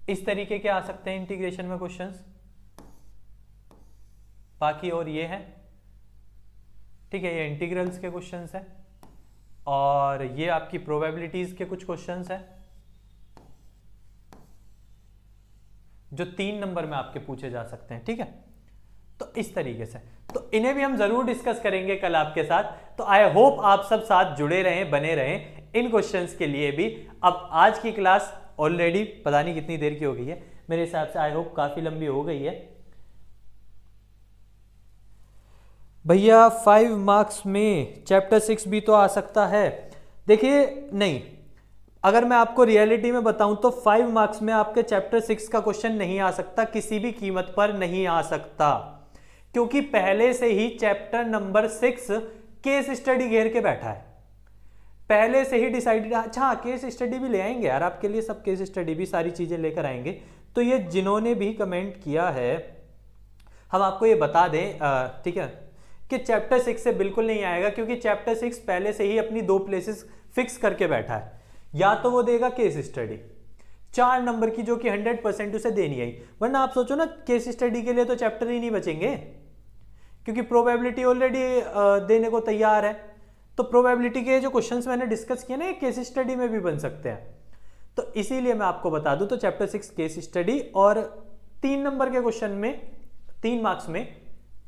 इस तरीके के आ सकते हैं इंटीग्रेशन में क्वेश्चंस, बाकी और ये है, ठीक है, ये इंटीग्रल्स के क्वेश्चंस हैं, और ये आपकी प्रोबेबिलिटीज के कुछ क्वेश्चंस हैं जो 3 नंबर में आपके पूछे जा सकते हैं, ठीक है। तो इस तरीके से, तो इन्हें भी हम जरूर डिस्कस करेंगे कल आपके साथ। तो आई होप आप सब साथ जुड़े रहें, बने रहें इन क्वेश्चंस के लिए भी। अब आज की क्लास ऑलरेडी पता नहीं कितनी देर की हो गई है, मेरे हिसाब से आई होप काफी लंबी हो गई है। भैया 5 मार्क्स में चैप्टर 6 भी तो आ सकता है। देखिए नहीं, अगर मैं आपको रियलिटी में बताऊं तो 5 मार्क्स में आपके चैप्टर 6 का क्वेश्चन नहीं आ सकता, किसी भी कीमत पर नहीं आ सकता, क्योंकि पहले से ही चैप्टर नंबर 6 केस स्टडी घेर के बैठा है, पहले से ही डिसाइडेड। अच्छा, केस स्टडी भी ले आएंगे यार आपके लिए, सब केस स्टडी भी सारी चीजें लेकर आएंगे। तो ये जिन्होंने भी कमेंट किया है, हम आपको ये बता दें, ठीक है, कि चैप्टर 6 से बिल्कुल नहीं आएगा, क्योंकि चैप्टर 6 पहले से ही अपनी 2 प्लेसेस फिक्स करके बैठा है। या तो वो देगा केस स्टडी, 4 नंबर की, जो कि 100% उसे देनी आई। वरना आप सोचो ना, केस स्टडी के लिए तो चैप्टर ही नहीं बचेंगे, क्योंकि प्रोबेबिलिटी ऑलरेडी देने को तैयार है। तो प्रोबेबिलिटी के जो क्वेश्चंस मैंने डिस्कस किए ना, ये केस स्टडी में भी बन सकते हैं। तो इसीलिए मैं आपको बता दूं, तो चैप्टर 6 केस स्टडी, और 3 नंबर के क्वेश्चन में 3 मार्क्स में,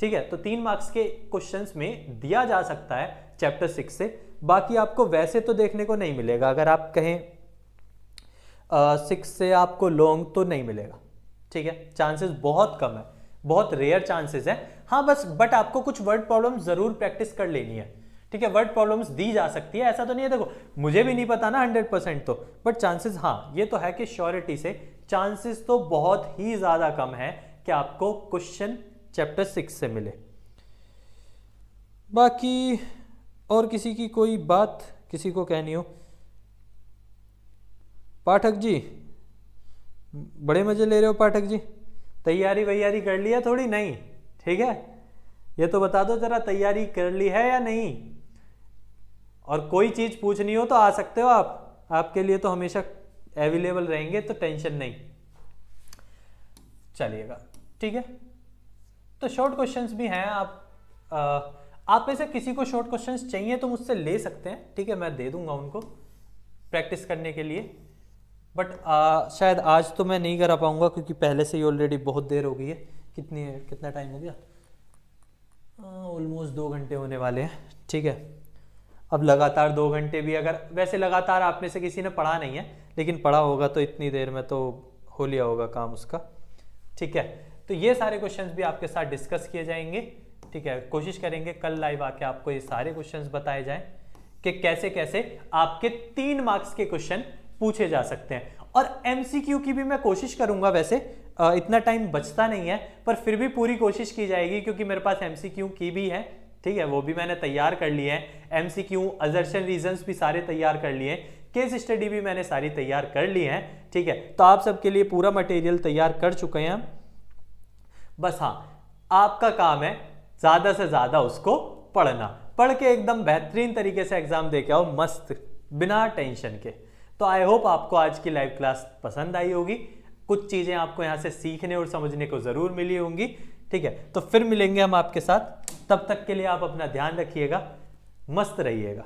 ठीक है, तो 3 मार्क्स के क्वेश्चंस में दिया जा सकता है चैप्टर 6 से। बाकी आपको वैसे तो देखने को नहीं मिलेगा, अगर आप कहें 6 से आपको लॉन्ग तो नहीं मिलेगा, ठीक है, चांसेस बहुत कम है, बहुत रेयर चांसेस है। हाँ बस, बट आपको कुछ वर्ड प्रॉब्लम जरूर प्रैक्टिस कर लेनी है, ठीक है, वर्ड प्रॉब्लम्स दी जा सकती है, ऐसा तो नहीं है। देखो मुझे भी नहीं पता ना 100% तो, बट चांसेस हाँ ये तो है कि श्योरिटी से चांसेस तो बहुत ही ज्यादा कम है कि आपको क्वेश्चन चैप्टर 6 से मिले। बाकी और किसी की कोई बात किसी को कहनी हो? पाठक जी बड़े मजे ले रहे हो पाठक जी, तैयारी वैयारी कर लिया थोड़ी? नहीं, ठीक है, ये तो बता दो जरा, तैयारी कर ली है या नहीं? और कोई चीज पूछनी हो तो आ सकते हो आप, आपके लिए तो हमेशा अवेलेबल रहेंगे, तो टेंशन नहीं, चलिएगा, ठीक है। तो शॉर्ट क्वेश्चंस भी हैं, आप में से किसी को शॉर्ट क्वेश्चंस चाहिए तो मुझसे ले सकते हैं, ठीक है, मैं दे दूंगा उनको प्रैक्टिस करने के लिए। बट शायद आज तो मैं नहीं करा पाऊंगा, क्योंकि पहले से ही ऑलरेडी बहुत देर हो गई है। कितना टाइम हो गया? ऑलमोस्ट 2 घंटे होने वाले हैं, ठीक है। अब लगातार 2 घंटे भी, अगर वैसे लगातार आप में से किसी ने पढ़ा नहीं है, लेकिन पढ़ा होगा तो इतनी देर में तो हो लिया होगा काम उसका, ठीक है। तो ये सारे क्वेश्चंस भी आपके साथ डिस्कस किए जाएंगे, ठीक है। कोशिश करेंगे कल लाइव आके आपको ये सारे क्वेश्चंस बताए जाएं कि कैसे कैसे आपके 3 मार्क्स के क्वेश्चन पूछे जा सकते हैं। और एमसीक्यू की भी मैं कोशिश करूंगा, वैसे इतना टाइम बचता नहीं है, पर फिर भी पूरी कोशिश की जाएगी, क्योंकि मेरे पास एमसीक्यू की भी है, ठीक है, वो भी मैंने तैयार कर लिए हैं। एमसीक्यू अजर्शन रीजंस भी सारे तैयार कर लिए हैं, केस स्टडी भी मैंने सारी तैयार कर ली है, ठीक है। तो आप सबके लिए पूरा मटेरियल तैयार कर चुके हैं हम। बस हाँ, आपका काम है ज्यादा से ज्यादा उसको पढ़ना, पढ़ के एकदम बेहतरीन तरीके से एग्जाम दे के आओ, मस्त, बिना टेंशन के। तो आई होप आपको आज की लाइव क्लास पसंद आई होगी, कुछ चीजें आपको यहाँ से सीखने और समझने को जरूर मिली होंगी, ठीक है। तो फिर मिलेंगे हम आपके साथ, तब तक के लिए आप अपना ध्यान रखिएगा, मस्त रहिएगा।